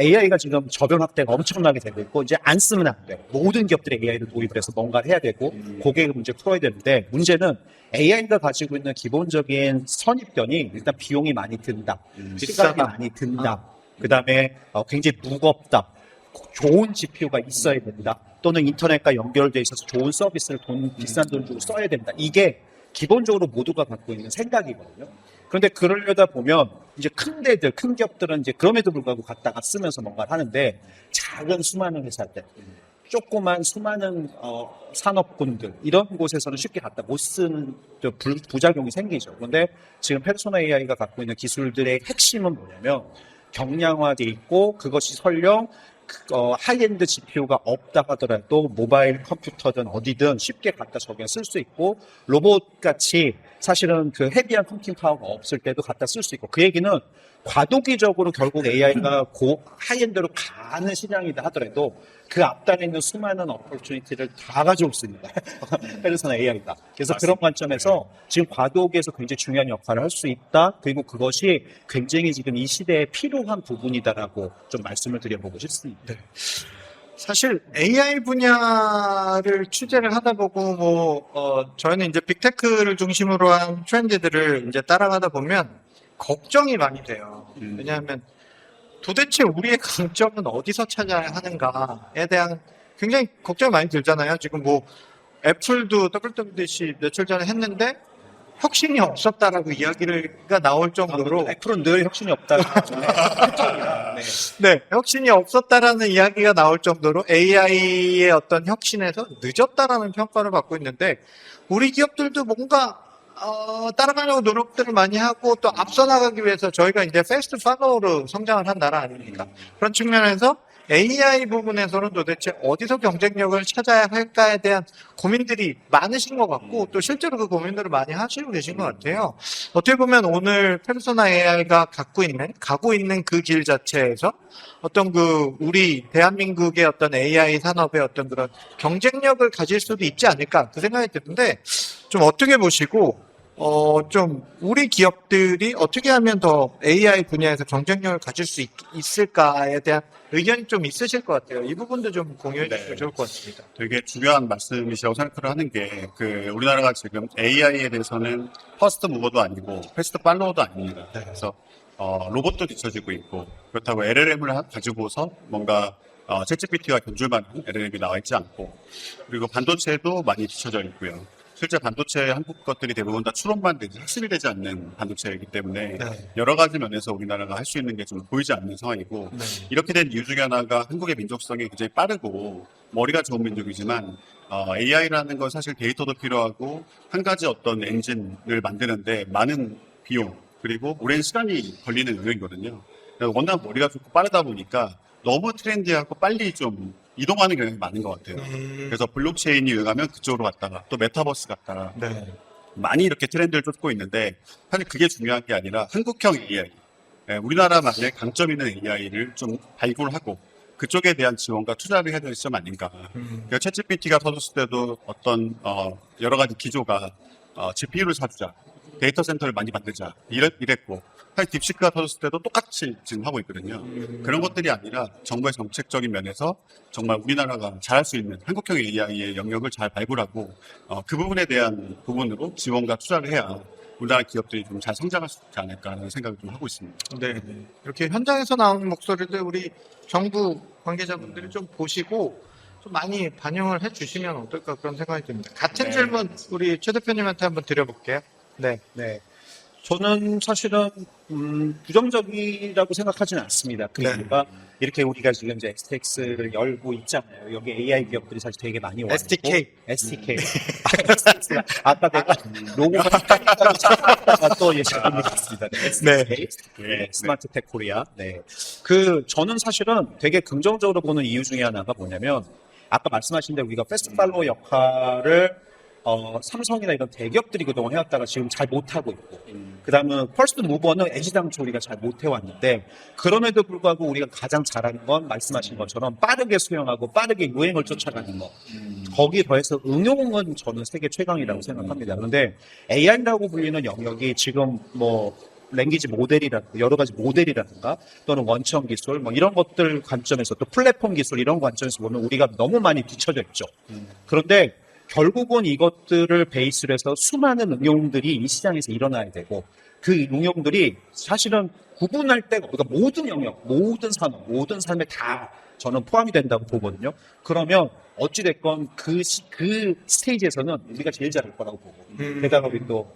AI가 지금 저변 확대가 엄청나게 되고 있고 이제 안 쓰면 안 돼. 모든 기업들이 AI를 도입을 해서 뭔가를 해야 되고 고객의 문제 풀어야 되는데 문제는 AI가 가지고 있는 기본적인 선입견이 일단 비용이 많이 든다. 시간이 많이 든다. 그다음에 굉장히 무겁다. 좋은 GPU가 있어야 된다. 또는 인터넷과 연결돼 있어서 좋은 서비스를 비싼 돈 주고 써야 된다. 이게 기본적으로 모두가 갖고 있는 생각이거든요. 그런데 그러려다 보면 이제 큰 데들, 큰 기업들은 이제 그럼에도 불구하고 갖다가 쓰면서 뭔가를 하는데 작은 수많은 회사들, 조그만 수많은 산업군들 이런 곳에서는 쉽게 갖다 못 쓰는 부작용이 생기죠. 그런데 지금 페르소나 AI가 갖고 있는 기술들의 핵심은 뭐냐면 경량화돼 있고 그것이 설령 하이엔드 GPU가 없다 하더라도 모바일 컴퓨터든 어디든 쉽게 갖다 저기에 쓸 수 있고 로봇같이 사실은 그 헤비한 컴퓨팅 파워가 없을 때도 갖다 쓸 수 있고 그 얘기는 과도기적으로 결국 AI가 하이엔드로 가는 시장이다 하더라도 그 앞단에 있는 수많은 어퍼튜니티를 다 가져올 수 있는 거예요. 페르소나 AI가. 그래서 맞습니다. 그런 관점에서 지금 과도기에서 굉장히 중요한 역할을 할 수 있다. 그리고 그것이 굉장히 지금 이 시대에 필요한 부분이다라고 좀 말씀을 드려보고 싶습니다. 사실 AI 분야를 취재를 하다 보고 저희는 이제 빅테크를 중심으로 한 트렌드들을 이제 따라가다 보면 걱정이 많이 돼요. 왜냐하면 도대체 우리의 강점은 어디서 찾아야 하는가에 대한 굉장히 걱정이 많이 들잖아요. 지금 뭐 애플도 WWDC 며칠 전에 했는데 혁신이 없었다라고 이야기가 나올 정도로 애플은 늘 혁신이 없다. 네, 혁신이 없었다라는 이야기가 나올 정도로 AI의 어떤 혁신에서 늦었다라는 평가를 받고 있는데 우리 기업들도 뭔가 따라가려고 노력들을 많이 하고 또 앞서 나가기 위해서 저희가 이제 패스트 팔로우로 성장을 한 나라 아닙니까? 그런 측면에서 AI 부분에서는 도대체 어디서 경쟁력을 찾아야 할까에 대한 고민들이 많으신 것 같고 또 실제로 그 고민들을 많이 하시고 계신 것 같아요. 어떻게 보면 오늘 페르소나 AI가 가고 있는 그 길 자체에서 어떤 우리 대한민국의 어떤 AI 산업의 어떤 그런 경쟁력을 가질 수도 있지 않을까 그 생각이 드는데 좀 어떻게 보시고 좀 우리 기업들이 어떻게 하면 더 AI 분야에서 경쟁력을 가질 수 있을까에 대한 의견이 좀 있으실 것 같아요. 이 부분도 좀 공유해 주시면 네. 좋을 것 같습니다. 되게 중요한 말씀이시라고 생각을 하는 게, 우리나라가 지금 AI에 대해서는 퍼스트 무버도 아니고, 패스트 팔로워도 아닙니다. 그래서, 로봇도 뒤처지고 있고, 그렇다고 LLM을 가지고서 뭔가, 챗GPT와 견줄 만한 LLM이 나와 있지 않고, 그리고 반도체도 많이 뒤처져 있고요. 실제 반도체 한국 것들이 대부분 다 추론만 되지 학습이 되지 않는 반도체이기 때문에 네. 여러 가지 면에서 우리나라가 할 수 있는 게 좀 보이지 않는 상황이고 네. 이렇게 된 이유 중에 하나가 한국의 민족성이 굉장히 빠르고 머리가 좋은 민족이지만 AI라는 건 사실 데이터도 필요하고 한 가지 어떤 엔진을 만드는데 많은 비용 그리고 오랜 시간이 걸리는 영역이거든요. 워낙 머리가 좋고 빠르다 보니까 너무 트렌디하고 빨리 좀 이동하는 경향이 많은 것 같아요. 그래서 블록체인이 유행하면 그쪽으로 갔다가 또 메타버스 갔다가 네. 많이 이렇게 트렌드를 쫓고 있는데 사실 그게 중요한 게 아니라 한국형 AI, 우리나라만의 강점 있는 AI를 좀 발굴하고 그쪽에 대한 지원과 투자를 해야 될 시점 아닌가. 그러니까 챗GPT가 터졌을 때도 어떤 여러 가지 기조가 GPU를 사주자, 데이터 센터를 많이 만들자 이랬고 사실 딥시크가 터졌을 때도 똑같이 지금 하고 있거든요. 그런 것들이 아니라 정부의 정책적인 면에서 정말 우리나라가 잘할 수 있는 한국형 AI의 영역을 잘 발굴하고 그 부분에 대한 부분으로 지원과 투자를 해야 우리나라 기업들이 좀 잘 성장할 수 있지 않을까라는 생각을 좀 하고 있습니다. 네. 이렇게 현장에서 나오는 목소리들 우리 정부 관계자분들이 좀 보시고 좀 많이 반영을 해 주시면 어떨까 그런 생각이 듭니다. 같은 네. 질문 우리 최 대표님한테 한번 드려볼게요. 네. 네. 저는 사실은 부정적이라고 생각하지는 않습니다. 그 네. 이유가 이렇게 우리가 지금 이제 STX를 열고 있잖아요. 여기 AI 기업들이 사실 되게 많이 와 있고 STK. STK. 아까 내가 로고가 헷갈리다가 또 예측을 했습니다. STK. 네. 스마트텍 코리아. 네. 저는 사실은 되게 긍정적으로 보는 이유 중에 하나가 뭐냐면 아까 말씀하신 대로 우리가 패스트 팔로우 역할을 삼성이나 이런 대기업들이 그동안 해왔다가 지금 잘 못하고 있고, 그 다음은 퍼스트 무버는 애시당초 우리가 잘 못해왔는데, 그럼에도 불구하고 우리가 가장 잘하는 건 말씀하신 것처럼 빠르게 수용하고 빠르게 유행을 쫓아가는 거. 거기에 더해서 응용은 저는 세계 최강이라고 생각합니다. 그런데 AI라고 불리는 영역이 지금 랭귀지 모델이라든가 여러 가지 모델이라든가 또는 원천 기술 이런 것들 관점에서 또 플랫폼 기술 이런 관점에서 보면 우리가 너무 많이 뒤쳐져 있죠. 그런데 결국은 이것들을 베이스로 해서 수많은 응용들이 이 시장에서 일어나야 되고 그 응용들이 사실은 구분할 때가 우리가 모든 영역, 모든 산업, 모든 삶에 다 저는 포함이 된다고 보거든요. 그러면 어찌됐건 그 스테이지에서는 우리가 제일 잘할 거라고 보고 게다가 우리 또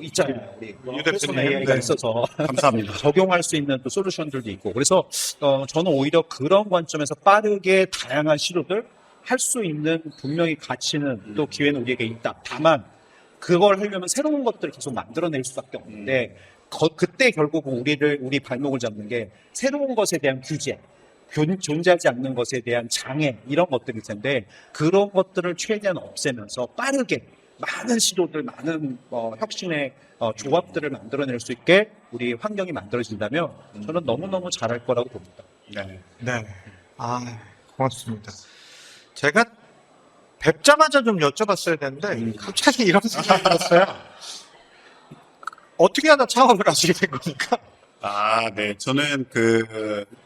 있잖아요. 우리 유 대표님. AI가 네. 있어서 감사합니다. 적용할 수 있는 또 솔루션들도 있고 그래서 저는 오히려 그런 관점에서 빠르게 다양한 시도들 할 수 있는 분명히 가치는 또 기회는 우리에게 있다. 다만 그걸 하려면 새로운 것들을 계속 만들어낼 수밖에 없는데 그때 결국 우리 발목을 잡는 게 새로운 것에 대한 규제, 존재하지 않는 것에 대한 장애 이런 것들일 텐데 그런 것들을 최대한 없애면서 빠르게 많은 시도들, 많은 혁신의 조합들을 만들어낼 수 있게 우리 환경이 만들어진다면 저는 너무너무 잘할 거라고 봅니다. 네. 네. 고맙습니다. 제가 뵙자마자 좀 여쭤봤어야 되는데 갑자기 이런 생각이 들었어요. 어떻게 하다 창업을 하시게 된 겁니까? 네. 저는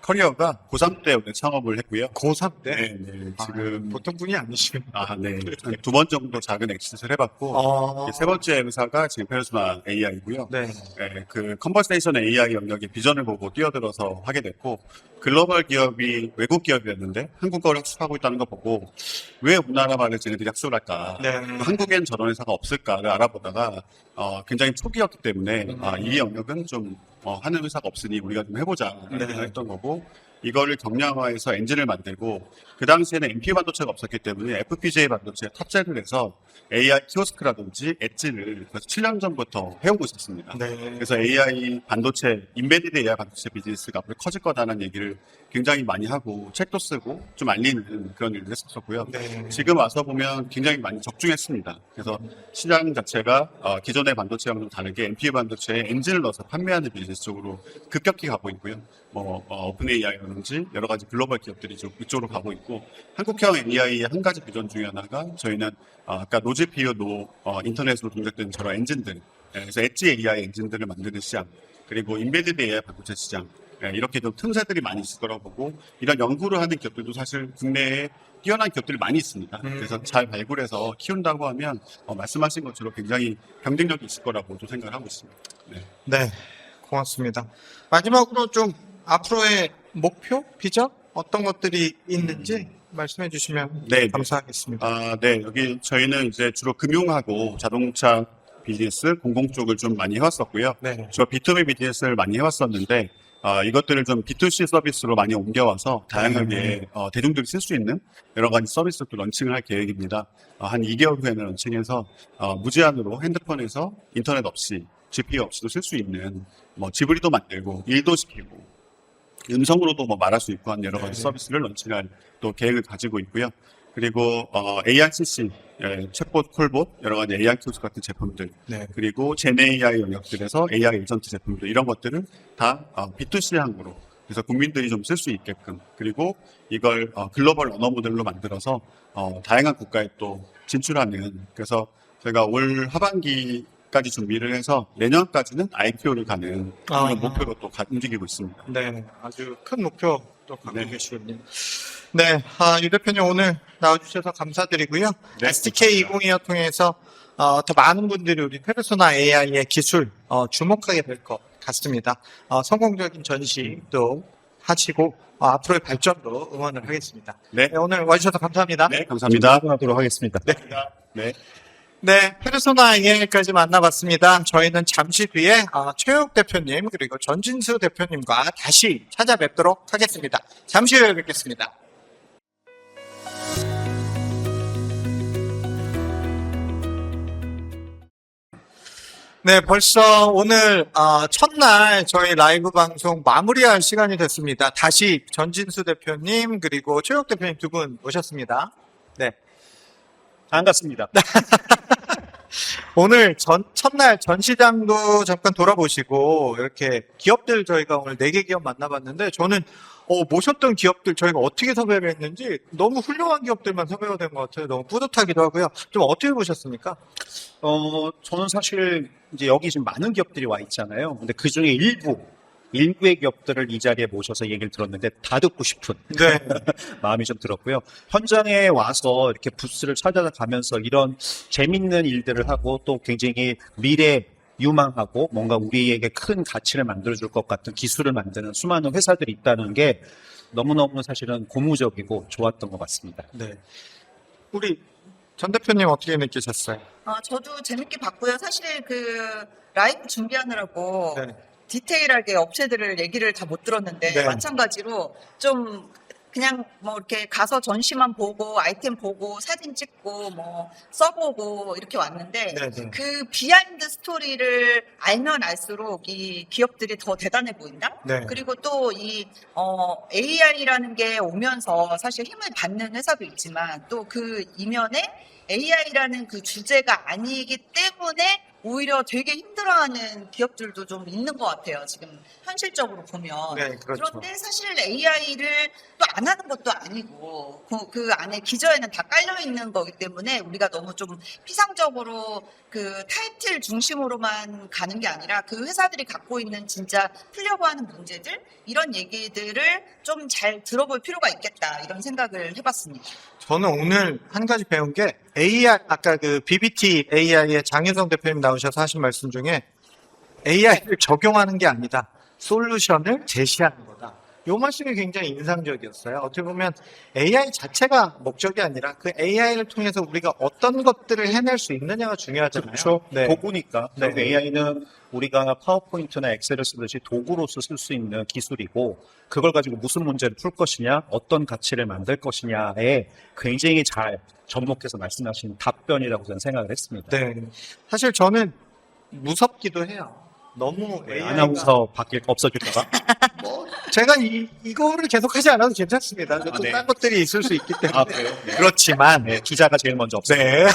커리어가 고3 때 원래 창업을 했고요. 고3 때? 네, 네. 지금, 보통 분이 아니시군요. 네. 한 2번 정도 작은 엑시트를 해봤고, 세 번째 회사가 지금 페르소나 AI고요. 네. 컨버세이션 AI 영역의 비전을 보고 뛰어들어서 하게 됐고, 글로벌 기업이 외국 기업이었는데 한국어를 학습하고 있다는 거 보고 왜 우리나라 말을 쟤네들이 학습을 할까? 네. 한국엔 저런 회사가 없을까를 알아보다가 굉장히 초기였기 때문에 이 영역은 좀 하는 회사가 없으니 우리가 좀 해보자 했던 거고 이거를 경량화해서 엔진을 만들고 그 당시에는 MPU 반도체가 없었기 때문에 FPGA 반도체에 탑재를 해서 AI 키오스크라든지 엣지를 7년 전부터 해오고 있었습니다. 네. 그래서 AI 반도체, 인베디드 AI 반도체 비즈니스가 앞으로 커질 거다라는 얘기를 굉장히 많이 하고 책도 쓰고 좀 알리는 그런 일을 했었고요. 네. 지금 와서 보면 굉장히 많이 적중했습니다. 그래서 시장 자체가 기존의 반도체와는 좀 다르게 NPU 반도체에 엔진을 넣어서 판매하는 비즈니스 쪽으로 급격히 가고 있고요. 오픈 AI라든지 여러 가지 글로벌 기업들이 이쪽으로 가고 있고 한국형 AI의 한 가지 비전 중에 하나가 저희는 아까 노 GPU, 인터넷으로 동작되는 저런 엔진들 그래서 엣지 AI 엔진들을 만드는 시장, 그리고 인베디드 AI 반도체 시장, 이렇게 좀 틈새들이 많이 있을 거라고 보고, 이런 연구를 하는 기업들도 사실 국내에 뛰어난 기업들이 많이 있습니다. 그래서 잘 발굴해서 키운다고 하면 말씀하신 것처럼 굉장히 경쟁력이 있을 거라고 좀 생각을 하고 있습니다. 네. 네, 고맙습니다. 마지막으로 좀 앞으로의 목표, 비전 어떤 것들이 있는지 말씀해 주시면 네. 감사하겠습니다. 네. 여기 저희는 이제 주로 금융하고 자동차 비즈니스, 공공 쪽을 좀 많이 해왔었고요. 네. 저 B2B 비즈니스를 많이 해왔었는데, 이것들을 좀 B2C 서비스로 많이 옮겨와서 다양하게 대중들이 쓸 수 있는 여러 가지 서비스도 런칭을 할 계획입니다. 한 2개월 후에는 런칭해서 무제한으로 핸드폰에서 인터넷 없이 GPU 없이도 쓸 수 있는 지브리도 만들고 일도 시키고 음성으로도 말할 수 있고 한 여러 가지 서비스를 런칭할 또 계획을 가지고 있고요. 그리고 ARCC, 챗봇, 콜봇, 여러 가지 AI 툴스 같은 제품들, 네. 그리고 GenAI 영역들에서 AI 에이전트 제품들 이런 것들을 다 B2C향으로 그래서 국민들이 좀 쓸 수 있게끔, 그리고 이걸 글로벌 언어 모델로 만들어서 다양한 국가에 또 진출하는, 그래서 저희가 올 하반기까지 준비를 해서 내년까지는 IPO를 가는 그런 목표로 또 움직이고 있습니다. 네, 아주 큰 목표 또 갖고 네. 계시군요. 네, 유 대표님 오늘 나와주셔서 감사드리고요. 네, STK 2025 통해서 더 많은 분들이 우리 페르소나 AI의 기술 주목하게 될 것 같습니다. 성공적인 전시도 하시고 앞으로의 발전도 응원을 하겠습니다. 네. 네, 오늘 와주셔서 감사합니다. 네, 감사합니다. 하도록 하겠습니다. 네. 네, 페르소나 AI까지 만나봤습니다. 저희는 잠시 뒤에 최욱 대표님 그리고 전진수 대표님과 다시 찾아뵙도록 하겠습니다. 잠시 후에 뵙겠습니다. 네, 벌써 오늘 첫날 저희 라이브 방송 마무리할 시간이 됐습니다. 다시 전진수 대표님 그리고 최욱 대표님 두 분 모셨습니다. 네. 반갑습니다. 오늘 첫날 전시장도 잠깐 돌아보시고 이렇게 기업들 저희가 오늘 4개 기업 만나봤는데 저는 모셨던 기업들 저희가 어떻게 섭외를 했는지 너무 훌륭한 기업들만 섭외가 된 것 같아요. 너무 뿌듯하기도 하고요. 좀 어떻게 보셨습니까? 저는 사실 이제 여기 지금 많은 기업들이 와 있잖아요. 근데 그 중에 일부의 기업들을 이 자리에 모셔서 얘기를 들었는데 다 듣고 싶은 네. 마음이 좀 들었고요. 현장에 와서 이렇게 부스를 찾아가면서 이런 재밌는 일들을 하고 또 굉장히 미래 유망하고 뭔가 우리에게 큰 가치를 만들어줄 것 같은 기술을 만드는 수많은 회사들이 있다는 게 너무너무 사실은 고무적이고 좋았던 것 같습니다. 네. 우리 전 대표님 어떻게 느끼셨어요? 저도 재밌게 봤고요. 사실 라이브 준비하느라고 네. 디테일하게 업체들을 얘기를 다 못 들었는데 네. 마찬가지로 좀 그냥 이렇게 가서 전시만 보고 아이템 보고 사진 찍고 써보고 이렇게 왔는데 네, 네. 그 비하인드 스토리를 알면 알수록 이 기업들이 더 대단해 보인다. 네. 그리고 또 이 AI라는 게 오면서 사실 힘을 받는 회사도 있지만 또 그 이면에 AI라는 그 주제가 아니기 때문에 오히려 되게 힘들어하는 기업들도 좀 있는 것 같아요. 지금 현실적으로 보면. 네, 그렇죠. 그런데 사실 AI를 또 안 하는 것도 아니고 그 안에 기저에는 다 깔려 있는 거기 때문에 우리가 너무 좀 피상적으로 그 타이틀 중심으로만 가는 게 아니라 그 회사들이 갖고 있는 진짜 풀려고 하는 문제들 이런 얘기들을 좀 잘 들어볼 필요가 있겠다 이런 생각을 해봤습니다. 저는 오늘 한 가지 배운 게 AI, 아까 그 BBT AI의 장유성 대표님 나오셔서 하신 말씀 중에 AI를 적용하는 게 아니다. 솔루션을 제시하는 거다. 요 말씀이 굉장히 인상적이었어요. 어떻게 보면 AI 자체가 목적이 아니라 그 AI를 통해서 우리가 어떤 것들을 해낼 수 있느냐가 중요하잖아요. 그렇죠. 네. 도구니까. 네. AI는 우리가 파워포인트나 엑셀을 쓰듯이 도구로서 쓸 수 있는 기술이고 그걸 가지고 무슨 문제를 풀 것이냐, 어떤 가치를 만들 것이냐에 굉장히 잘 접목해서 말씀하신 답변이라고 저는 생각을 했습니다. 네. 사실 저는 무섭기도 해요. 너무 AI가 아나운서 없어질까봐? 제가 이거를 계속 하지 않아도 괜찮습니다. 또 네. 딴 것들이 있을 수 있기 때문에. 그래요? 네. 그렇지만, 네, 기자가 제일 먼저 없어요. 네.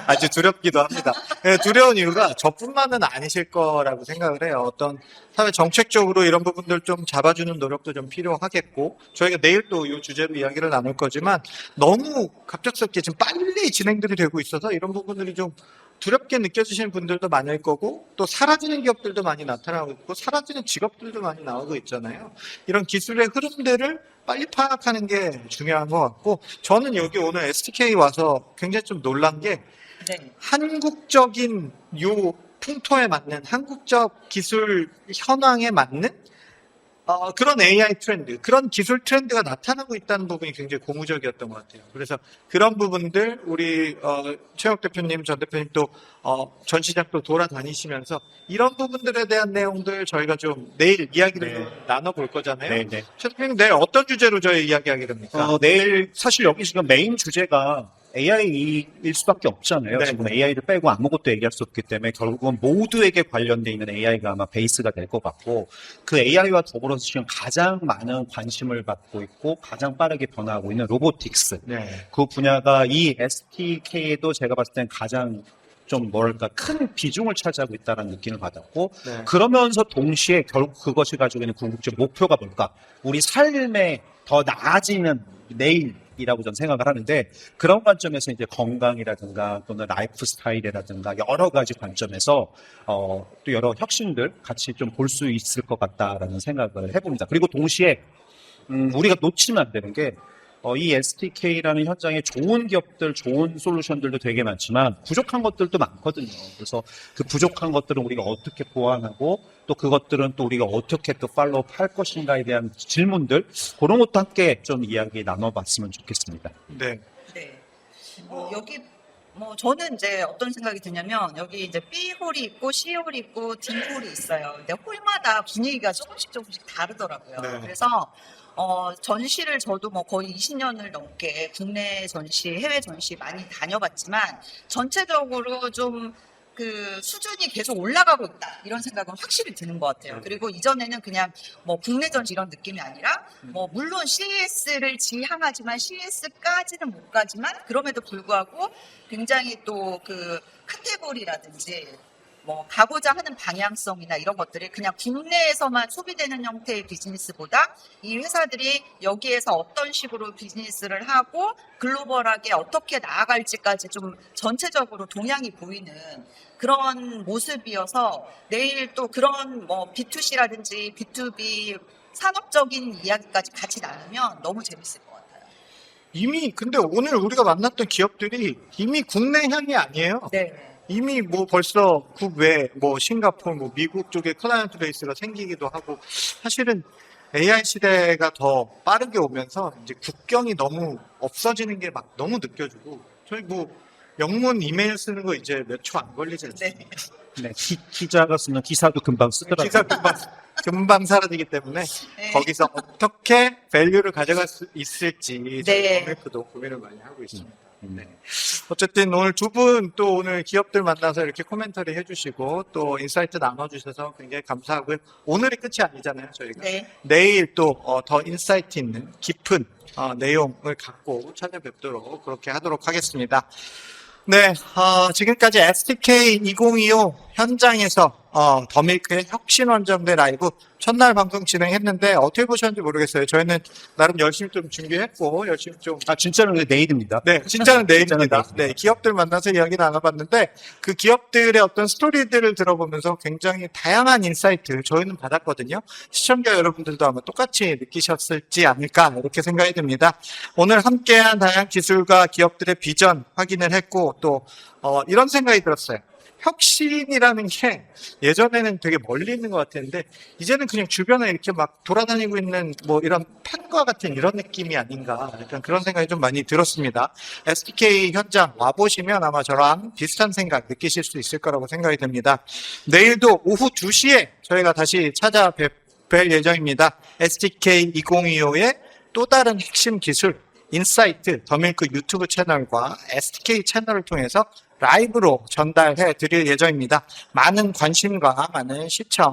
아주 두렵기도 합니다. 네, 두려운 이유가 저뿐만은 아니실 거라고 생각을 해요. 어떤 사회 정책적으로 이런 부분들 좀 잡아주는 노력도 좀 필요하겠고, 저희가 내일 또 이 주제로 이야기를 나눌 거지만, 너무 갑작스럽게 지금 빨리 진행들이 되고 있어서 이런 부분들이 좀 두렵게 느껴지시는 분들도 많을 거고 또 사라지는 기업들도 많이 나타나고 있고 사라지는 직업들도 많이 나오고 있잖아요. 이런 기술의 흐름들을 빨리 파악하는 게 중요한 것 같고 저는 여기 오늘 STK 와서 굉장히 좀 놀란 게 네. 한국적인 요 풍토에 맞는 한국적 기술 현황에 맞는 그런 AI 트렌드, 그런 기술 트렌드가 나타나고 있다는 부분이 굉장히 고무적이었던 것 같아요. 그래서 그런 부분들 우리 최혁 대표님, 전 대표님 또 전시장도 돌아다니시면서 이런 부분들에 대한 내용들 저희가 좀 내일 이야기를 네. 나눠볼 거잖아요. 네. 최 대표님 내일 어떤 주제로 저희 이야기하게 됩니까? 내일 사실 여기 지금 메인 주제가 AI일 수밖에 없잖아요. 네. 지금 AI를 빼고 아무것도 얘기할 수 없기 때문에 결국은 모두에게 관련돼 있는 AI가 아마 베이스가 될 것 같고 그 AI와 더불어서 지금 가장 많은 관심을 받고 있고 가장 빠르게 변화하고 있는 로보틱스. 네. 그 분야가 이 STK에도 제가 봤을 땐 가장 좀 뭐랄까 큰 비중을 차지하고 있다는 느낌을 받았고 네. 그러면서 동시에 결국 그것이 가지고 있는 궁극적 목표가 뭘까? 우리 삶에 더 나아지는 내일이라고 저는 생각을 하는데 그런 관점에서 이제 건강이라든가 또는 라이프 스타일이라든가 여러 가지 관점에서 또 여러 혁신들 같이 좀 볼 수 있을 것 같다라는 생각을 해봅니다. 그리고 동시에 우리가 놓치면 안 되는 게 이 STK라는 현장에 좋은 기업들, 좋은 솔루션들도 되게 많지만 부족한 것들도 많거든요. 그래서 그 부족한 것들은 우리가 어떻게 보완하고 또 그것들은 또 우리가 어떻게 또 팔로우 할 것인가에 대한 질문들 그런 것도 함께 좀 이야기 나눠봤으면 좋겠습니다. 네. 네. 여기 저는 이제 어떤 생각이 드냐면 여기 이제 B홀이 있고 C홀이 있고 D홀이 있어요. 근데 홀마다 분위기가 조금씩 다르더라고요. 네. 그래서 전시를 저도 뭐 거의 20년을 넘게 국내 전시, 해외 전시 많이 다녀봤지만 전체적으로 좀 그 수준이 계속 올라가고 있다 이런 생각은 확실히 드는 것 같아요. 그리고 이전에는 그냥 뭐 국내 전시 이런 느낌이 아니라 뭐 물론 CES를 지향하지만 CES까지는 못 가지만 그럼에도 불구하고 굉장히 또 그 카테고리라든지 뭐 가고자 하는 방향성이나 이런 것들이 그냥 국내에서만 소비되는 형태의 비즈니스보다 이 회사들이 여기에서 어떤 식으로 비즈니스를 하고 글로벌하게 어떻게 나아갈지까지 좀 전체적으로 동향이 보이는 그런 모습이어서 내일 또 그런 뭐 B2C라든지 B2B 산업적인 이야기까지 같이 나누면 너무 재밌을 것 같아요. 이미 근데 오늘 우리가 만났던 기업들이 이미 국내향이 아니에요. 네. 이미 뭐 벌써 국외, 뭐 싱가포르, 뭐 미국 쪽에 클라이언트 베이스가 생기기도 하고 사실은 AI 시대가 더 빠르게 오면서 이제 국경이 너무 없어지는 게 막 너무 느껴지고 저희 뭐 영문 이메일 쓰는 거 이제 몇 초 안 걸리지 않습니까? 네, 기자가 쓰면 기사도 금방 쓰더라고요. 기사 금방 사라지기 때문에 네. 거기서 어떻게 밸류를 가져갈 수 있을지 네. 저희도 고민을 많이 하고 있습니다. 네. 어쨌든 오늘 두 분 또 오늘 기업들 만나서 이렇게 코멘터리 해주시고 또 인사이트 나눠주셔서 굉장히 감사하고요. 오늘이 끝이 아니잖아요, 저희가. 네. 내일 또 더 인사이트 있는 깊은 내용을 갖고 찾아뵙도록 그렇게 하도록 하겠습니다. 네, 지금까지 STK 2025 현장에서 더밀크의 혁신원정대 라이브 첫날 방송 진행했는데 어떻게 보셨는지 모르겠어요. 저희는 나름 열심히 좀 준비했고 열심히 좀 진짜는 내일입니다. 네, 진짜는 내일입니다. 내일입니다. 네, 기업들 만나서 이야기 나눠봤는데 그 기업들의 어떤 스토리들을 들어보면서 굉장히 다양한 인사이트 저희는 받았거든요. 시청자 여러분들도 아마 똑같이 느끼셨을지 않을까 이렇게 생각이 듭니다. 오늘 함께한 다양한 기술과 기업들의 비전 확인을 했고 또 이런 생각이 들었어요. 혁신이라는 게 예전에는 되게 멀리 있는 것 같았는데 이제는 그냥 주변에 이렇게 막 돌아다니고 있는 뭐 이런 펜과 같은 이런 느낌이 아닌가 약간 그런 생각이 좀 많이 들었습니다. STK 현장 와보시면 아마 저랑 비슷한 생각 느끼실 수 있을 거라고 생각이 듭니다. 내일도 오후 2시에 저희가 다시 찾아뵐 예정입니다. STK 2025의 또 다른 핵심 기술 인사이트 더밀크 유튜브 채널과 STK 채널을 통해서 라이브로 전달해 드릴 예정입니다. 많은 관심과 많은 시청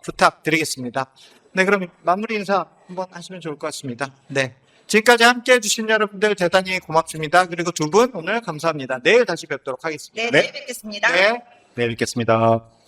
부탁드리겠습니다. 네, 그럼 마무리 인사 한번 하시면 좋을 것 같습니다. 네, 지금까지 함께 해주신 여러분들 대단히 고맙습니다. 그리고 두 분 오늘 감사합니다. 내일 다시 뵙도록 하겠습니다. 네, 내일 뵙겠습니다. 네. 내일 뵙겠습니다.